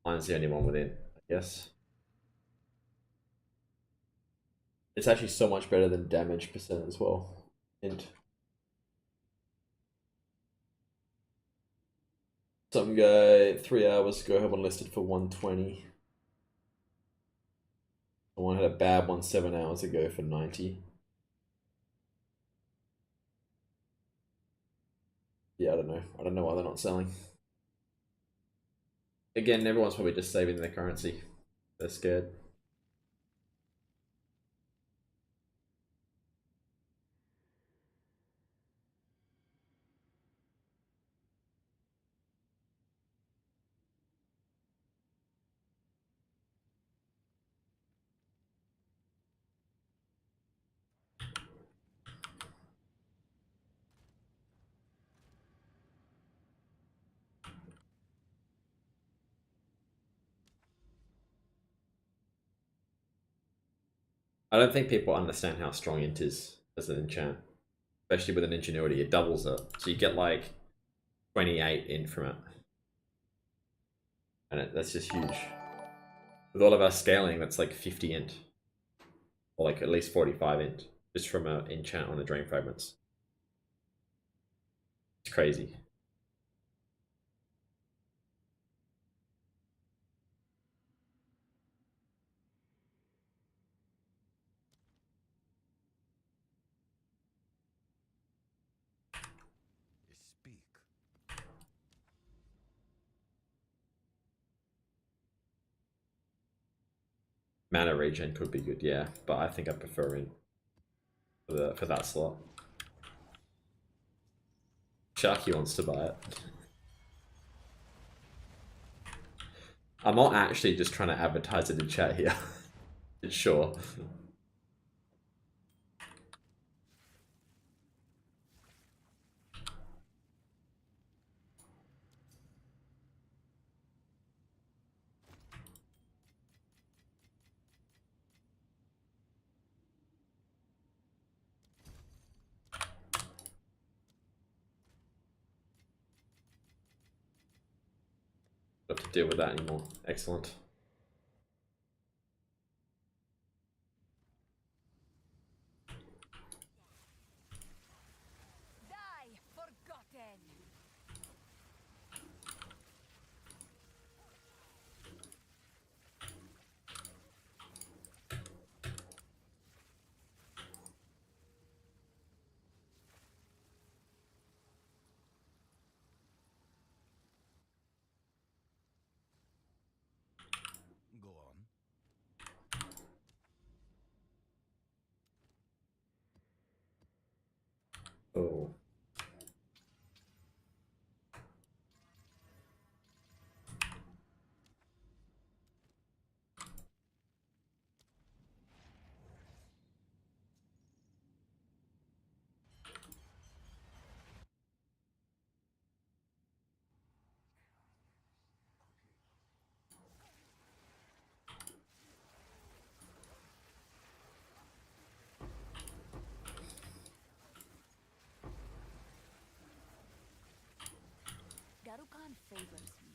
Mine's the only one within, I guess. It's actually so much better than damage percent as well. Int. Some guy 3 hours ago had one listed for 120. Someone had a bad one 7 hours ago for 90. Yeah, I don't know. I don't know why they're not selling. Again, everyone's probably just saving their currency. They're scared. I don't think people understand how strong int is as an enchant. Especially with an ingenuity, it doubles it. So you get like 28 int from it. And that's just huge. With all of our scaling, that's like 50 int. Or like at least 45 int. Just from an enchant on a Drain Fragments. It's crazy. Speak. Mana regen could be good, yeah. But I think I prefer int for that slot. Sharky wants to buy it. I'm not actually just trying to advertise it in chat here. Sure. Don't have to deal with that anymore. Excellent. Die, forgotten. Go on. Oh. Garukan favors me.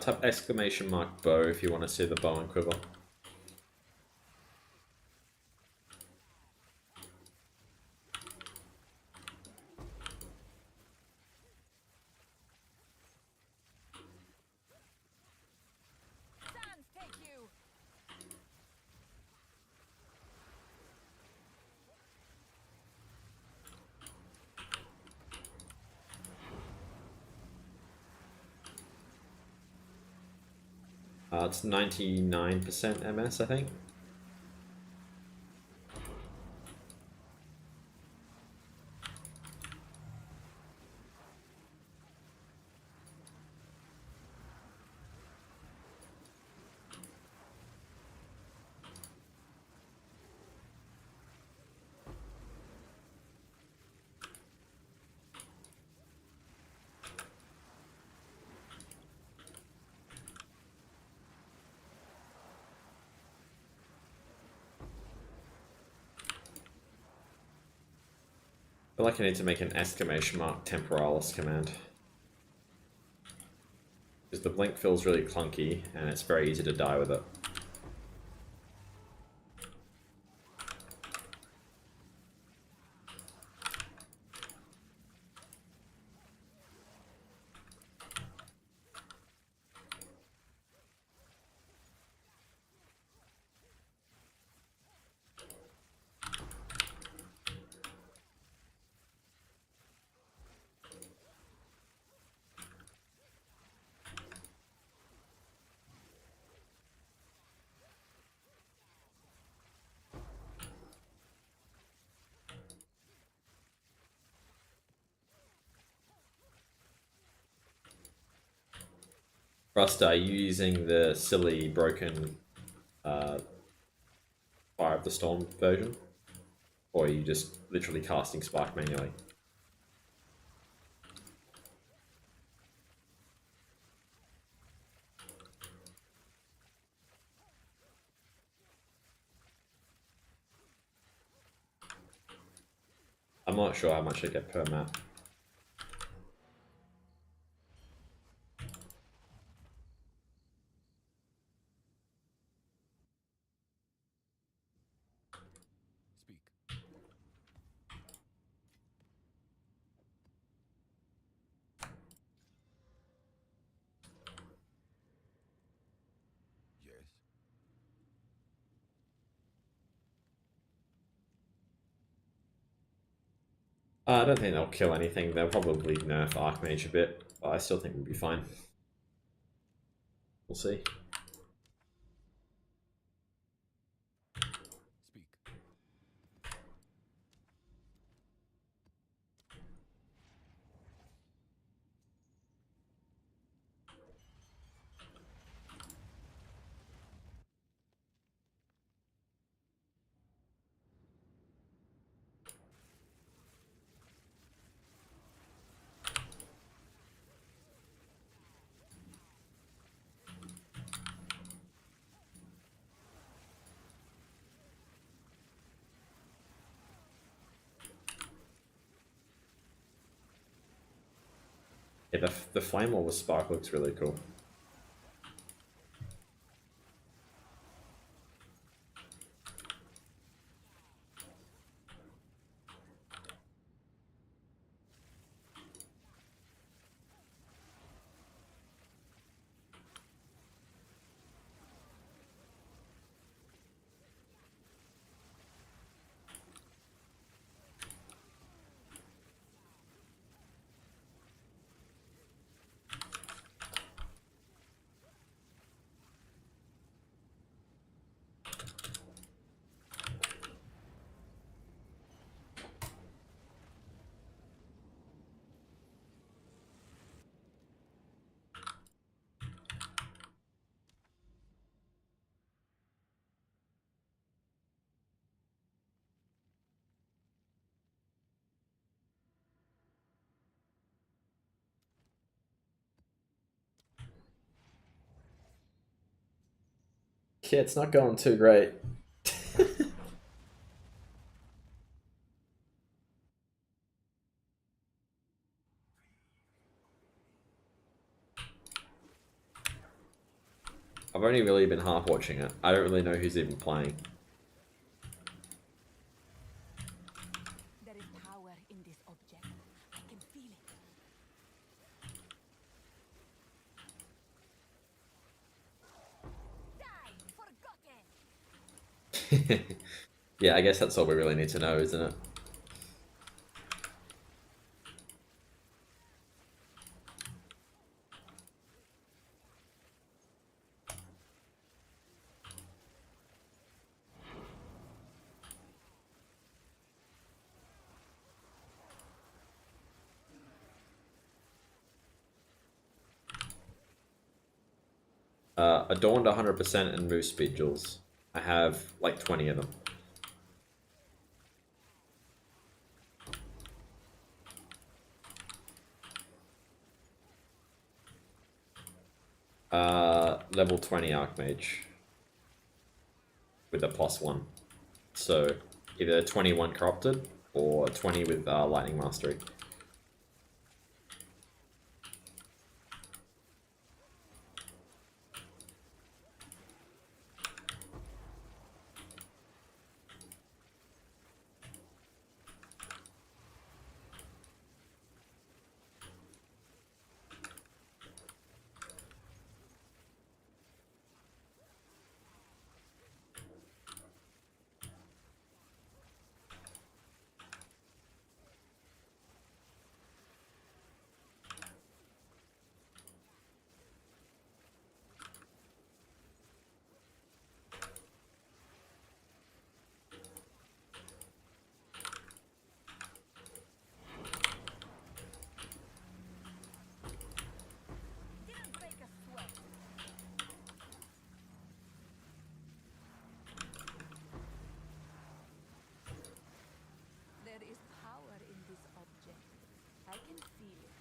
Type exclamation mark bow if you want to see the bow and quiver. Sands take you. It's 99% MS, I think. I feel like I need to make an exclamation mark temporalis command. Because the blink feels really clunky and it's very easy to die with it. Rust, are you using the silly broken Fire of the Storm version? Or are you just literally casting Spark manually? I'm not sure how much I get per map. Speak. Yes. I don't think they'll kill anything. They'll probably nerf Archmage a bit, but I still think we'll be fine. We'll see. Speak. Yeah, the Flame Wall with Spark looks really cool. Yeah, it's not going too great. I've only really been half watching it. I don't really know who's even playing. There is power in this object. I can feel it. Die, forgotten! Yeah, I guess that's all we really need to know, isn't it? Adorned 100% and move speed jewels. I have like 20 of them. Level 20 Archmage with a +1. So either 21 corrupted or 20 with Lightning Mastery. Didn't break a sweat. There is power in this object. I can feel it.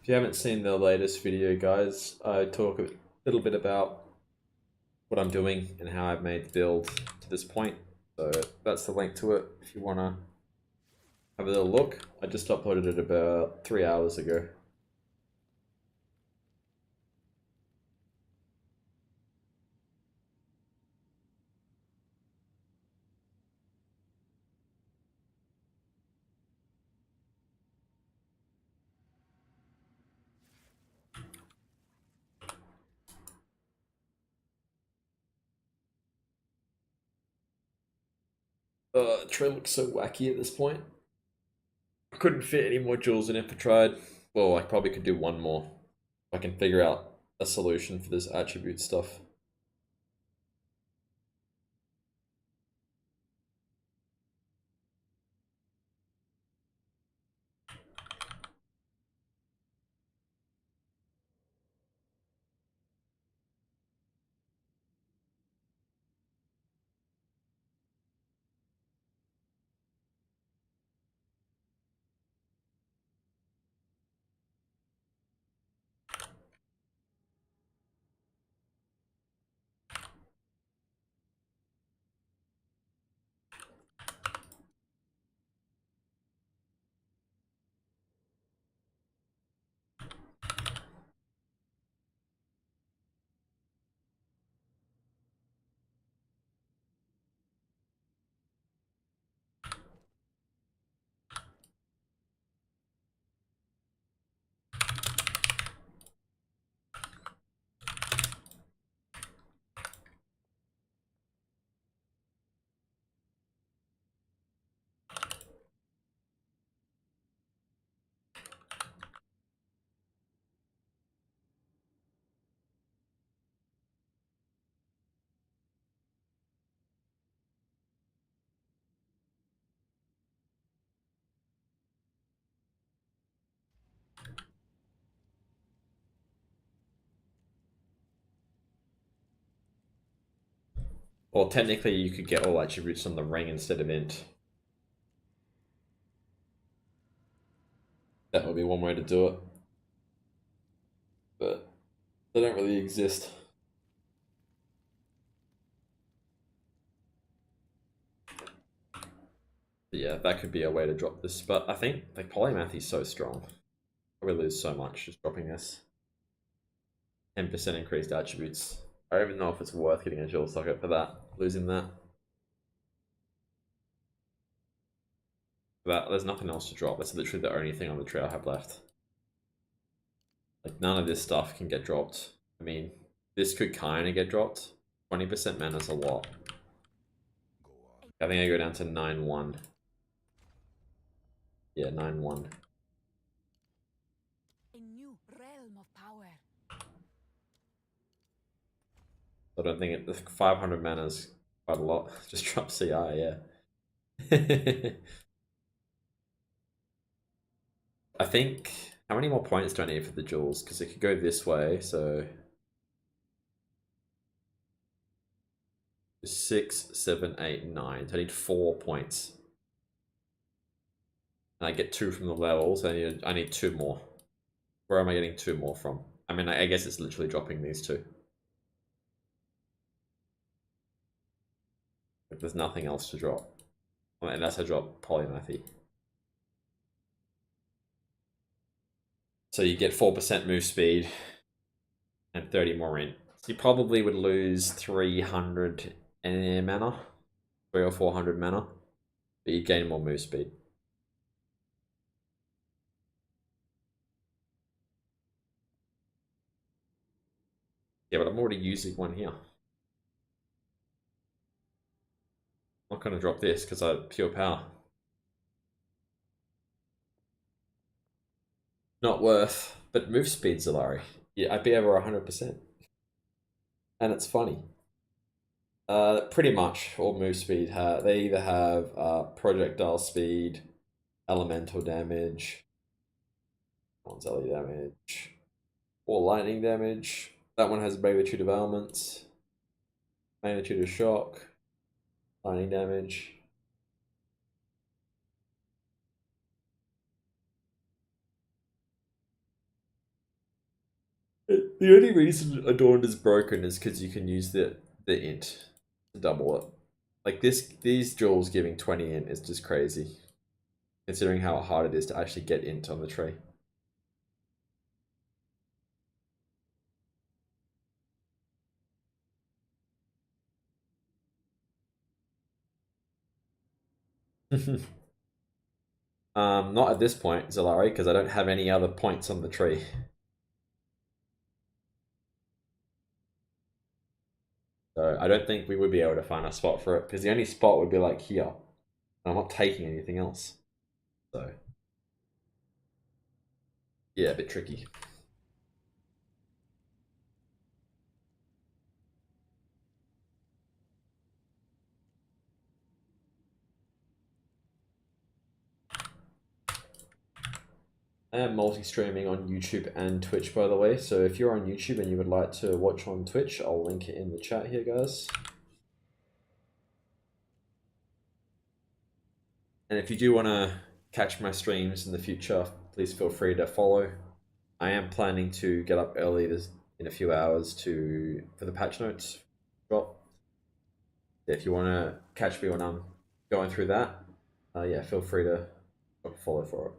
If you haven't seen the latest video, guys, I talk a little bit about what I'm doing and how I've made the build to this point. So that's the link to it if you want to have a little look. I just uploaded it about 3 hours ago. The trail looks so wacky at this point. I couldn't fit any more jewels in if I tried. Well, I probably could do one more. If I can figure out a solution for this attribute stuff. Or technically you could get all attributes on the ring instead of int. That would be one way to do it. But they don't really exist. But yeah, that could be a way to drop this. But I think like polymath is so strong. I would lose so much just dropping this. 10% increased attributes. I don't even know if it's worth getting a jewel socket for that. Losing that. But there's nothing else to drop. That's literally the only thing on the trail I have left. Like, none of this stuff can get dropped. I mean, this could kind of get dropped. 20% mana is a lot. Go on. I think I go down to 9-1. Yeah, 9-1. A new realm of power. I don't think it, the 500 mana is quite a lot. Just drop CI, yeah. I think, how many more points do I need for the jewels? Because it could go this way, so 6, 7, 8, 9. So I need 4 points. And I get 2 from the levels, so I need 2 more. Where am I getting 2 more from? I mean, I guess it's literally dropping these 2. But there's nothing else to drop. Unless I drop Polymathy. So you get 4% move speed and 30 more int. So you probably would lose 300 mana, 300 or 400 mana, but you gain more move speed. Yeah, but I'm already using one here. I'm not going to drop this because I have pure power. Not worth, but move speed, Zalari. Yeah, I'd be over 100%. And it's funny. Pretty much all move speed they either have projectile speed, elemental damage, LVL damage, or lightning damage. That one has magnitude of elements, magnitude of shock, lightning damage. The only reason Adorned is broken is because you can use the int to double it. Like these jewels giving 20 int is just crazy, considering how hard it is to actually get int on the tree. Not at this point, Zalari, because I don't have any other points on the tree. So I don't think we would be able to find a spot for it, because the only spot would be like here. And I'm not taking anything else. So yeah, a bit tricky. I am multi-streaming on YouTube and Twitch, by the way, so if you're on YouTube and you would like to watch on Twitch, I'll link it in the chat here, guys. And if you do want to catch my streams in the future, please feel free to follow. I am planning to get up early in a few hours for the patch notes drop. If you want to catch me when I'm going through that, yeah, feel free to follow for it.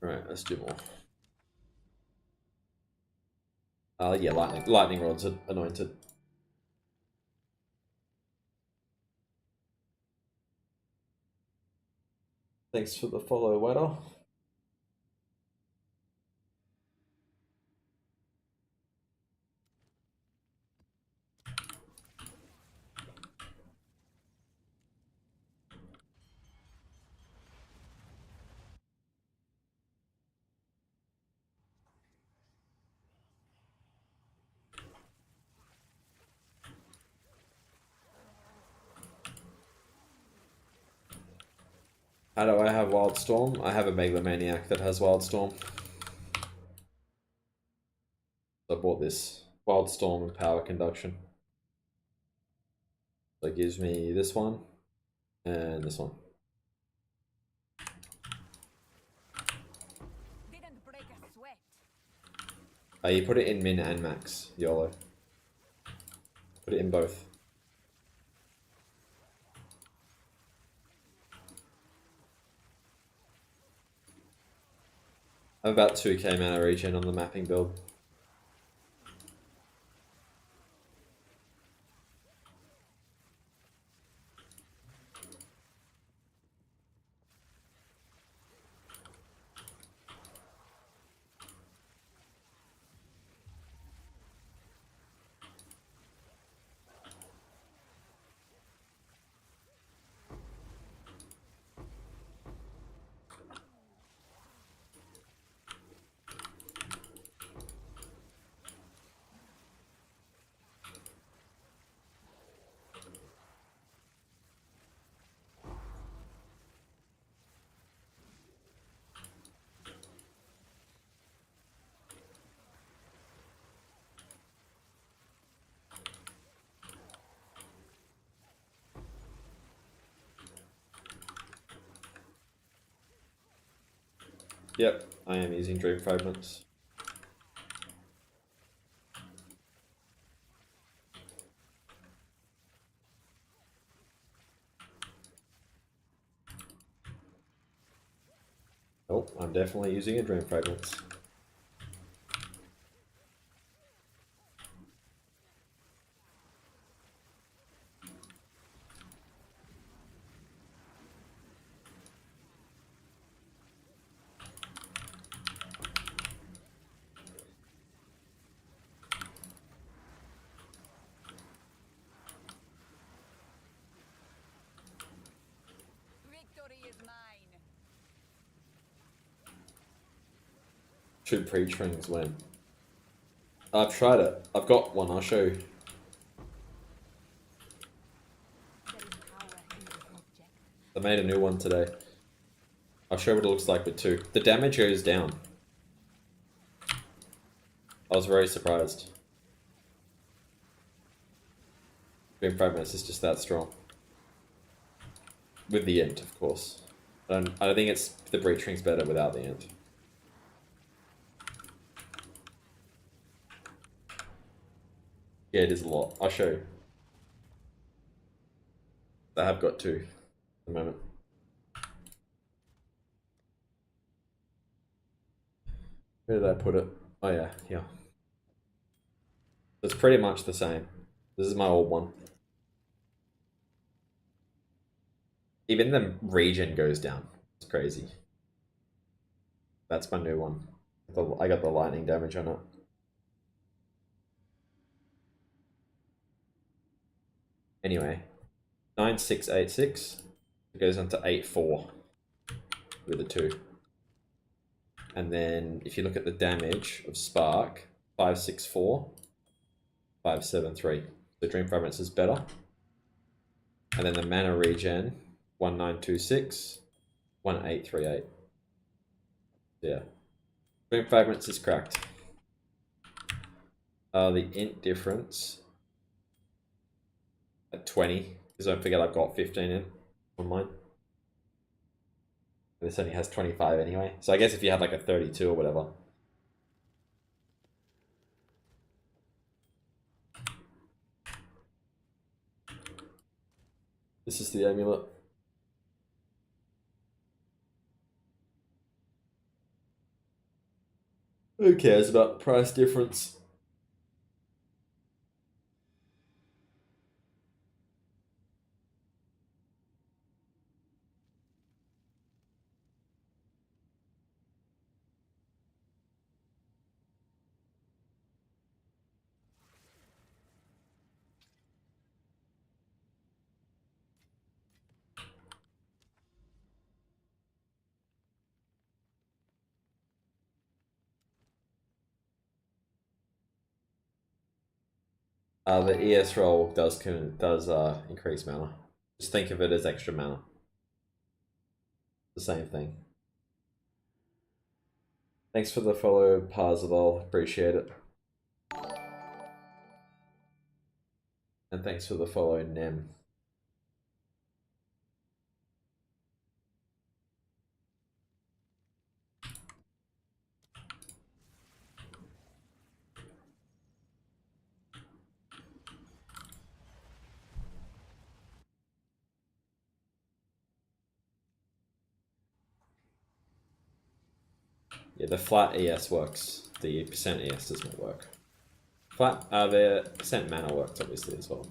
Alright, let's do more. Yeah, lightning rods are anointed. Thanks for the follow, Wetter. How do I have Wildstorm? I have a Megalomaniac that has Wildstorm. I bought this Wildstorm and Power Conduction. So it gives me this one and this one. Didn't break a sweat. You put it in min and max, YOLO. Put it in both. I'm about 2k mana regen on the mapping build. Yep, I am using Dream Fragments. Oh, I'm definitely using a Dream Fragments. Victory is mine. Should pre-trings win? I've tried it. I've got one, I'll show you. There is power in this object. I made a new one today. I'll show you what it looks like with two. The damage goes down. I was very surprised. Dream Fragments is just that strong. With the int, of course. I don't think it's the breach ring's better without the int. Yeah, it is a lot. I'll show you. I have got two at the moment. Where did I put it? Oh yeah, here. It's pretty much the same. This is my old one. Even the regen goes down. It's crazy. That's my new one. I got the lightning damage on it. Anyway, 9686. It goes on to 84 with a 2. And then if you look at the damage of Spark, 564, 573. The Dream Fragments is better. And then the mana regen, 1926, 1838. Yeah. Dream Fragments is cracked. The int difference at 20, because don't forget I've got 15 in on mine. This only has 25 anyway. So I guess if you had like a 32 or whatever. This is the amulet. Who cares about the price difference? The ES roll does increase mana. Just think of it as extra mana. The same thing. Thanks for the follow, Parzabal. Appreciate it. And thanks for the follow, Nem. Yeah, the flat ES works. The percent ES does not work. The percent mana works obviously as well.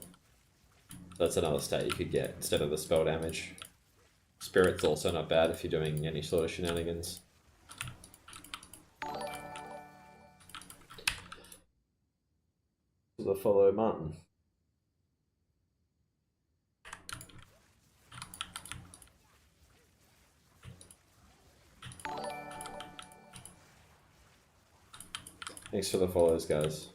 That's another stat you could get instead of the spell damage. Spirit's also not bad if you're doing any sort of shenanigans. The follow Martin. Thanks for the follows, guys.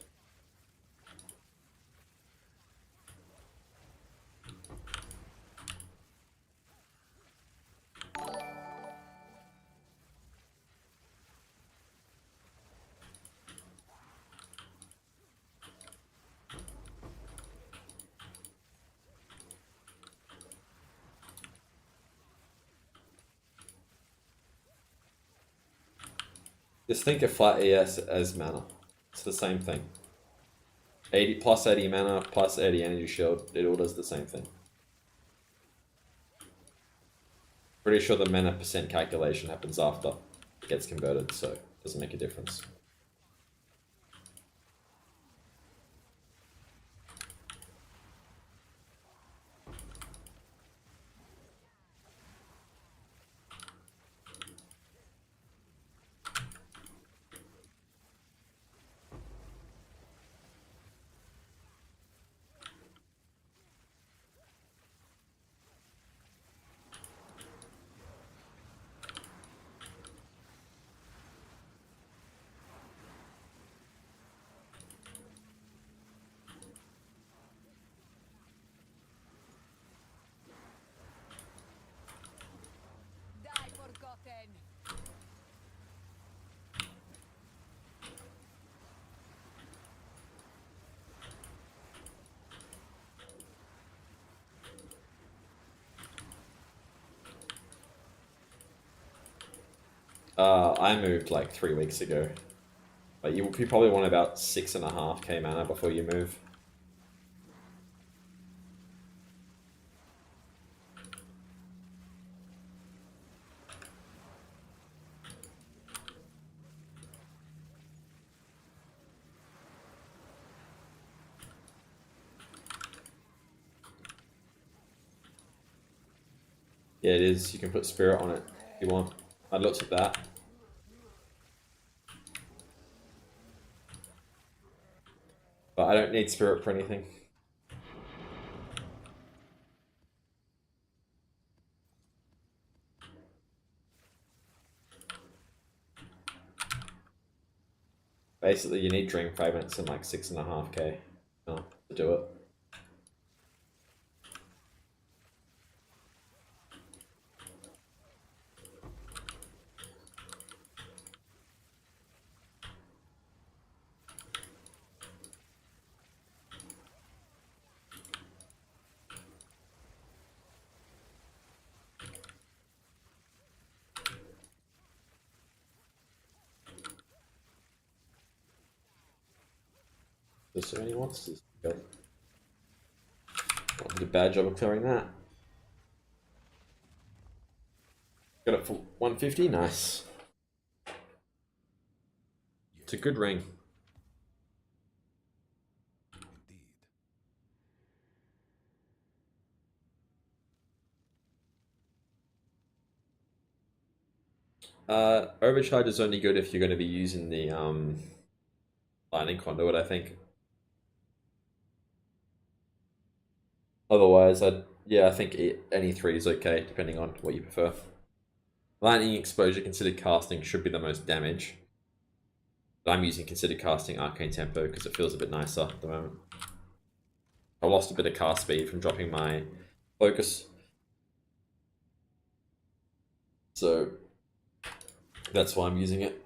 Just think of flat ES as mana. It's the same thing. 80 plus 80 mana plus 80 energy shield. It all does the same thing. Pretty sure the mana percent calculation happens after it gets converted, so it doesn't make a difference. Die forgotten. I moved like 3 weeks ago. But you probably want about 6.5k mana before you move. Yeah, it is. You can put spirit on it if you want. I looked at that. But I don't need spirit for anything. Basically, you need Dream Fragments and like 6.5k to do it. There's so many monsters. Good. Well, did a bad job of clearing that. Got it for 150, nice. It's a good ring. Indeed. Overcharge is only good if you're going to be using the lightning conduit, I think. Otherwise, I think any 3 is okay, depending on what you prefer. Lightning exposure considered casting should be the most damage. But I'm using considered casting Arcane Tempo because it feels a bit nicer at the moment. I lost a bit of cast speed from dropping my focus. So that's why I'm using it.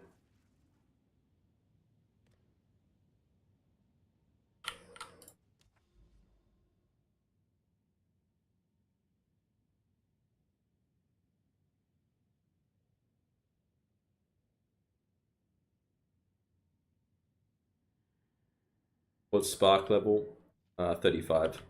What's spark level? 35.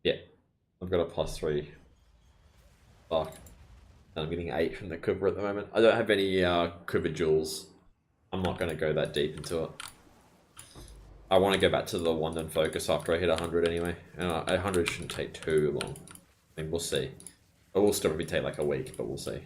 Yeah, I've got a +3 spark. And I'm getting 8 from the quiver at the moment. I don't have any quiver jewels. I'm not going to go that deep into it. I want to go back to the wand and focus after I hit 100 anyway. And 100 shouldn't take too long. I mean, we'll see. It will still probably take like a week, but we'll see.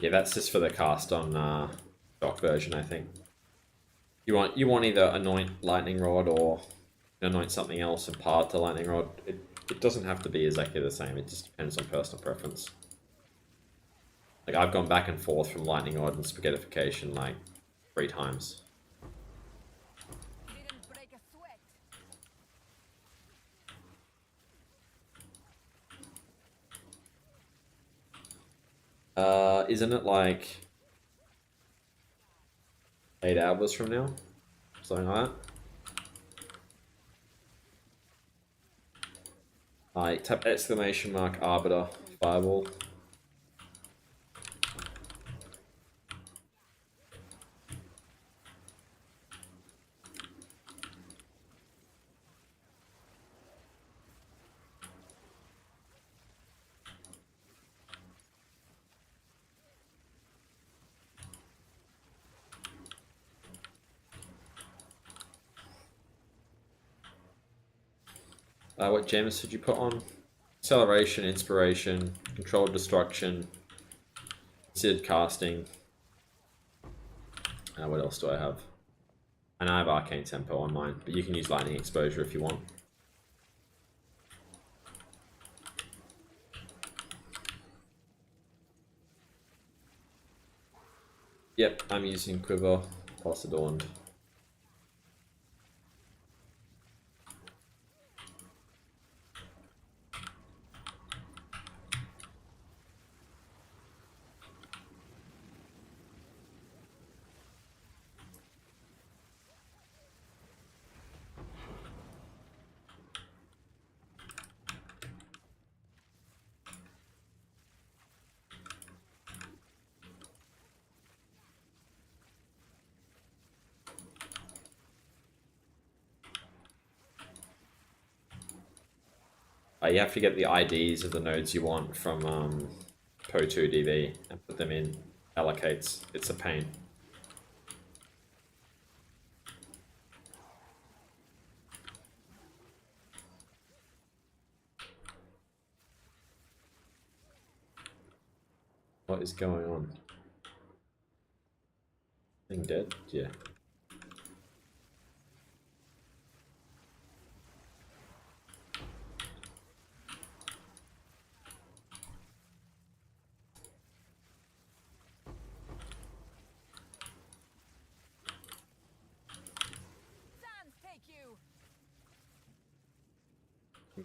Yeah, that's just for the cast on dock version, I think. You want either anoint lightning rod or anoint something else and par to lightning rod. It doesn't have to be exactly the same. It just depends on personal preference. Like I've gone back and forth from lightning rod and spaghettification like 3 times. Didn't break a sweat. Isn't it like 8 hours from now? Something like that. I tap exclamation mark arbiter fireball. What gems did you put on? Acceleration, inspiration, controlled destruction, considered casting. What else do I have? And I have arcane tempo on mine, but you can use lightning exposure if you want. Yep, I'm using quiver plus adorned. You have to get the IDs of the nodes you want from Po2DB and put them in allocates. It's a pain. What is going on? Thing dead? Yeah. Sans take you.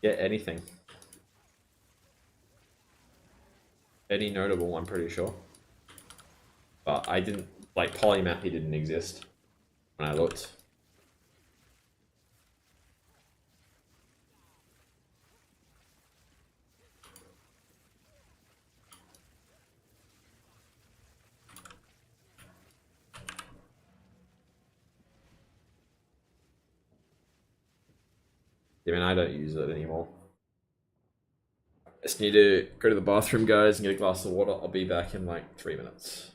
Get anything. Any notable, I'm pretty sure. But I didn't, like, polymathy didn't exist when I looked. I mean, I don't use it anymore. Just need to go to the bathroom, guys, and get a glass of water. I'll be back in like 3 minutes.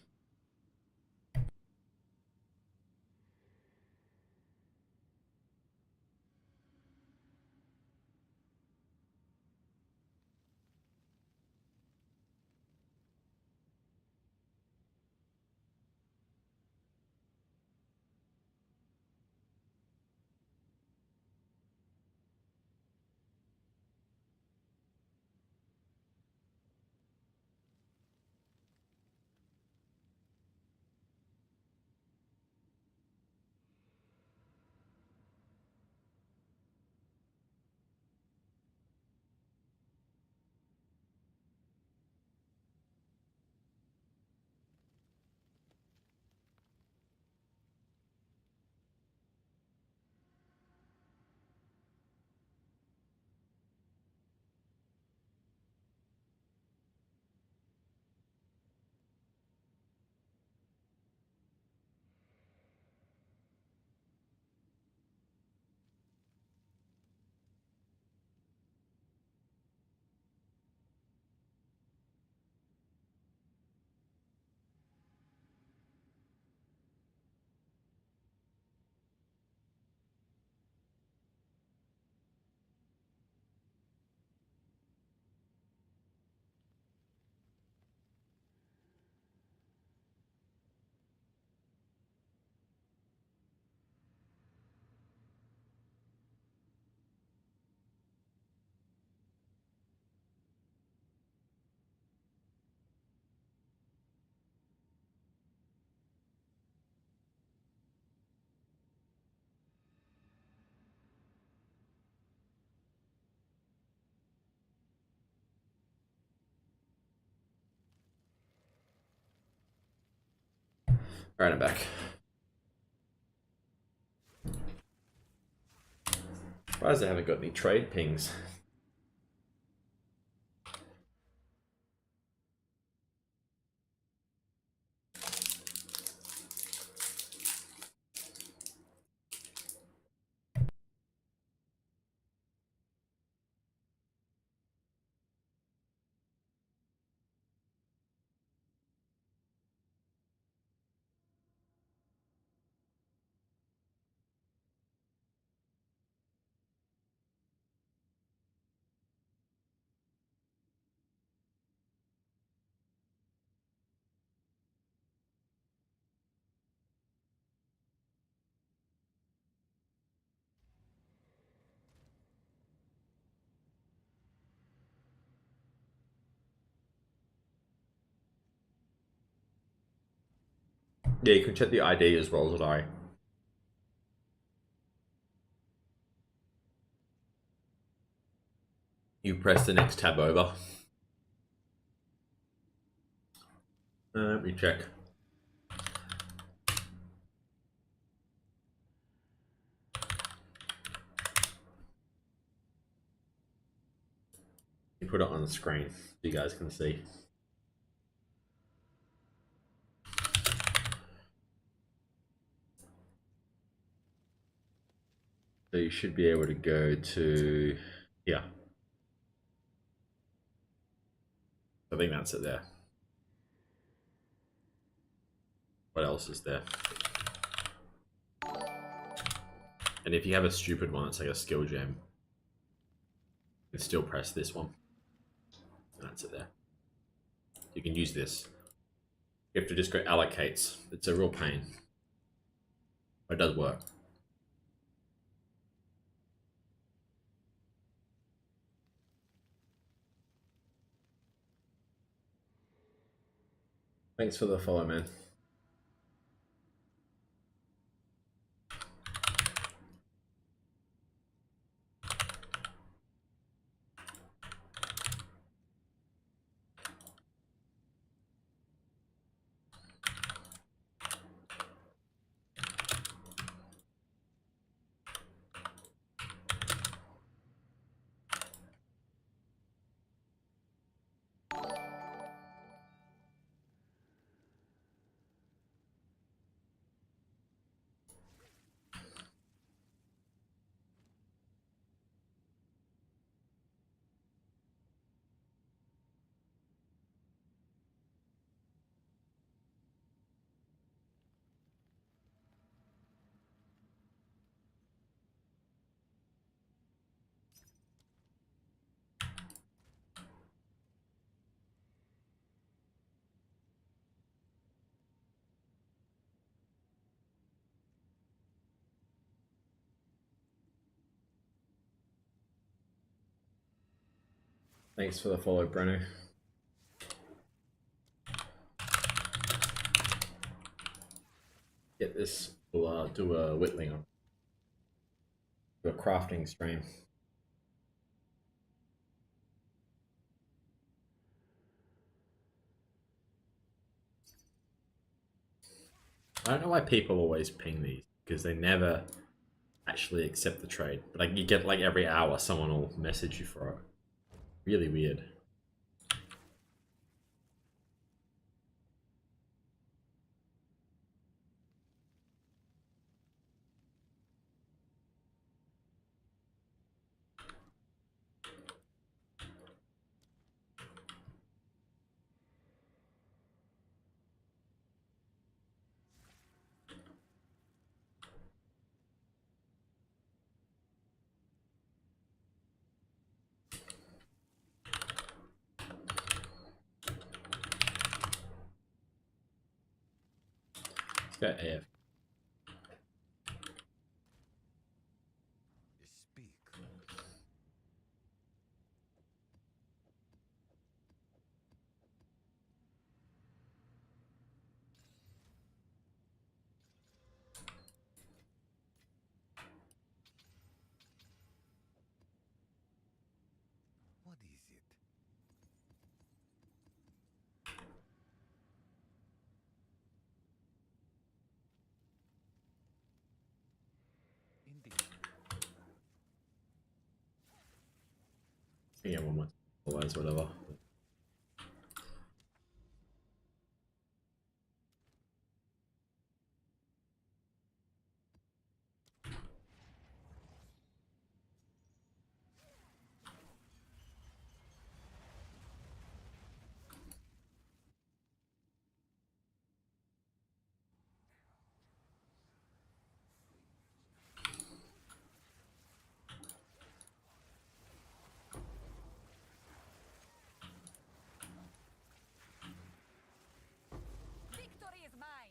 Alright, I'm back. Surprised I haven't got any trade pings. Yeah, you can check the ID as well as I. You press the next tab over. Let me check. You put it on the screen so you guys can see. So you should be able to go to, yeah. I think that's it there. What else is there? And if you have a stupid one, it's like a skill gem. You can still press this one. And that's it there. You can use this. You have to just go allocates. It's a real pain. But it does work. Thanks for the follow, man. Thanks for the follow, Breno. Get this. We'll do a whittling on. Do a crafting stream. I don't know why people always ping these, because they never actually accept the trade. But like, you get like every hour someone will message you for it. Really weird. Let's go AF. Speak. What is it? Yeah, one more. Otherwise, whatever. Victory is mine.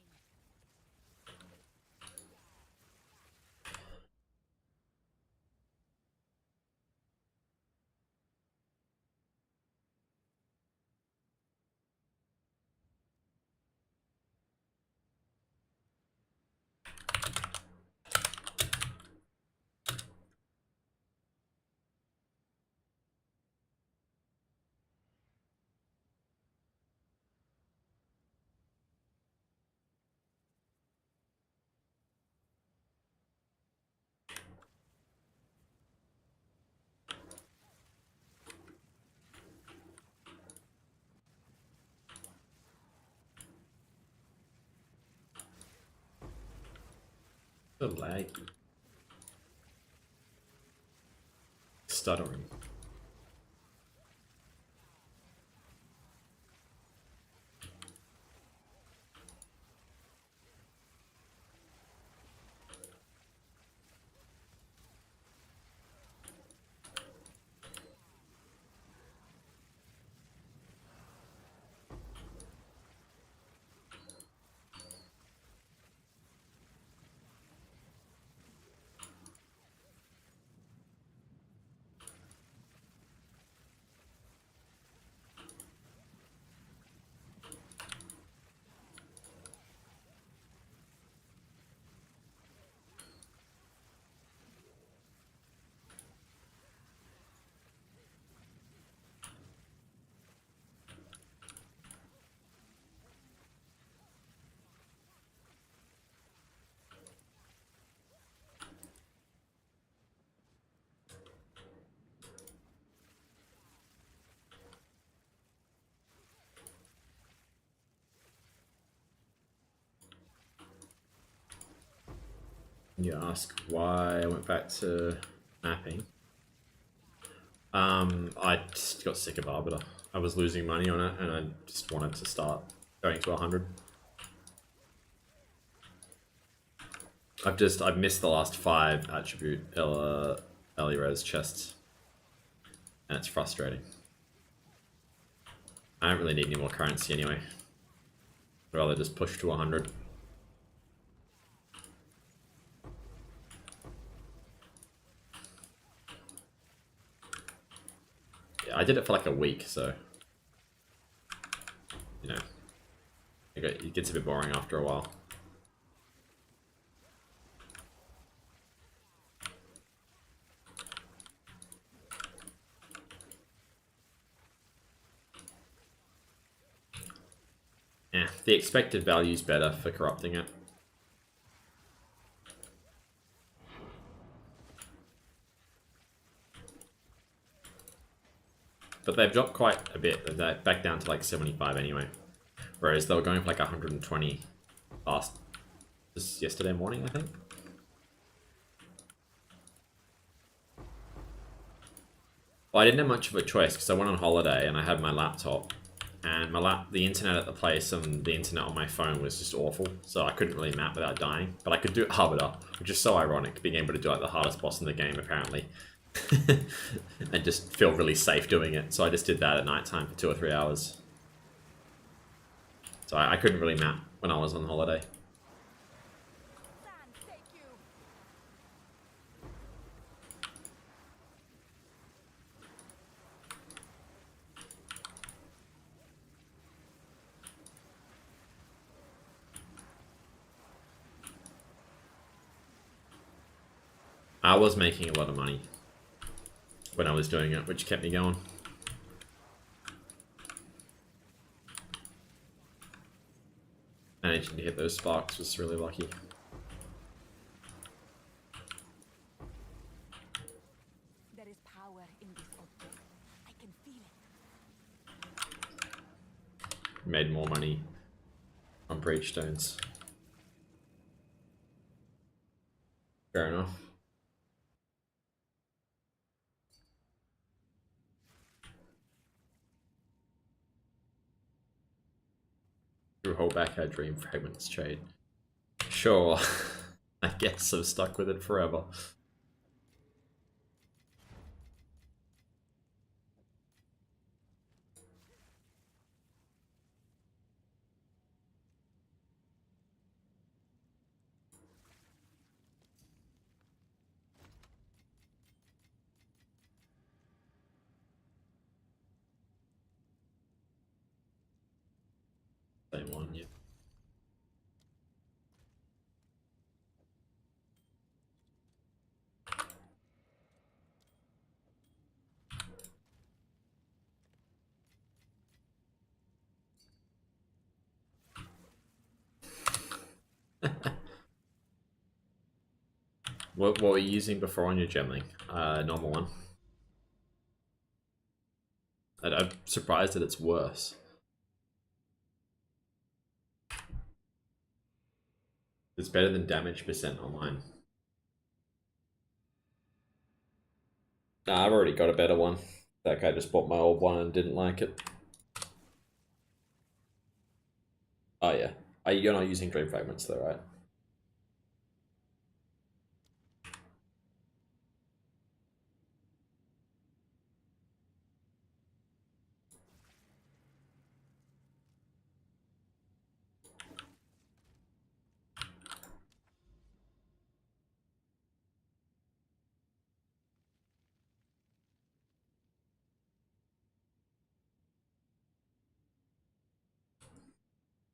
So laggy. Stuttering. You ask why I went back to mapping. I just got sick of Arbiter. I was losing money on it, and I just wanted to start going to 100. I've missed the last 5 attribute Res chests, and it's frustrating. I don't really need any more currency anyway. I'd rather just push to 100. Yeah, I did it for like a week, so you know, it gets a bit boring after a while. Yeah, the expected value is better for corrupting it. But they've dropped quite a bit. They're back down to like 75 anyway. Whereas they were going for like 120 yesterday morning, I think. Well, I didn't have much of a choice because I went on holiday and I had my laptop. And the internet at the place and the internet on my phone was just awful. So I couldn't really map without dying. But I could do Arbiter, which is so ironic, being able to do like the hardest boss in the game apparently. And just feel really safe doing it. So I just did that at night time for 2 or 3 hours. So I couldn't really map when I was on holiday. I was making a lot of money when I was doing it, which kept me going. Managing to hit those sparks was really lucky. There is power in this object. I made more money on breach stones. Fair enough. Through hold back our dream fragments trade. Sure. I guess I'm stuck with it forever. Same one, yeah. What were you using before on your gemling? Normal one. I'm surprised that it's worse. It's better than damage percent on mine. Nah, I've already got a better one. That guy just bought my old one and didn't like it. Oh yeah. You're not using dream fragments though, right?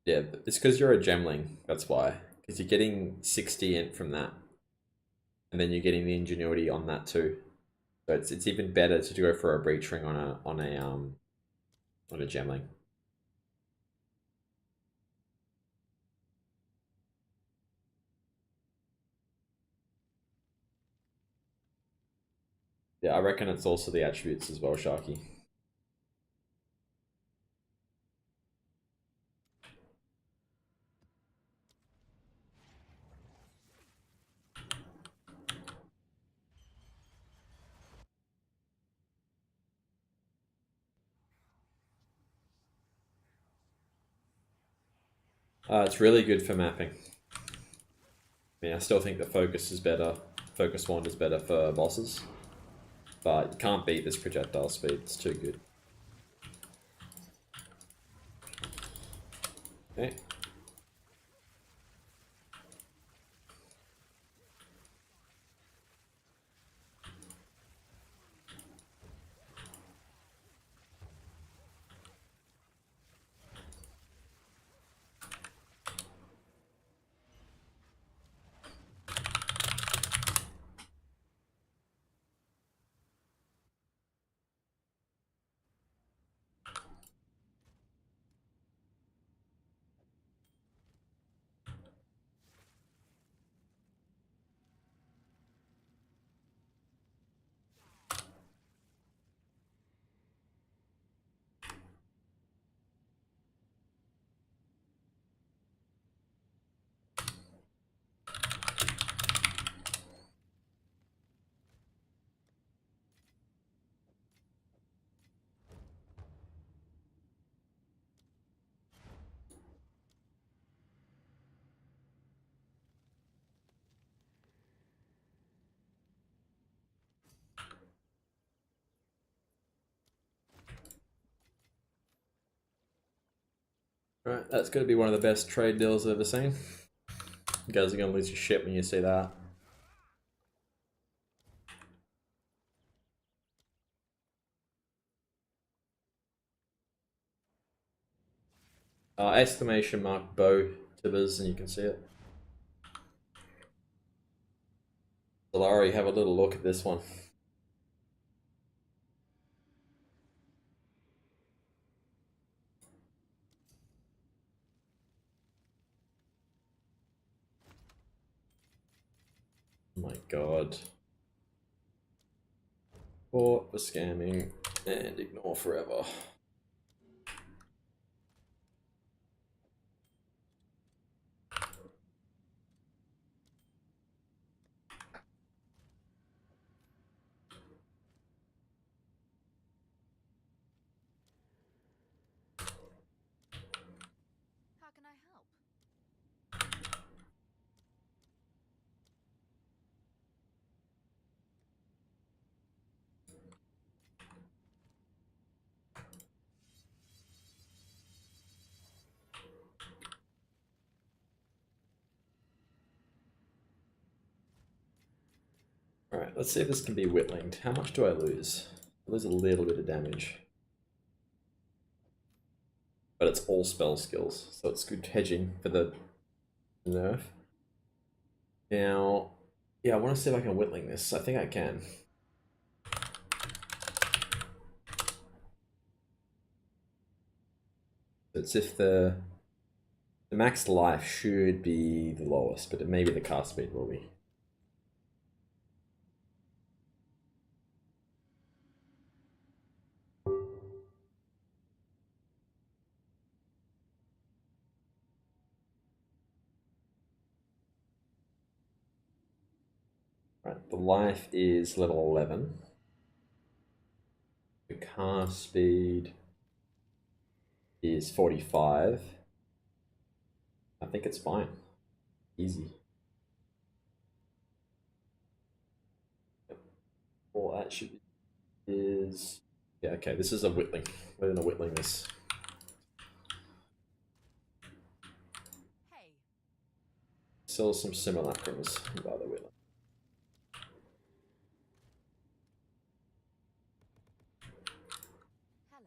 Yeah, it's because you're a gemling, that's why. Because you're getting 60 int from that. And then you're getting the ingenuity on that too. So it's even better to go for a breach ring on a gemling. Yeah, I reckon it's also the attributes as well, Sharky. It's really good for mapping. I mean, I still think that focus is better. Focus wand is better for bosses. But you can't beat this projectile speed, it's too good. Okay. Alright, that's going to be one of the best trade deals I've ever seen. You guys are going to lose your shit when you see that. Exclamation mark bow tibbers, and you can see it. Solari, have a little look at this one. Oh my god. Report for scamming and ignore forever. Alright, let's see if this can be whittlinged. How much do I lose? I lose a little bit of damage. But it's all spell skills, so it's good hedging for the nerf. Now, yeah, I want to see if I can whittling this. I think I can. It's if the max life should be the lowest, but it maybe the cast speed will be. Right, the life is level 11. The cast speed is 45. I think it's fine. Easy. All that should be is... Yeah, okay, this is a whittling. We're gonna whittling this. Hey. Sell some simulacrums by the whittling. Hello.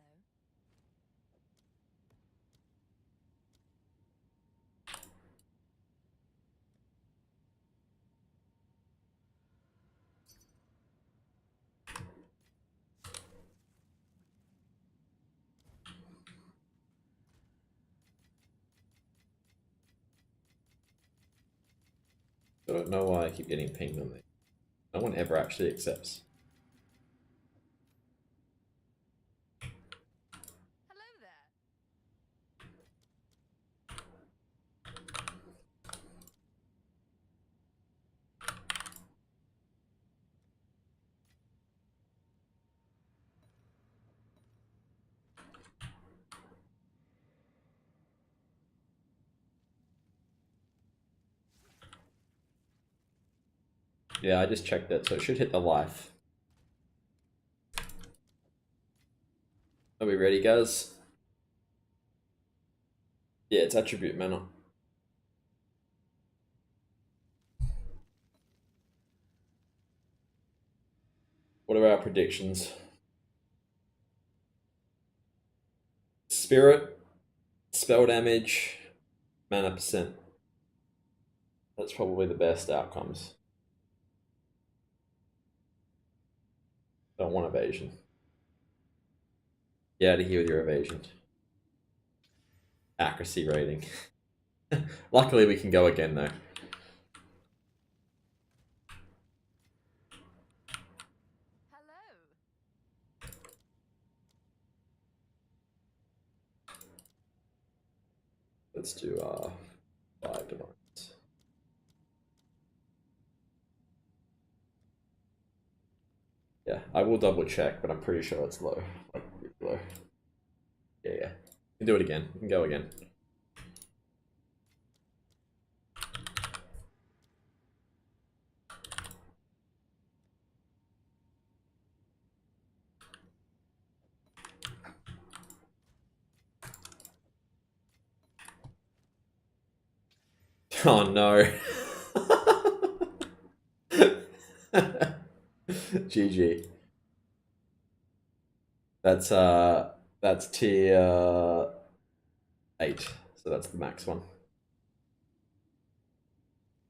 I don't know why I keep getting pinged on there. No one ever actually accepts. Hello there. Yeah, I just checked it, so it should hit the life. Are we ready, guys? Yeah, it's attribute mana. What are our predictions? Spirit, spell damage, mana percent. That's probably the best outcomes. Don't want evasion. Get out of here with your evasion. Accuracy rating. Luckily we can go again though. Hello. Let's do 5 divines. Yeah, I will double check, but I'm pretty sure it's low. Like really low. Yeah. We can do it again. We can go again. Oh no. GG. That's tier 8. So that's the max one.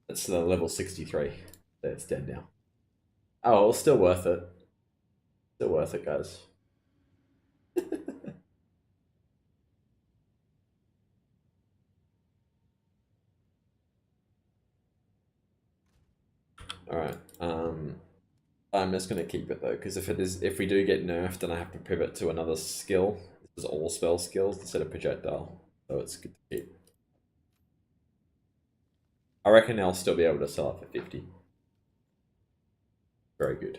That's the level 63. It's dead now. Oh, well, still worth it. Still worth it, guys. Alright. I'm just gonna keep it though, because if we do get nerfed, then I have to pivot to another skill. This is all spell skills instead of projectile. So it's good to keep. I reckon I'll still be able to sell it for 50. Very good.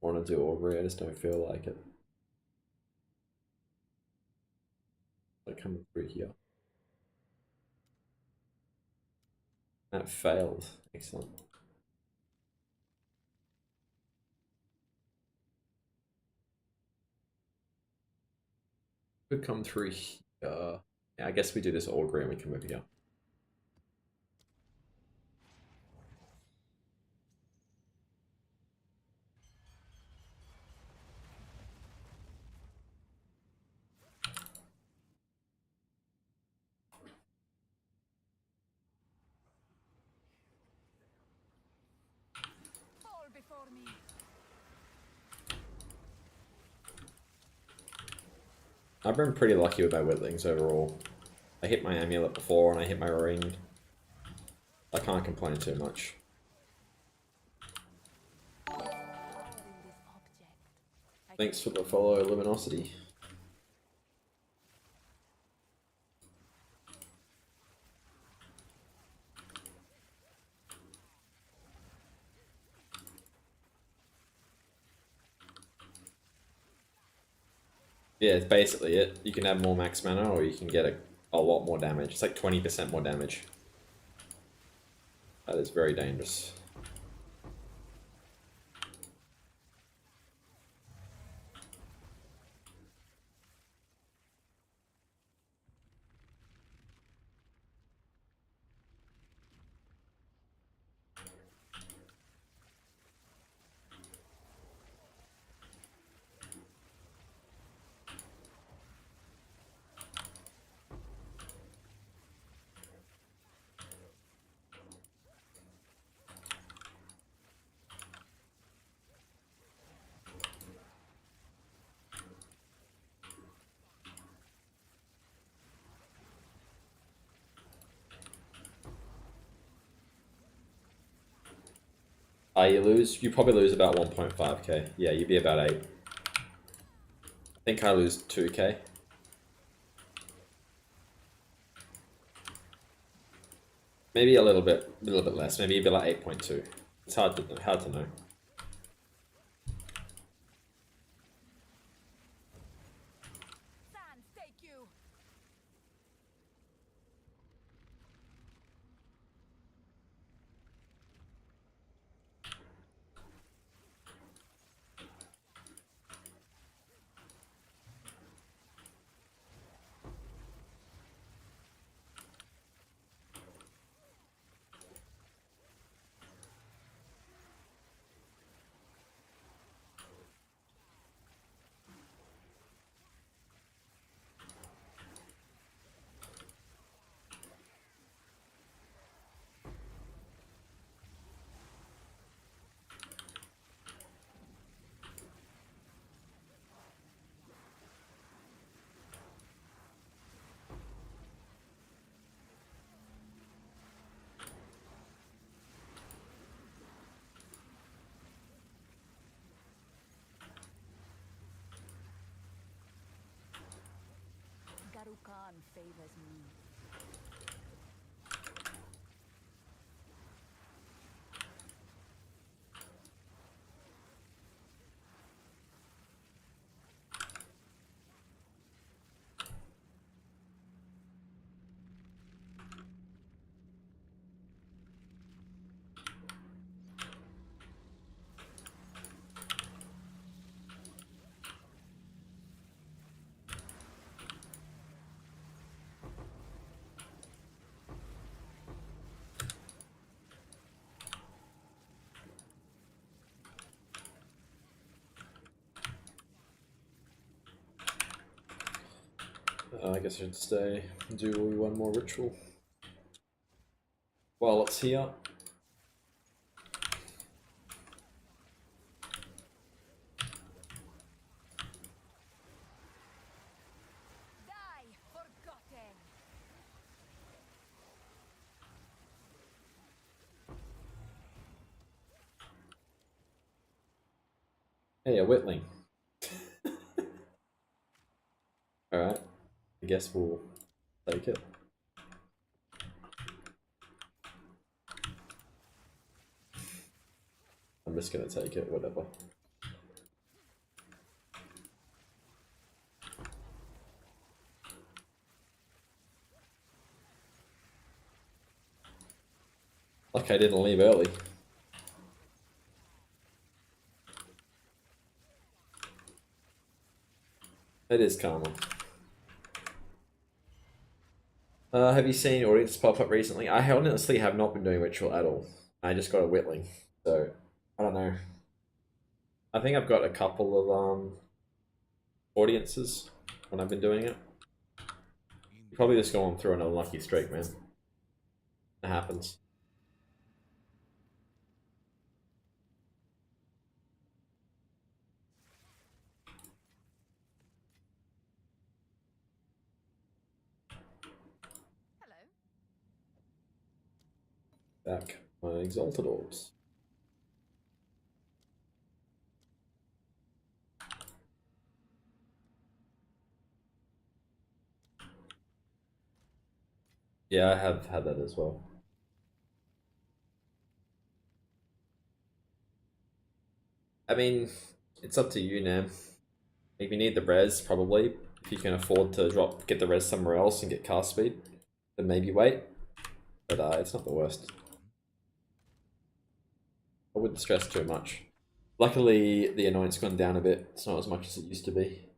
Want to do Aubrey, I just don't feel like it. Like coming through here. That failed. Excellent. Could come through here. Yeah, I guess we do this all green, we can move here. Fall before me. I've been pretty lucky with my Whitlings overall. I hit my amulet before and I hit my ring. I can't complain too much. Power in this object. I Thanks for the follow, Luminosity. Yeah, it's basically it. You can have more max mana or you can get a lot more damage. It's like 20% more damage. That is very dangerous. You probably lose about 1.5k. Yeah, you'd be about 8. I think I lose 2k. Maybe a little bit less. Maybe you'd be like 8.2. It's hard to know. Sands take you. Garukan favors me. I guess I should stay and do one more ritual. While it's here. Die, forgotten. Hey, a Whitling. Alright. I guess we'll take it. I'm just gonna take it, whatever. Like I didn't leave early. It is karma. Have you seen audience pop up recently? I honestly have not been doing ritual at all. I just got a whittling, so I don't know. I think I've got a couple of audiences when I've been doing it. You're probably just going through an unlucky streak, man. It happens. Hello. Back my exalted orbs. Yeah, I have had that as well. I mean, it's up to you, Nam. If you need the res, probably. If you can afford to get the res somewhere else and get cast speed, then maybe wait. But it's not the worst. I wouldn't stress too much. Luckily, the annoyance gone down a bit. It's not as much as it used to be.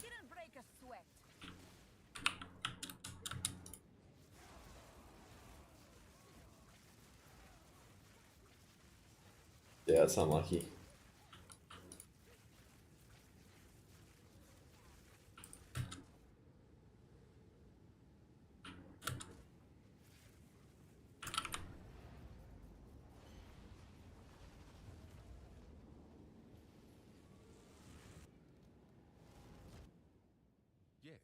Didn't break a sweat. Yeah, it's unlucky. Yes.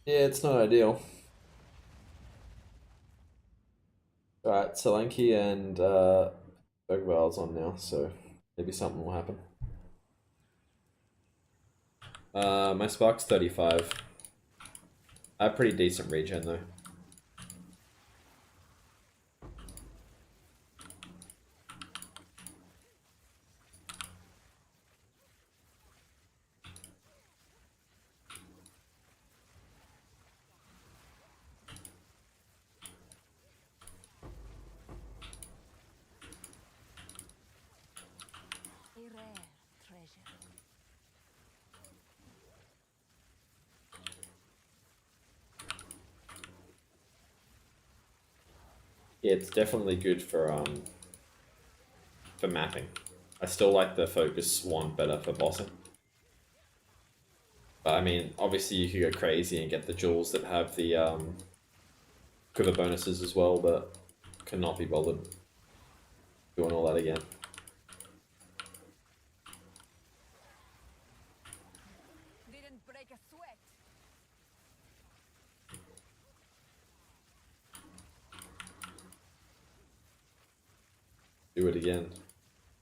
Yeah, it's not ideal. Alright, Solanke and Bergval's on now, so maybe something will happen. My Spark's 35. I have pretty decent regen though. A rare treasure. Yeah, it's definitely good for mapping. I still like the focus one better for bossing. But I mean, obviously you could go crazy and get the jewels that have the quiver bonuses as well, but cannot be bothered doing all that again. Didn't break a sweat. Do it again.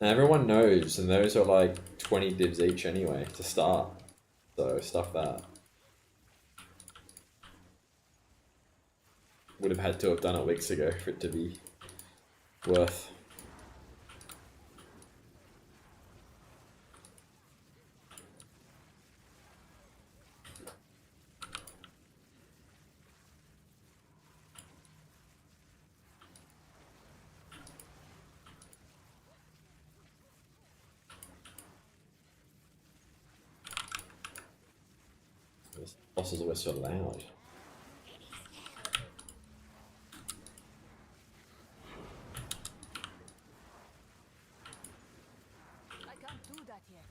And everyone knows, and those are like 20 divs each anyway to start. So stuff that. Would have had to have done it weeks ago for it to be worth. This bosses were so loud. that yet.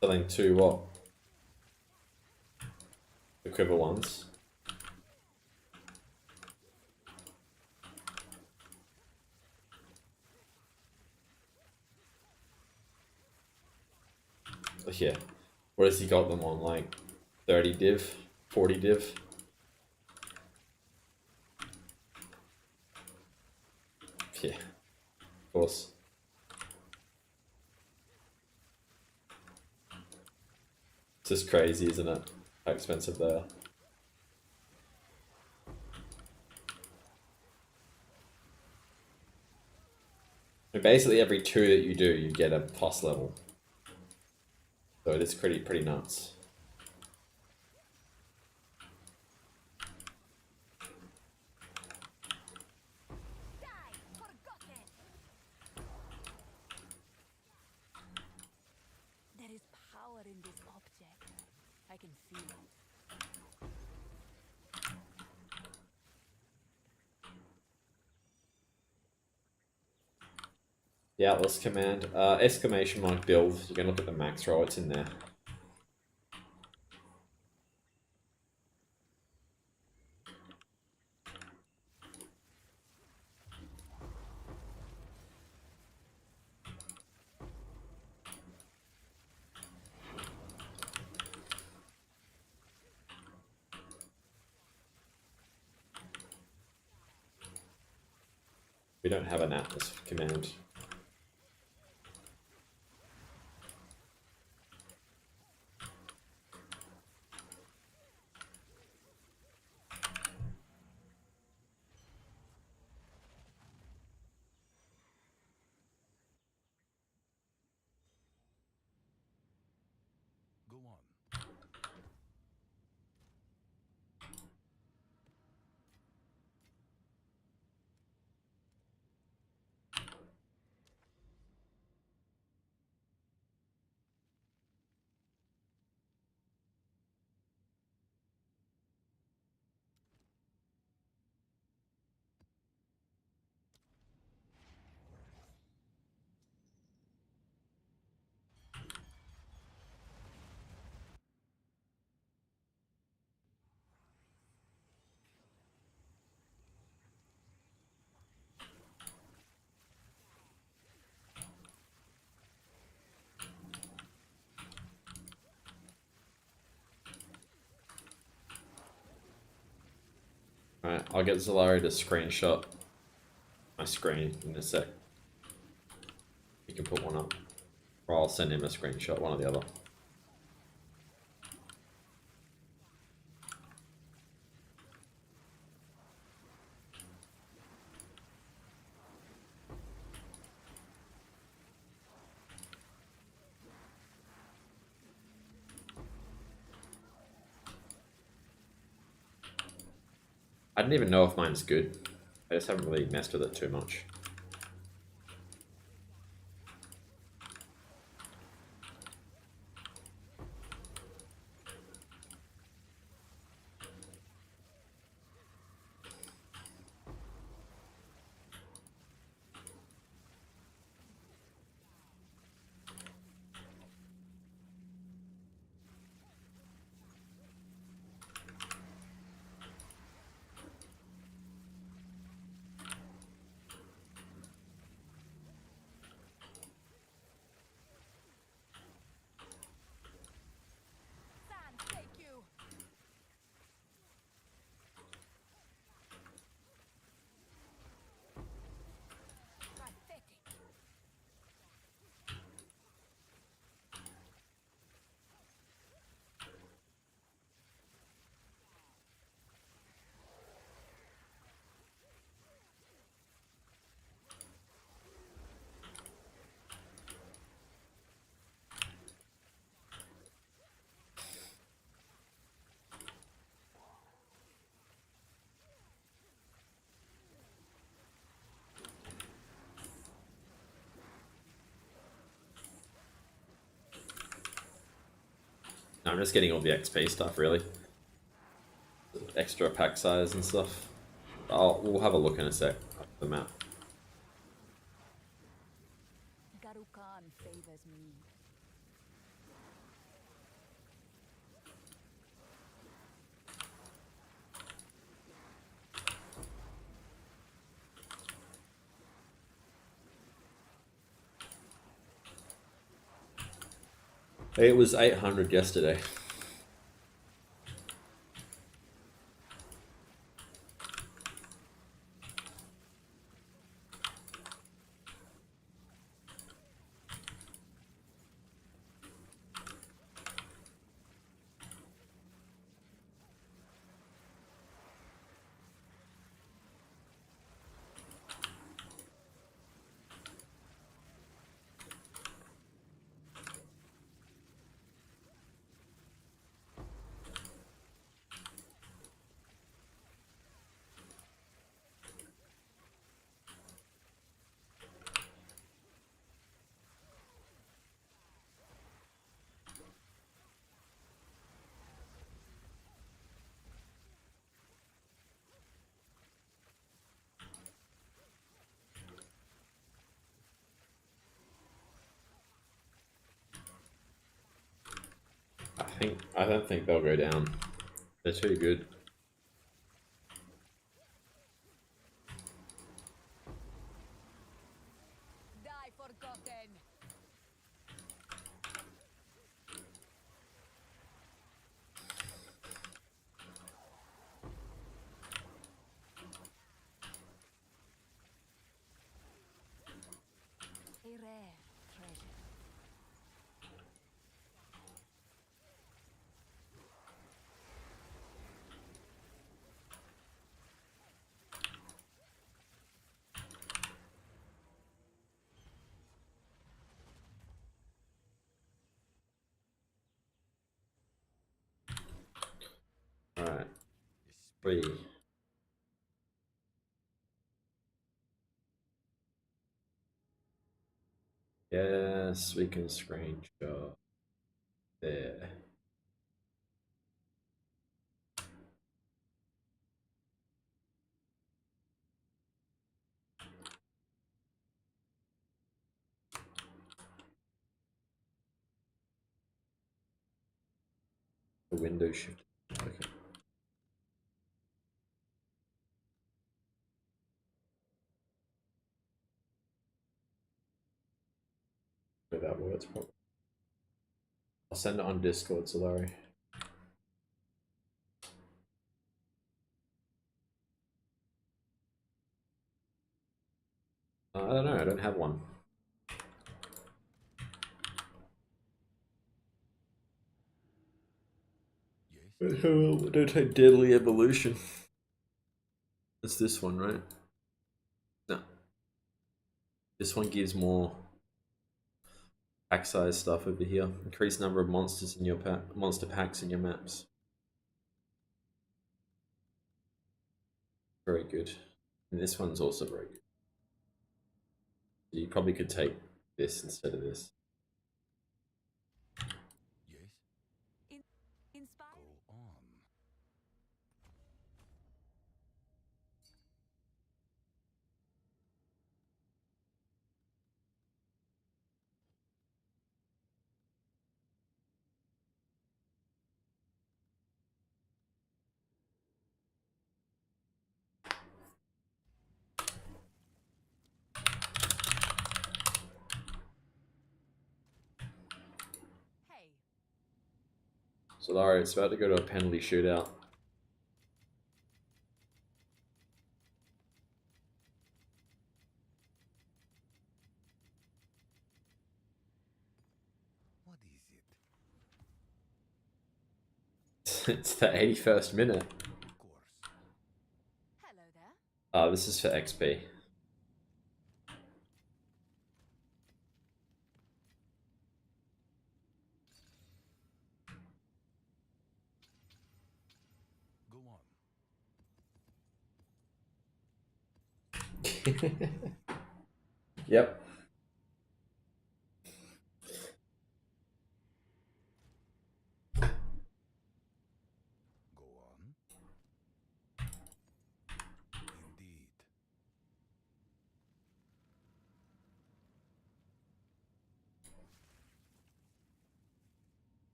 Selling two what? The quiver ones. Yeah. What has he got them on? Like 30 div? 40 div? Yeah. Of course. It's just crazy, isn't it? How expensive they are. And basically every two that you do, you get a plus level. So it is pretty nuts. Die! Forgotten! There is power in this object. I can feel it. The Atlas command. Exclamation mark build. You can look at the max roll, it's in there. We don't have an Atlas command. Go on. Alright, I'll get Zalari to screenshot my screen in a sec. You can put one up. Or I'll send him a screenshot, one or the other. I didn't even know if mine's good. I just haven't really messed with it too much. I'm just getting all the XP stuff, really. Extra pack size and stuff. We'll have a look in a sec at the map. Garukan favors me. It was 800 yesterday. I don't think they'll go down. They're too good. Die forgotten. A rare treasure. Alright. 3. Yes, we can screenshot. There. The window shift. Okay. That works probably. I'll send it on Discord, Solari. I don't know, I don't have one. Yes. Don't take Deadly Evolution. It's this one, right? No. This one gives more pack size stuff over here. Increased number of monsters in your monster packs in your maps. Very good. And this one's also very good. You probably could take this instead of this. Yes. Inspire. Go on. Hey. Solari, it's about to go to a penalty shootout. What is it? It's the 81st minute. Of course. Hello there. This is for XP. Go on. Yep.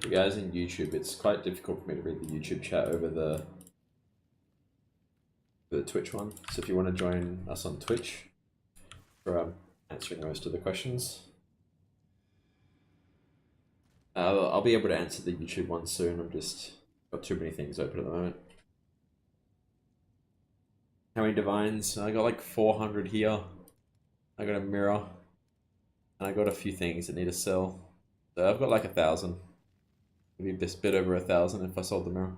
You guys in YouTube, it's quite difficult for me to read the YouTube chat over the Twitch one. So if you want to join us on Twitch for answering most of the questions, I'll be able to answer the YouTube one soon. I'm just got too many things open at the moment. How many divines? I got like 400 here. I got a mirror. And I got a few things that need to sell. So I've got like 1,000. Maybe just a bit over 1,000 if I sold the mirror.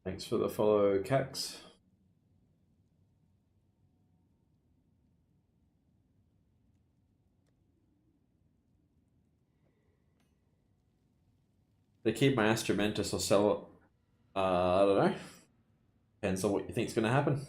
Thanks for the follow, Cax. They keep my Astromentus or sell it. I don't know. Depends on what you think's going to happen.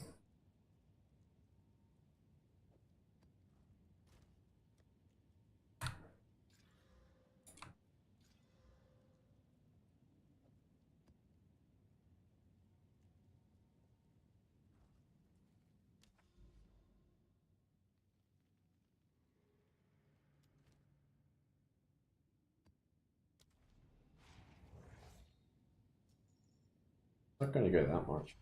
Not going to go that much.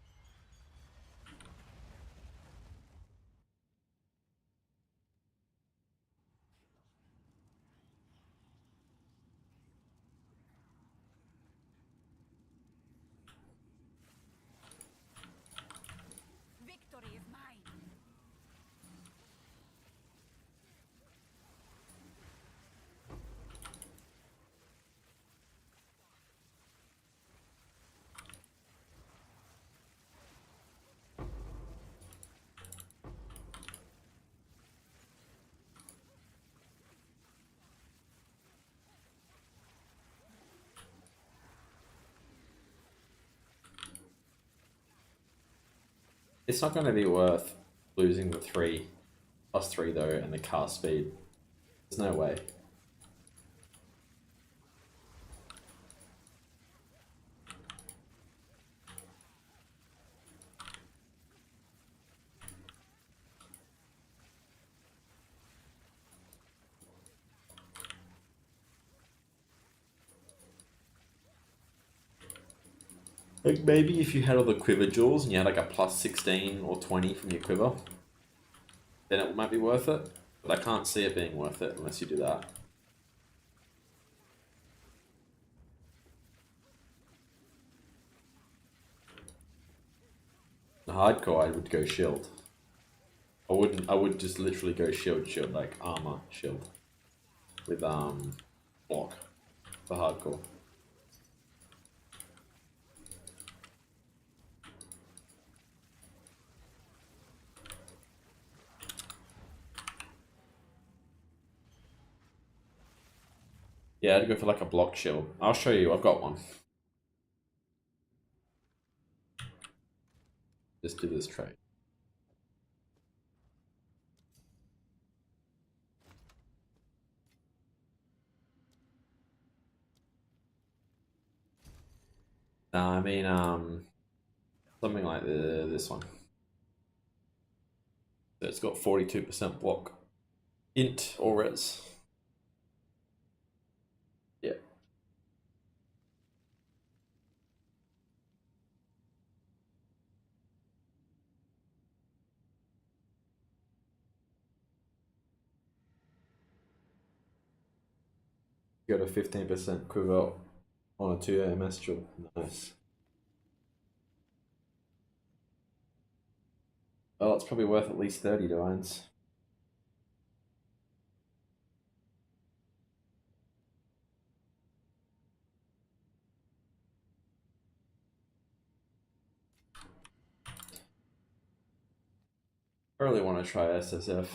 Victory is mine. It's not going to be worth losing the 3+3 though and the cast speed. There's no way. Like maybe if you had all the quiver jewels and you had like a +16 or 20 from your quiver, then it might be worth it. But I can't see it being worth it unless you do that. The hardcore, I would go shield. I would just literally go shield, like armor shield. With block for hardcore. Yeah, I'd go for like a block shield. I'll show you, I've got one. Just do this trade. No, I mean, something like this one. So it's got 42% block. Int or res. Yeah. Got a 15% quiver on a 2 AMS jewel. Nice. Well, it's probably worth at least 30 divines. I really want to try SSF.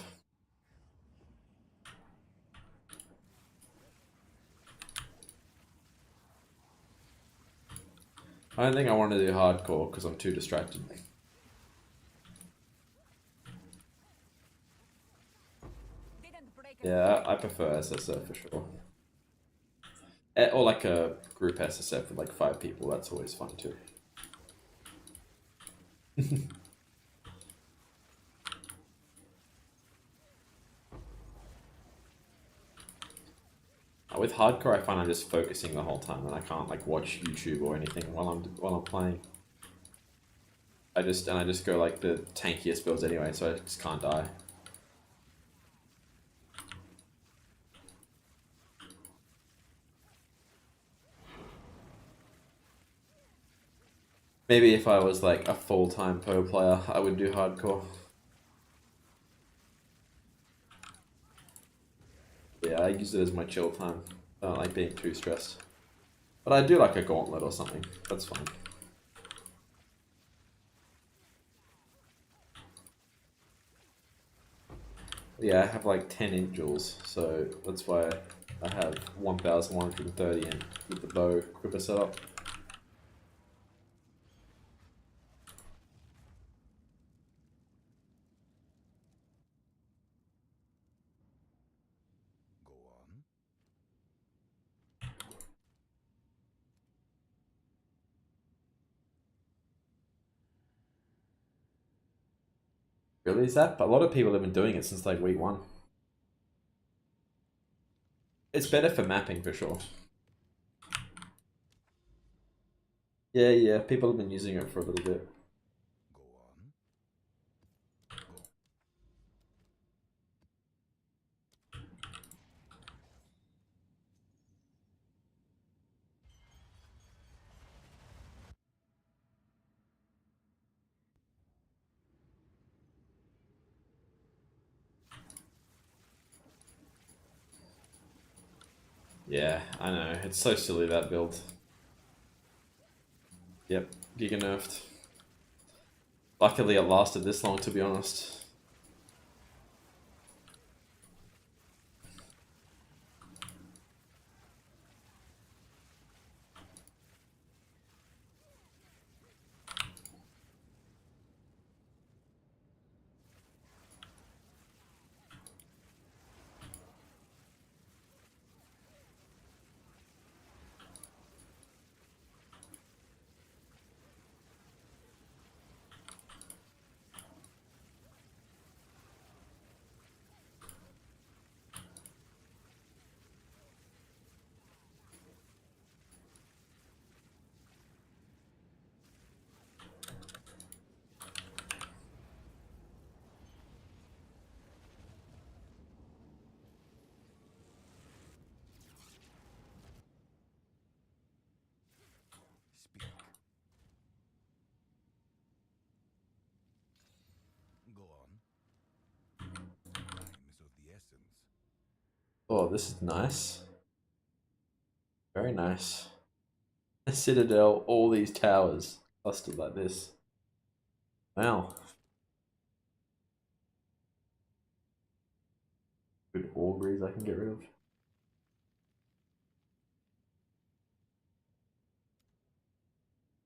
I don't think I want to do hardcore because I'm too distracted. Didn't break a Yeah, I prefer SSF for sure. Or like a group SSF with like 5 people, that's always fun too. With hardcore, I find I'm just focusing the whole time, and I can't like watch YouTube or anything while I'm playing. I just go like the tankiest builds anyway, so I just can't die. Maybe if I was like a full-time pro player, I would do hardcore. Yeah, I use it as my chill time. I don't like being too stressed. But I do like a gauntlet or something. That's fine. Yeah, I have like 10 int jewels, so that's why I have 1,130 in with the bow equipper setup. Go on. Really, is that? But a lot of people have been doing it since like week 1. It's better for mapping for sure. Yeah, yeah, people have been using it for a little bit. Go on. Yeah, I know. It's so silly, that build. Yep, Giga nerfed. Luckily it lasted this long, to be honest. Speak. Go on. Time is of the essence. Oh, this is nice. Very nice. A citadel, all these towers clustered like this. Wow. Good auguries I can get rid of.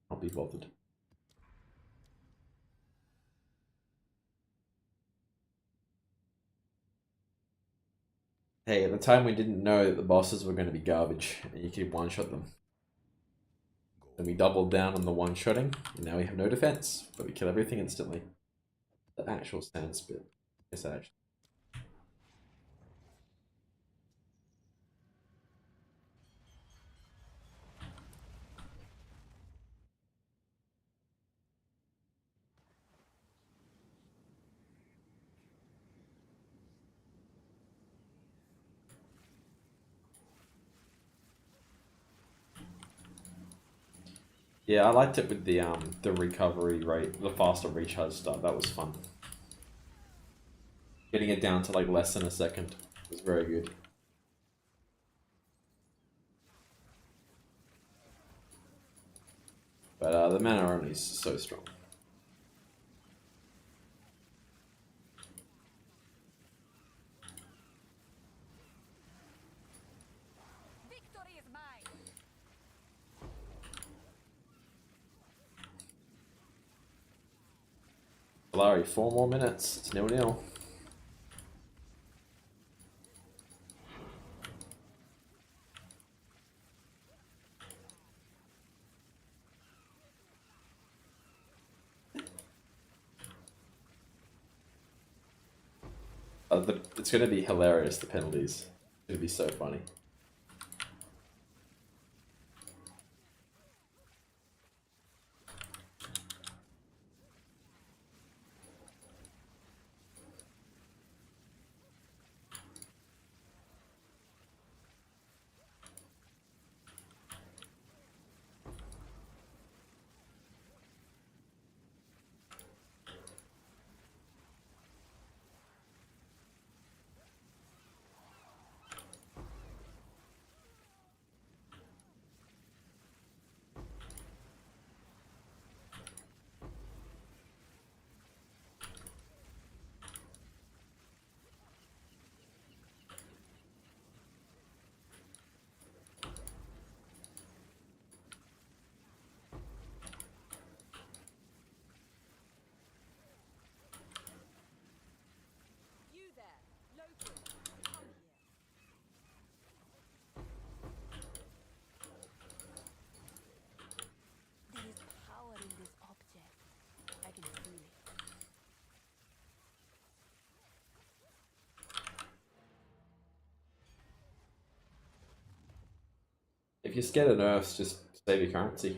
I'll be bothered. Hey, at the time we didn't know that the bosses were going to be garbage and you could one-shot them. Go Then we doubled down on the one-shotting, and now we have no defense, but we kill everything instantly. The actual stands bit. Yes, actually. Yeah, I liked it with the recovery rate, the faster recharge stuff. That was fun. Getting it down to like less than a second was very good. But the mana only is so strong. Victory is mine. Valari, 4 more minutes. It's 0-0. It's going to be hilarious, the penalties. It's going to be so funny. If you're scared of nerfs, just save your currency.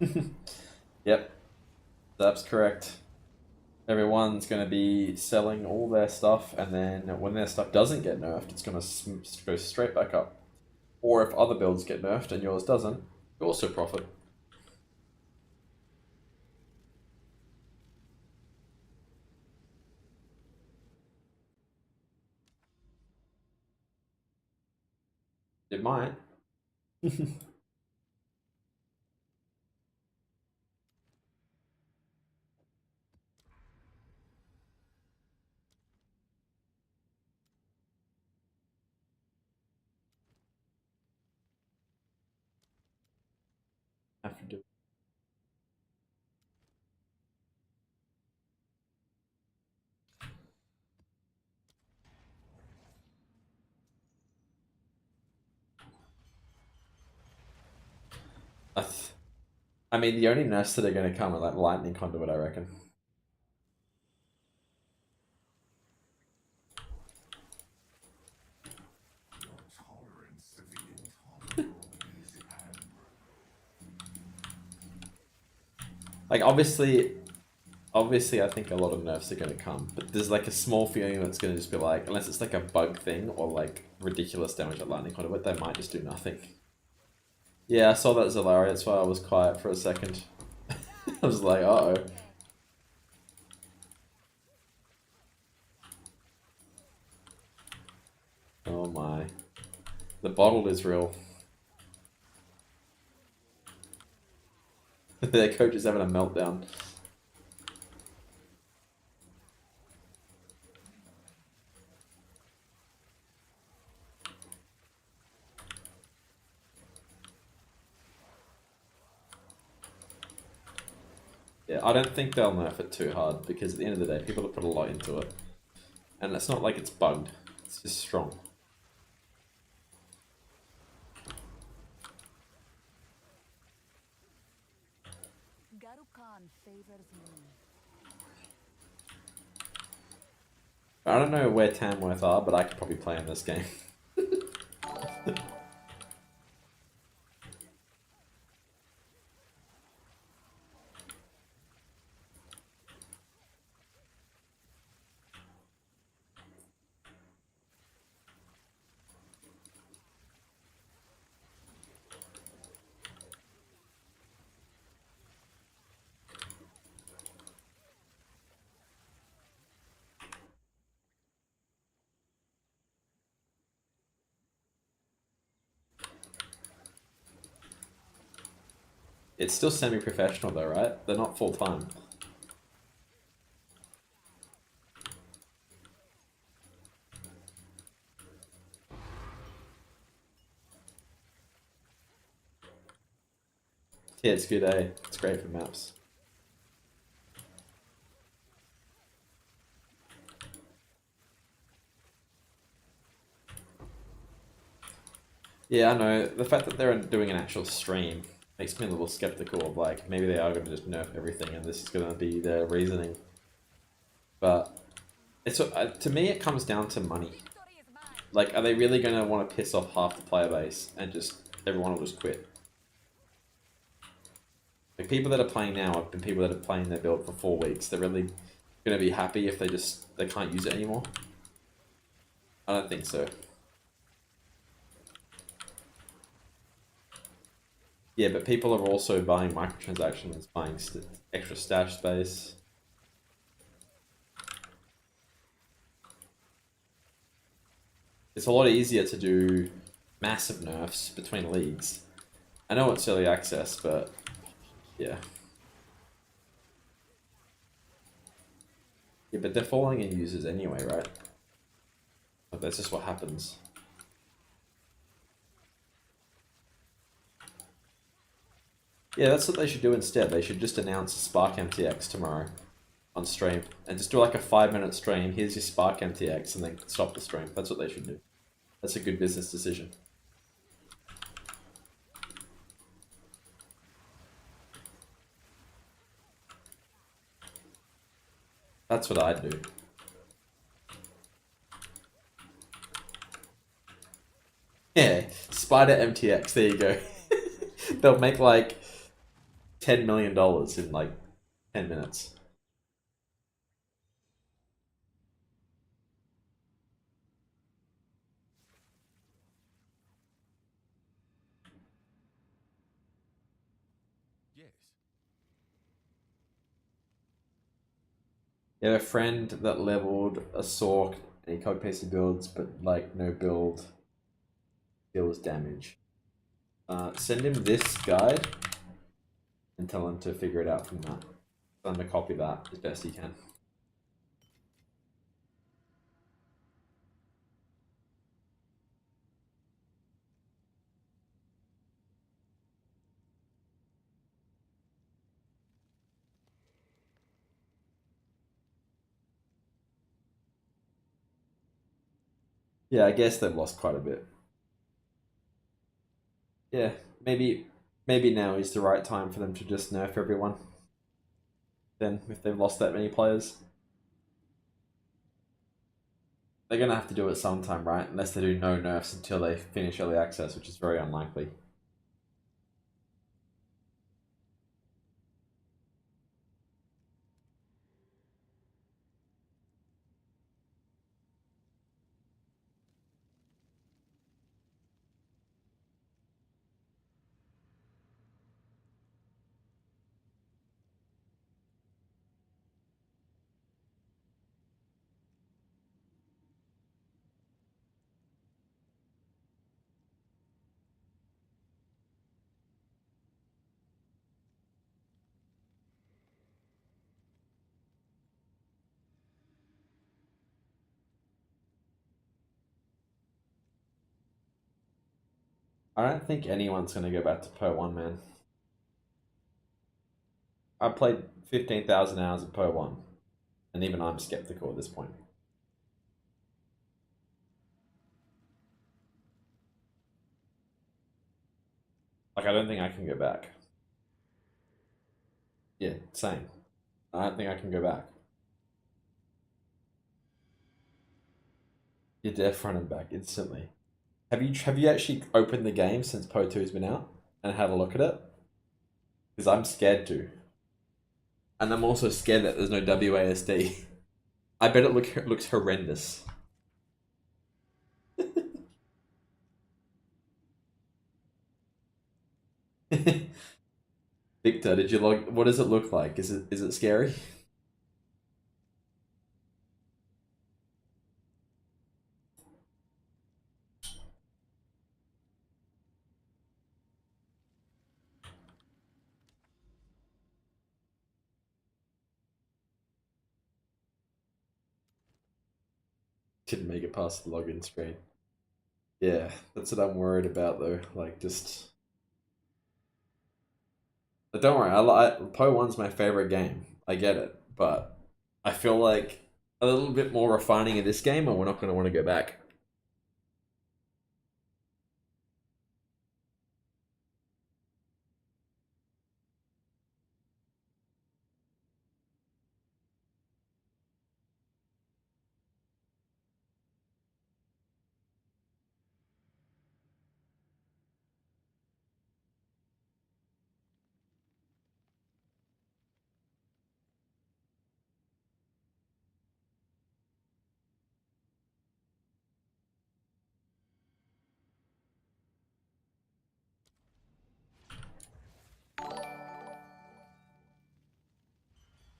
Speak. Yep, that's correct. Everyone's going to be selling all their stuff, and then when their stuff doesn't get nerfed, it's going to go straight back up. Or if other builds get nerfed and yours doesn't, you also profit. It might. Have to do. I mean, the only nerfs that are going to come are like lightning conduit, I reckon. Like obviously, I think a lot of nerfs are going to come, but there's like a small feeling that's going to just be like, unless it's like a bug thing or like ridiculous damage at lightning conduit, they might just do nothing. Yeah, I saw that Zalari, that's why I was quiet for a second. I was like, uh-oh. Oh my. The bottled is real. Their coach is having a meltdown. Yeah, I don't think they'll nerf it too hard because at the end of the day, people have put a lot into it. And it's not like it's bugged, it's just strong. I don't know where Tamworth are, but I could probably play in this game. It's still semi-professional though, right? They're not full-time. Yeah, it's good, eh? It's great for maps. Yeah, I know. The fact that they're doing an actual stream makes me a little skeptical of like, maybe they are going to just nerf everything and this is going to be their reasoning. But it's to me, it comes down to money. Like, are they really going to want to piss off half the player base and just everyone will just quit? Like, people that are playing now have been people that are playing their build for 4 weeks. They're really gonna be happy if they can't use it anymore? I don't think so. Yeah, but people are also buying microtransactions, buying extra stash space. It's a lot easier to do massive nerfs between leagues. I know it's early access, but yeah. Yeah, but they're falling in users anyway, right? Like, that's just what happens. Yeah, that's what they should do instead. They should just announce Spark MTX tomorrow on stream and just do like a 5-minute stream. Here's your Spark MTX, and then stop the stream. That's what they should do. That's a good business decision. That's what I'd do. Yeah, Spider MTX. There you go. They'll make like $10 million in like 10 minutes. Yes. You have a friend that leveled a Sork and he code pasted builds, but like no build deals damage. Send him this guide and tell him to figure it out from that. Tell him to copy that as best he can. Yeah, I guess they've lost quite a bit. Yeah, maybe now is the right time for them to just nerf everyone. Then, if they've lost that many players. They're gonna have to do it sometime, right? Unless they do no nerfs until they finish early access, which is very unlikely. I don't think anyone's gonna go back to Per 1, man. I played 15,000 hours of Per 1, and even I'm skeptical at this point. Like, I don't think I can go back. Yeah, same. I don't think I can go back. You're deaf running back instantly. Have you actually opened the game since Po 2's been out and had a look at it? Because I'm scared to. And I'm also scared that there's no WASD. I bet it looks horrendous. Victor, did you log? What does it look like? Is it scary? Didn't make it past the login screen. Yeah, that's what I'm worried about though. Like just, but don't worry. Po 1's my favorite game. I get it, but I feel like a little bit more refining in this game, or we're not going to want to go back.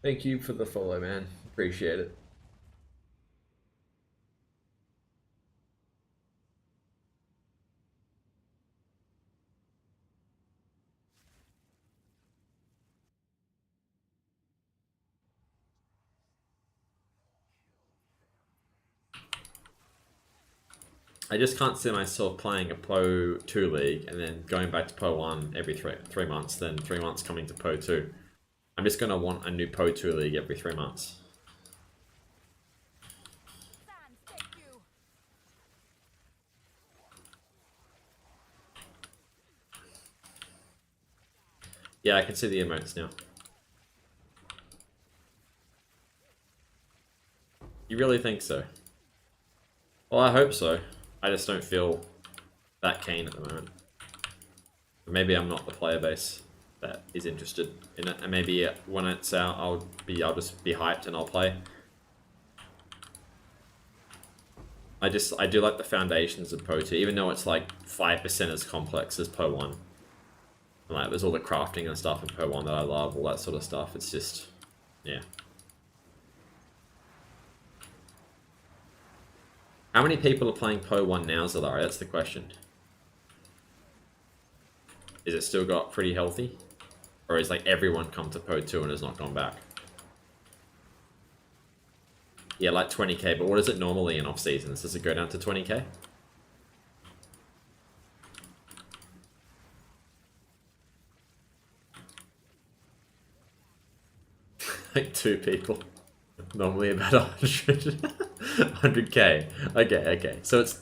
Thank you for the follow, man. Appreciate it. I just can't see myself playing a Po 2 league and then going back to Po 1 every three months, then 3 months coming to Po 2. I'm just going to want a new Po 2 league every 3 months. Sans, thank you. Yeah, I can see the emotes now. You really think so? Well, I hope so. I just don't feel that keen at the moment. Maybe I'm not the player base that is interested in it, and maybe when it's out, I'll just be hyped and I'll play. I do like the foundations of Po 2, even though it's like 5% as complex as Po 1. And like there's all the crafting and stuff in Po 1 that I love, all that sort of stuff. It's just, yeah. How many people are playing Po 1 now, Zalari? That's the question. Is it still got pretty healthy? Or is like everyone come to Po 2 and has not gone back? Yeah, like 20k, but what is it normally in off seasons? Does it go down to 20k? Like 2 people. Normally about 100k. Okay. So it's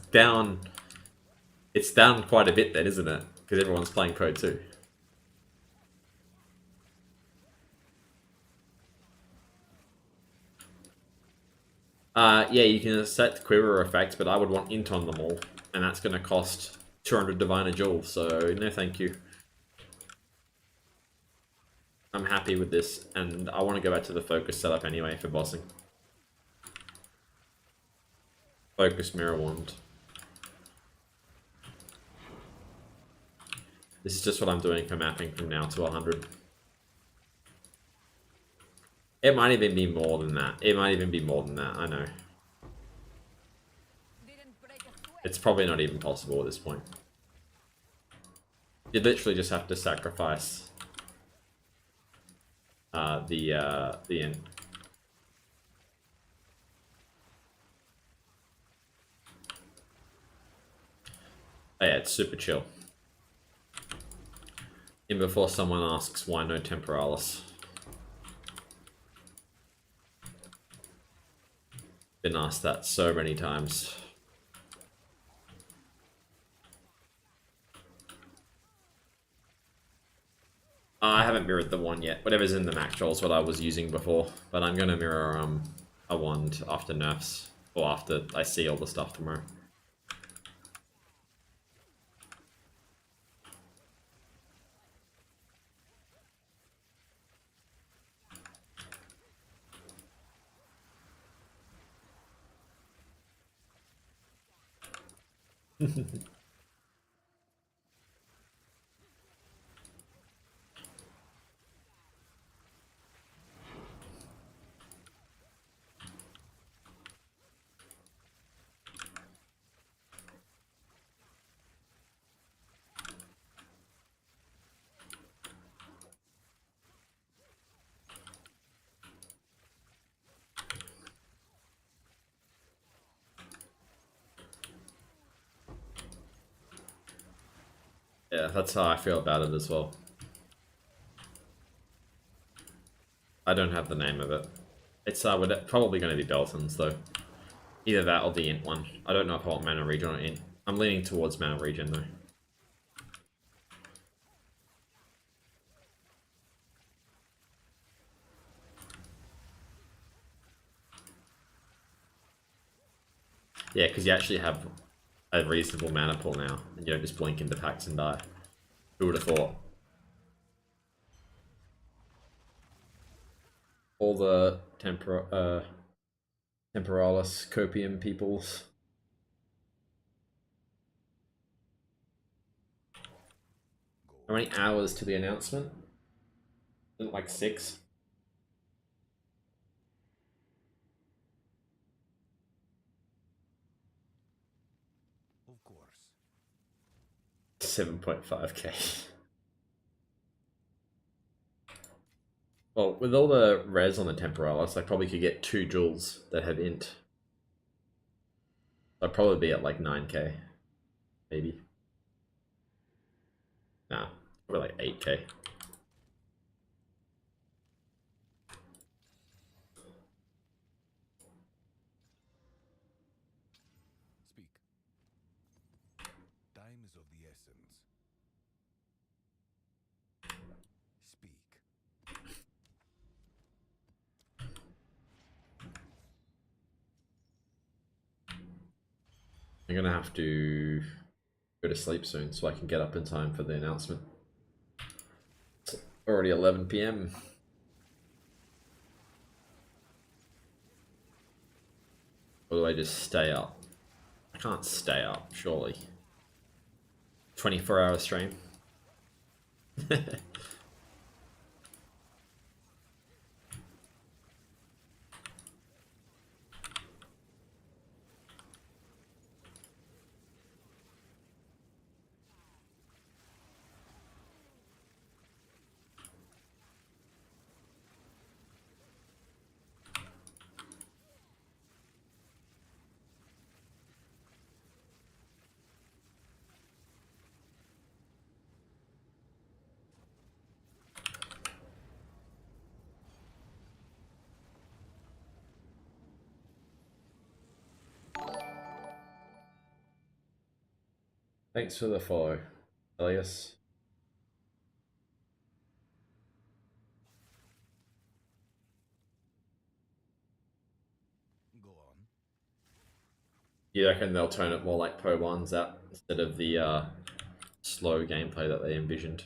down quite a bit then, isn't it? Because everyone's playing Po 2. Yeah, you can set the quiver effect, but I would want int on them all, and that's going to cost 200 diviner jewels, so no thank you. I'm happy with this, and I want to go back to the focus setup anyway for bossing. Focus mirror wand. This is just what I'm doing for mapping from now to 100. It might even be more than that. I know. Didn't break a sweat. It's probably not even possible at this point. You literally just have to sacrifice the end. Oh yeah, it's super chill. And before someone asks why no temporalis. Been asked that so many times. I haven't mirrored the one yet. Whatever's in the max troll is what I was using before, but I'm gonna mirror a wand after nerfs, or after I see all the stuff tomorrow. Yeah, that's how I feel about it as well. I don't have the name of it. It's probably going to be Belton's though. Either that or the int one. I don't know if I want mana regen or int. I'm leaning towards mana regen though. Yeah, because you actually have a reasonable mana pool now, and you don't just blink into packs and die. Who would have thought? All the temporalis copium peoples. How many hours to the announcement? Isn't it like 6? Of course. 7.5k. Well, with all the res on the Temporalis, I probably could get 2 jewels that have int. I'd probably be at like 9k, maybe. Nah, probably like 8k. Speak. Time is of the essence. Speak. I'm gonna have to go to sleep soon so I can get up in time for the announcement. It's already 11 p.m. Or do I just stay up? I can't stay up, surely. 24-hour stream. Thanks for the follow, Elias. Go on. You reckon they'll turn it more like Pro 1's out instead of the slow gameplay that they envisioned?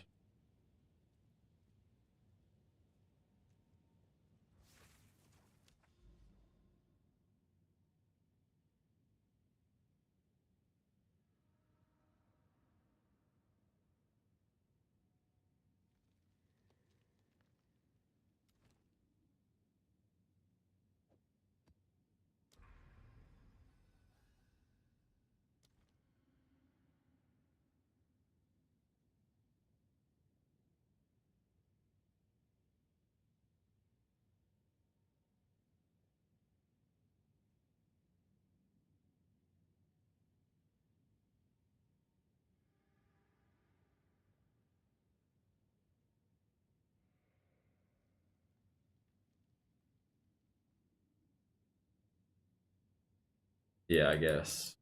Yeah, I guess.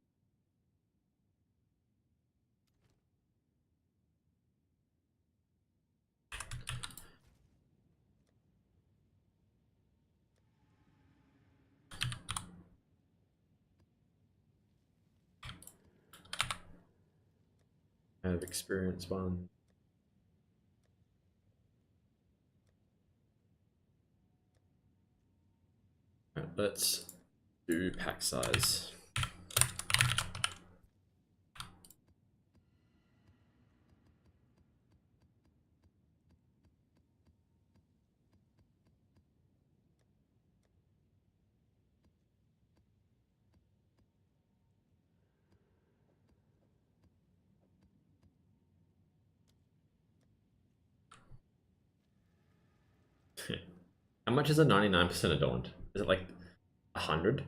I have experienced one. Right, let's do pack size. How much is a 99% adorned? Is it like 100?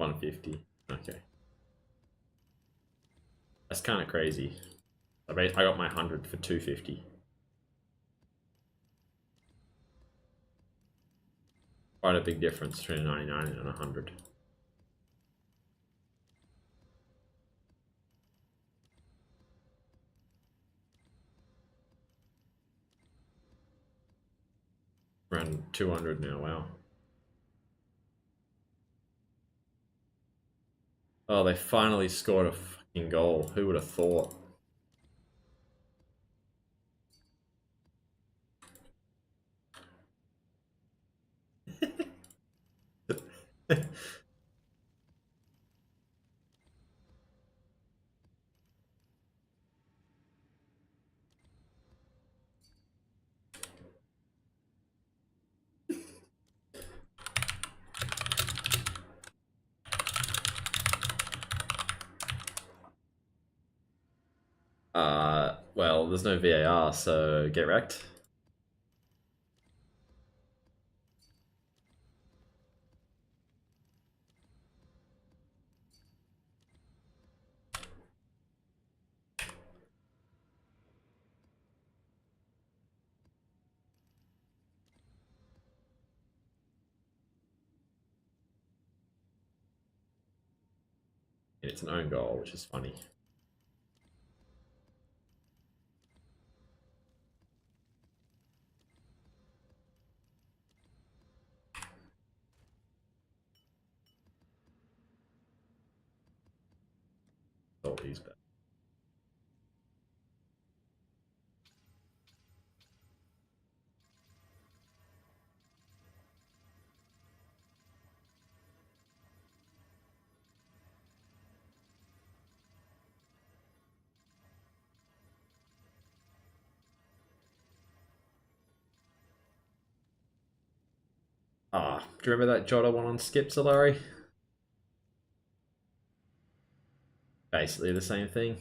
$150. Okay. That's kind of crazy. I got my 100 for $250. Quite a big difference between a 99 and a 100. Around 200 now, wow. Oh, they finally scored a fucking goal. Who would have thought? Well, there's no VAR, so get wrecked. It's an own goal, which is funny. Oh, he's bad. Ah, do you remember that Jota one on Skip, Solari? Basically the same thing.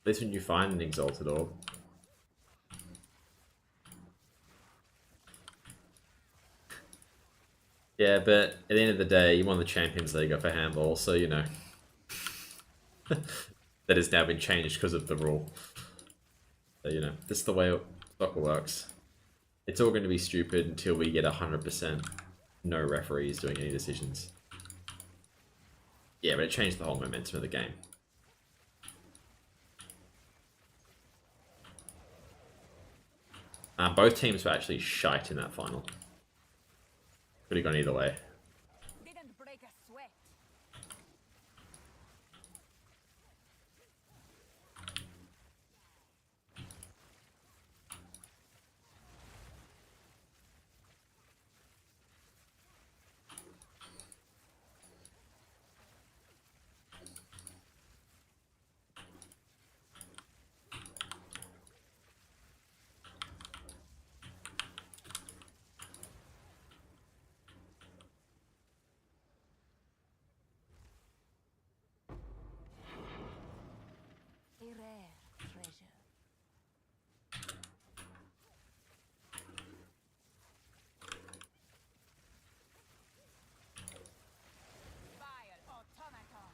At least when you find an Exalted Orb. Yeah, but at the end of the day, you won the Champions League for handball, so you know. That has now been changed because of the rule. So, you know, this is the way soccer works. It's all going to be stupid until we get 100% no referees doing any decisions. Yeah, but it changed the whole momentum of the game. Both teams were actually shite in that final. Could have gone either way. Didn't break a sweat. A rare treasure. Fire automaton.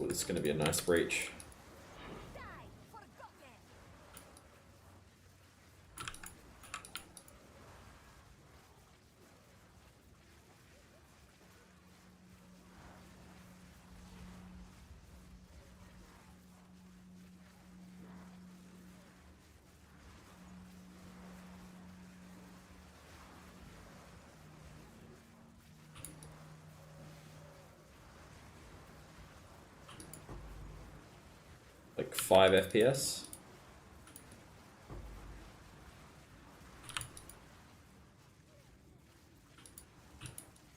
Ooh, this is going to be a nice breach. Die, forgotten. like 5 FPS.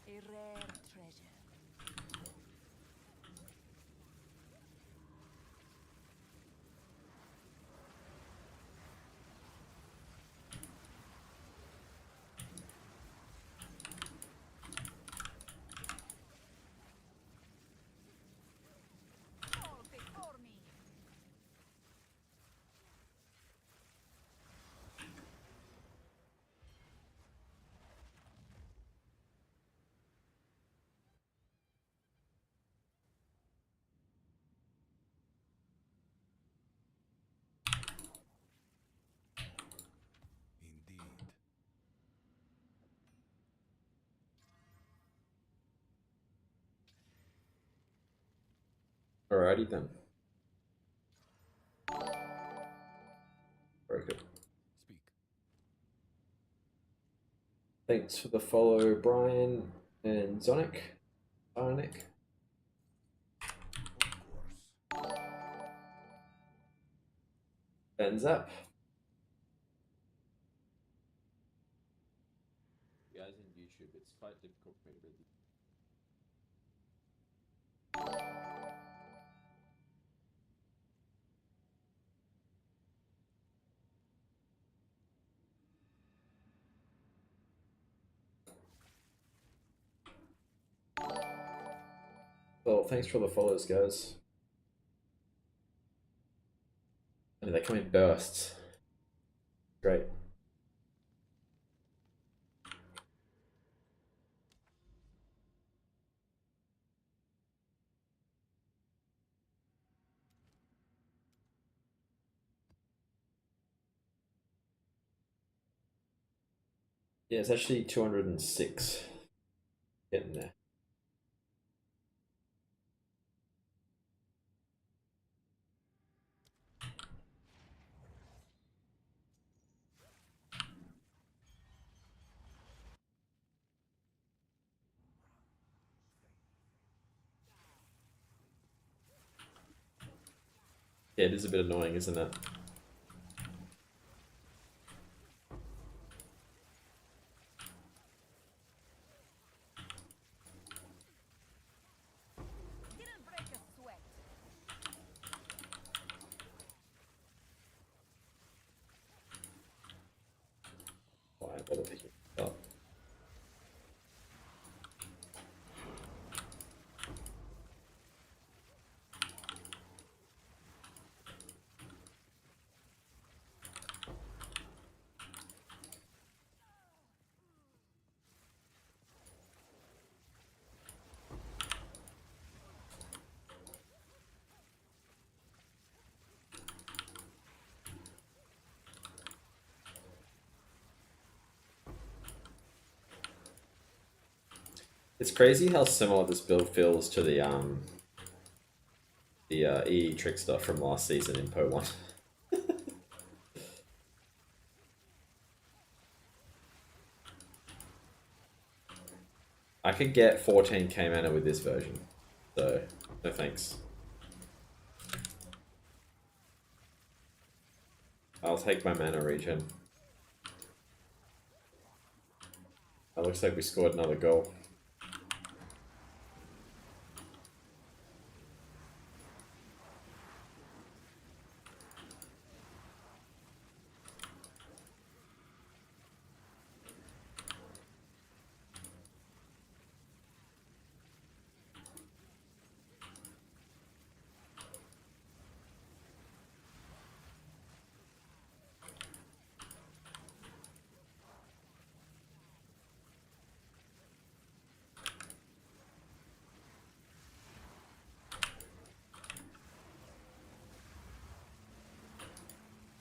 A rare treasure. All before me. Indeed. Alrighty then. Very good. Speak. Thanks for the follow, Brian and Zonic. Zonic. Of course. Benzap. Guys in YouTube, it's quite difficult for me to read. Well, thanks for the follows, guys. I mean, they come in bursts. Great. Yeah, it's actually 206. Getting there. Yeah, it is a bit annoying, isn't it? Didn't break a sweat. Why bother picking it up? It's crazy how similar this build feels to the EE Trickster from last season in Po 1. I could get 14k mana with this version, so no thanks. I'll take my mana regen. It looks like we scored another goal.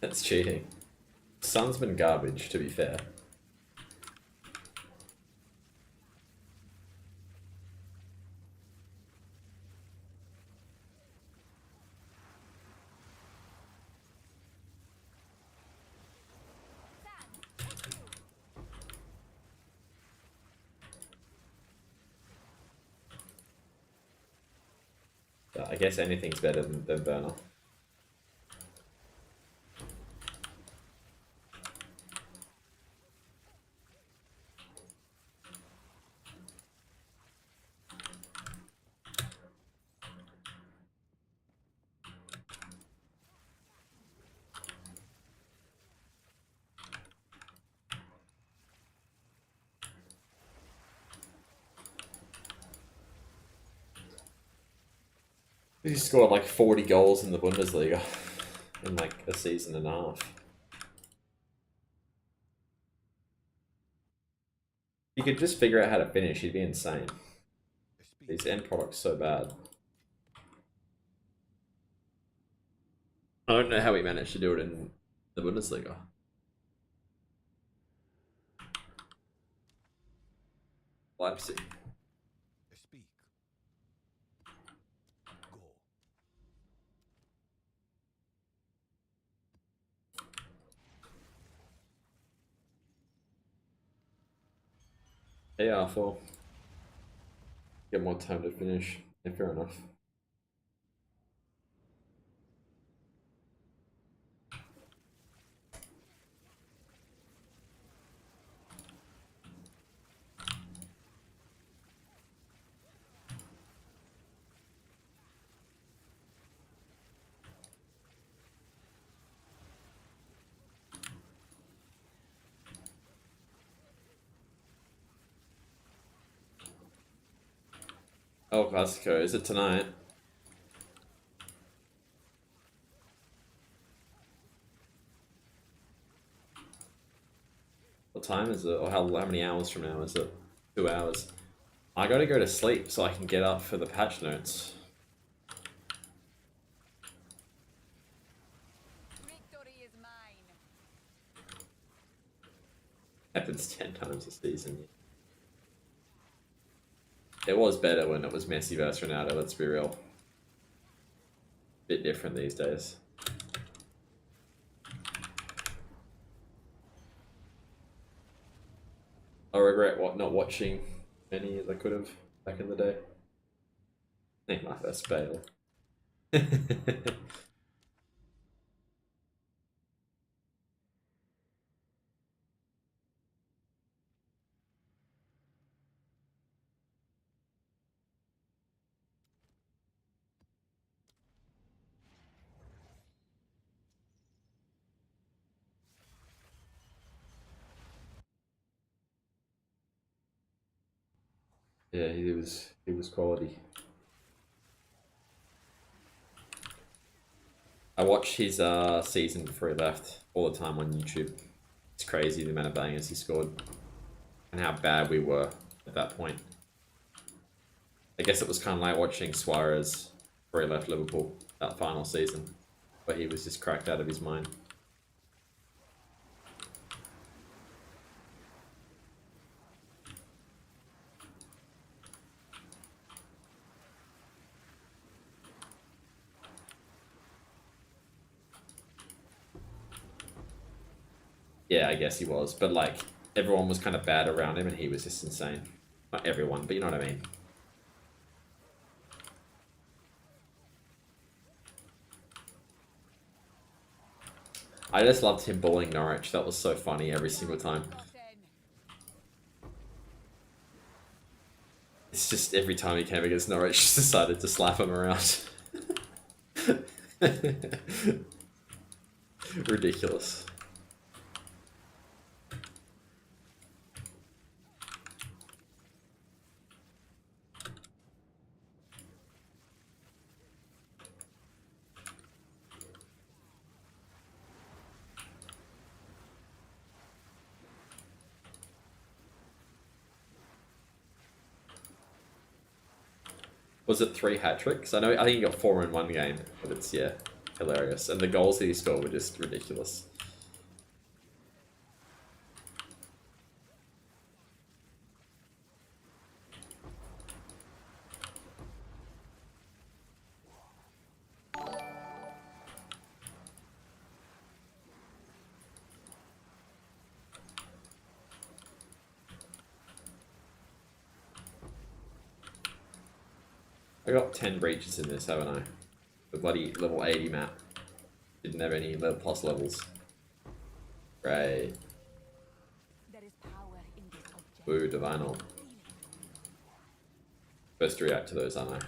That's cheating. Sun's been garbage, to be fair. I guess anything's better than Burner. He scored like 40 goals in the Bundesliga in like a season and a half. If you could just figure out how to finish, he'd be insane. These end products so bad. I don't know how he managed to do it in the Bundesliga. Leipzig. Speak. Go. Yeah, for get more time to finish. Yeah, fair enough. El Clasico, is it tonight? What time is it? Or how many hours from now is it? 2 hours. I gotta go to sleep so I can get up for the patch notes. Victory is mine. Happens 10 times a season. It was better when it was Messi versus Ronaldo, let's be real. Bit different these days. I regret not watching many as I could have back in the day. I think my first Bale. Yeah, he was quality. I watch his season before he left all the time on YouTube. It's crazy the amount of bangers he scored and how bad we were at that point. I guess it was kind of like watching Suarez before he left Liverpool that final season, where he was just cracked out of his mind. Yeah, I guess he was, but like everyone was kind of bad around him and he was just insane. Not everyone, but you know what I mean. I just loved him bullying Norwich. That was so funny every single time. It's just every time he came against Norwich, just decided to slap him around. Ridiculous. Was it 3 hat tricks? I think he got 4 in one game, but it's, yeah, hilarious. And the goals that he scored were just ridiculous. I got 10 breaches in this, haven't I? The bloody level 80 map. Didn't have any level plus levels. Right. There is power in this object. Woo, Divinal. First to react to those, aren't I?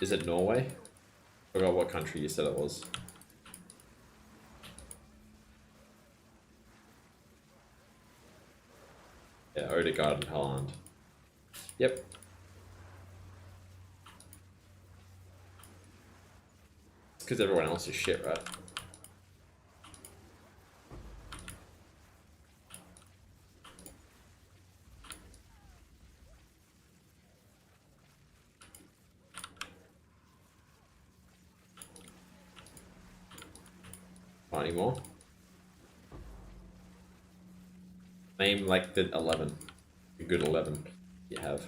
Is it Norway? Forgot what country you said it was. Yeah, Odegaard and Haaland. Yep. It's because everyone else is shit, right? Not anymore. Name like the 11. A good 11 you have.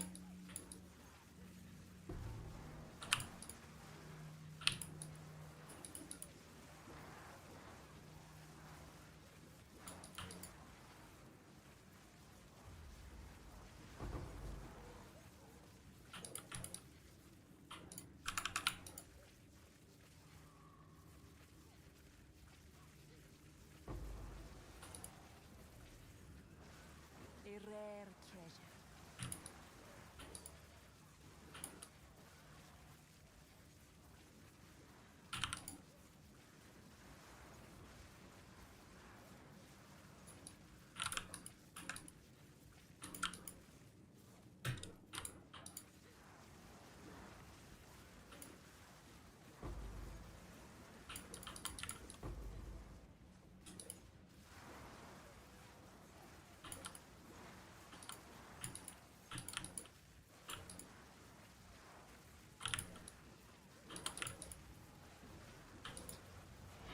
A rare treasure.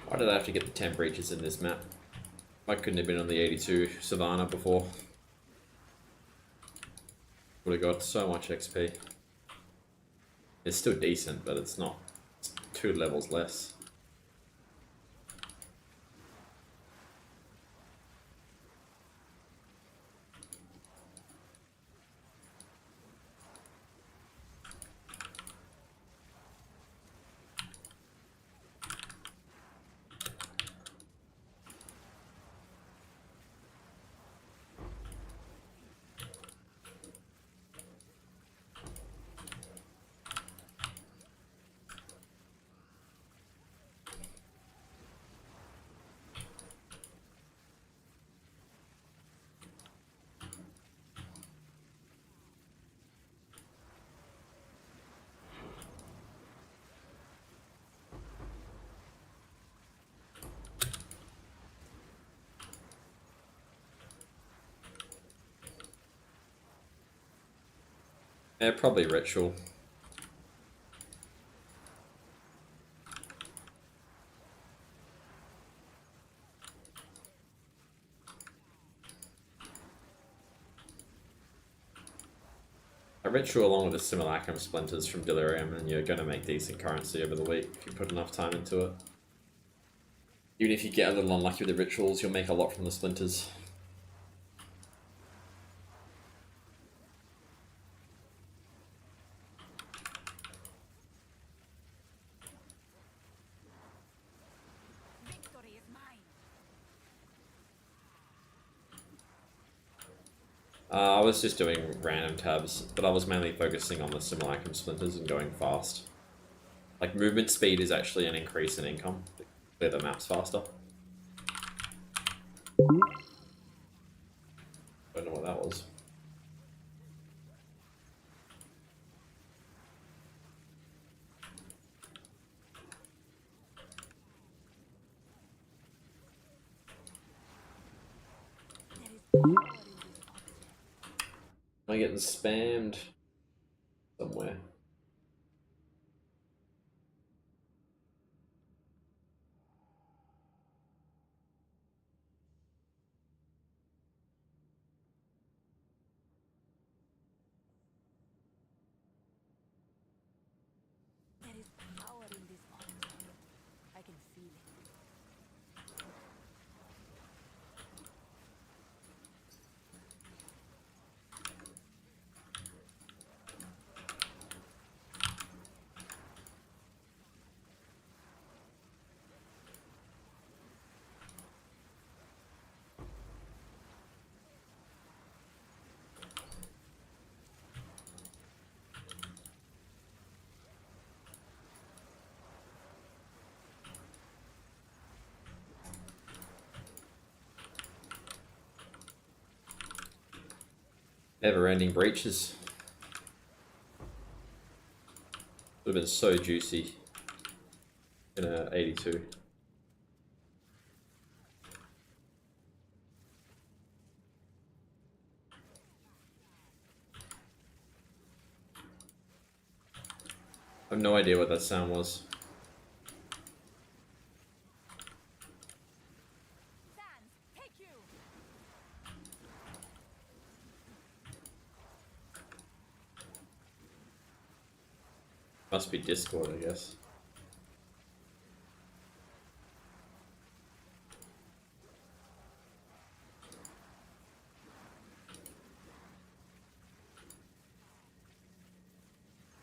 Why did I have to get the 10 breaches in this map? I couldn't have been on the 82 Savannah before. Would have got so much XP. It's still decent, but it's not. It's 2 levels less. Yeah, probably Ritual. A Ritual along with the Simulacrum Splinters from Delirium, and you're going to make decent currency over the week if you put enough time into it. Even if you get a little unlucky with the Rituals, you'll make a lot from the Splinters. Victory is mine. I was just doing random tabs, but I was mainly focusing on the Simulacrum Splinters and going fast. Like, movement speed is actually an increase in income. Clear the maps faster. Don't know what that was. There is power in this object. Am I getting spammed somewhere? There is power in this object. I can feel it. Never-ending breaches. Would have been so juicy in a 82. I have no idea what that sound was. Sans, take you. Must be Discord, I guess.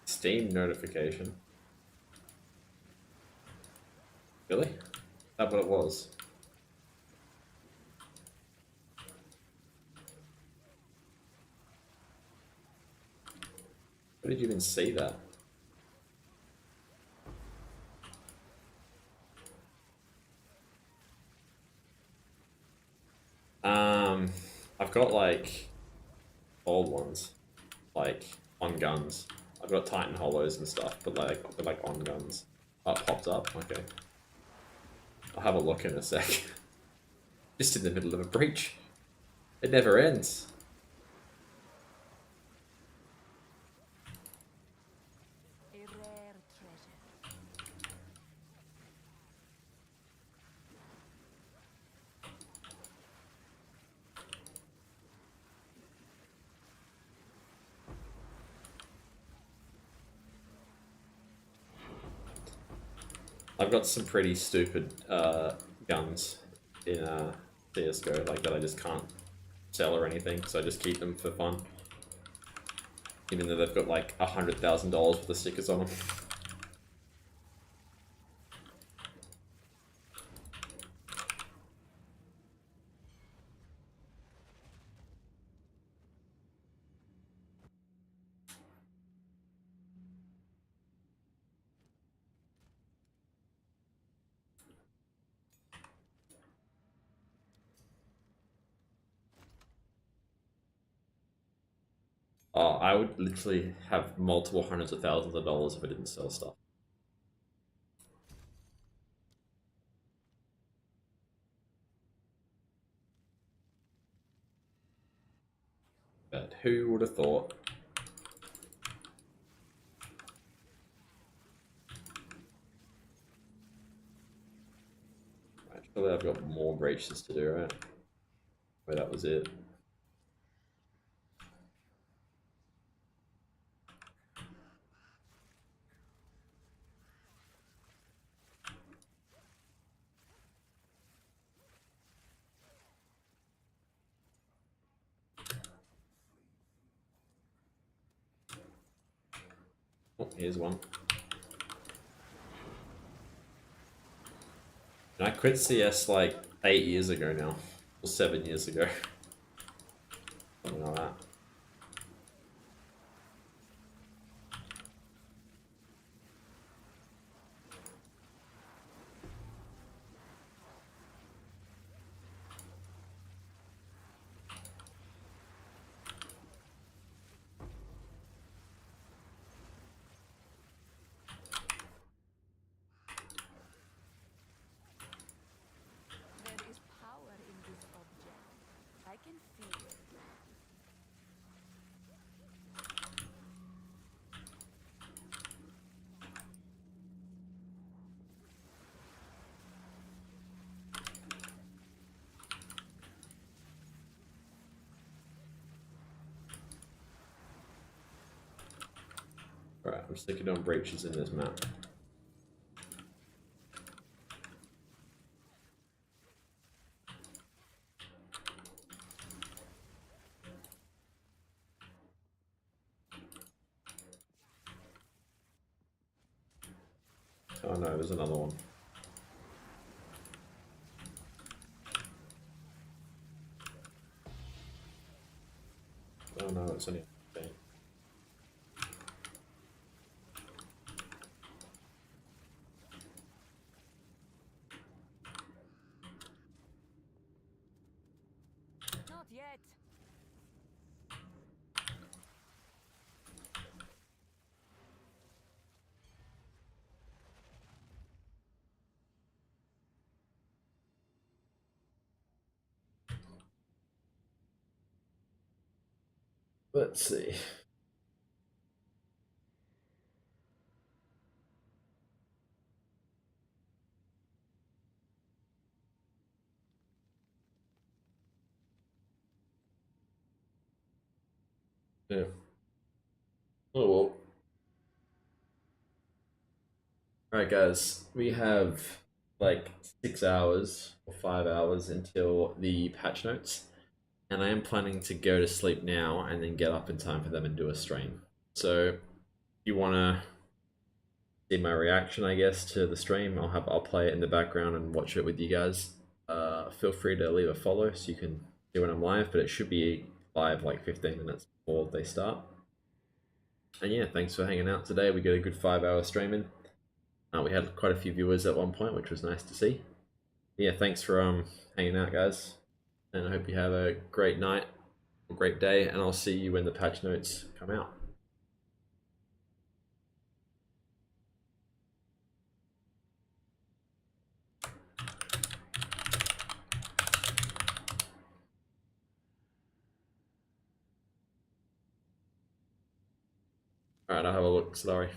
Steam notification. Really? Is that what it was? Where did you even see that? I've got like old ones, like on guns. I've got Titan hollows and stuff, but like on guns. Oh, it popped up. Okay, I'll have a look in a sec. Just in the middle of a breach. It never ends. A rare treasure. I've got some pretty stupid guns in CSGO, like that I just can't sell or anything, so I just keep them for fun. Even though they've got like $100,000 worth of stickers on them. Oh, I would literally have multiple hundreds of thousands of dollars if I didn't sell stuff. But who would have thought? Actually, I've got more breaches to do, right? Where that was it. Oh, here's one. And I quit CS like 8 years ago now, or 7 years ago. Something like that. There is power in this object. I can feel it. Alright, I'm sticking on breaches in this map. Oh no, there's another one. Oh no, it's only a thing. Not yet. Let's see. Yeah. Oh well. Alright, guys. We have like 6 hours or 5 hours until the patch notes, and I am planning to go to sleep now and then get up in time for them and do a stream. So, if you want to see my reaction, I guess, to the stream, I'll play it in the background and watch it with you guys. Feel free to leave a follow so you can see when I'm live, but it should be live like 15 minutes before they start. And yeah, thanks for hanging out today. We got a good 5 hour streaming. We had quite a few viewers at one point, which was nice to see. Yeah, thanks for hanging out, guys, and I hope you have a great night, a great day, and I'll see you when the patch notes come out. All right, I'll have a look. Sorry.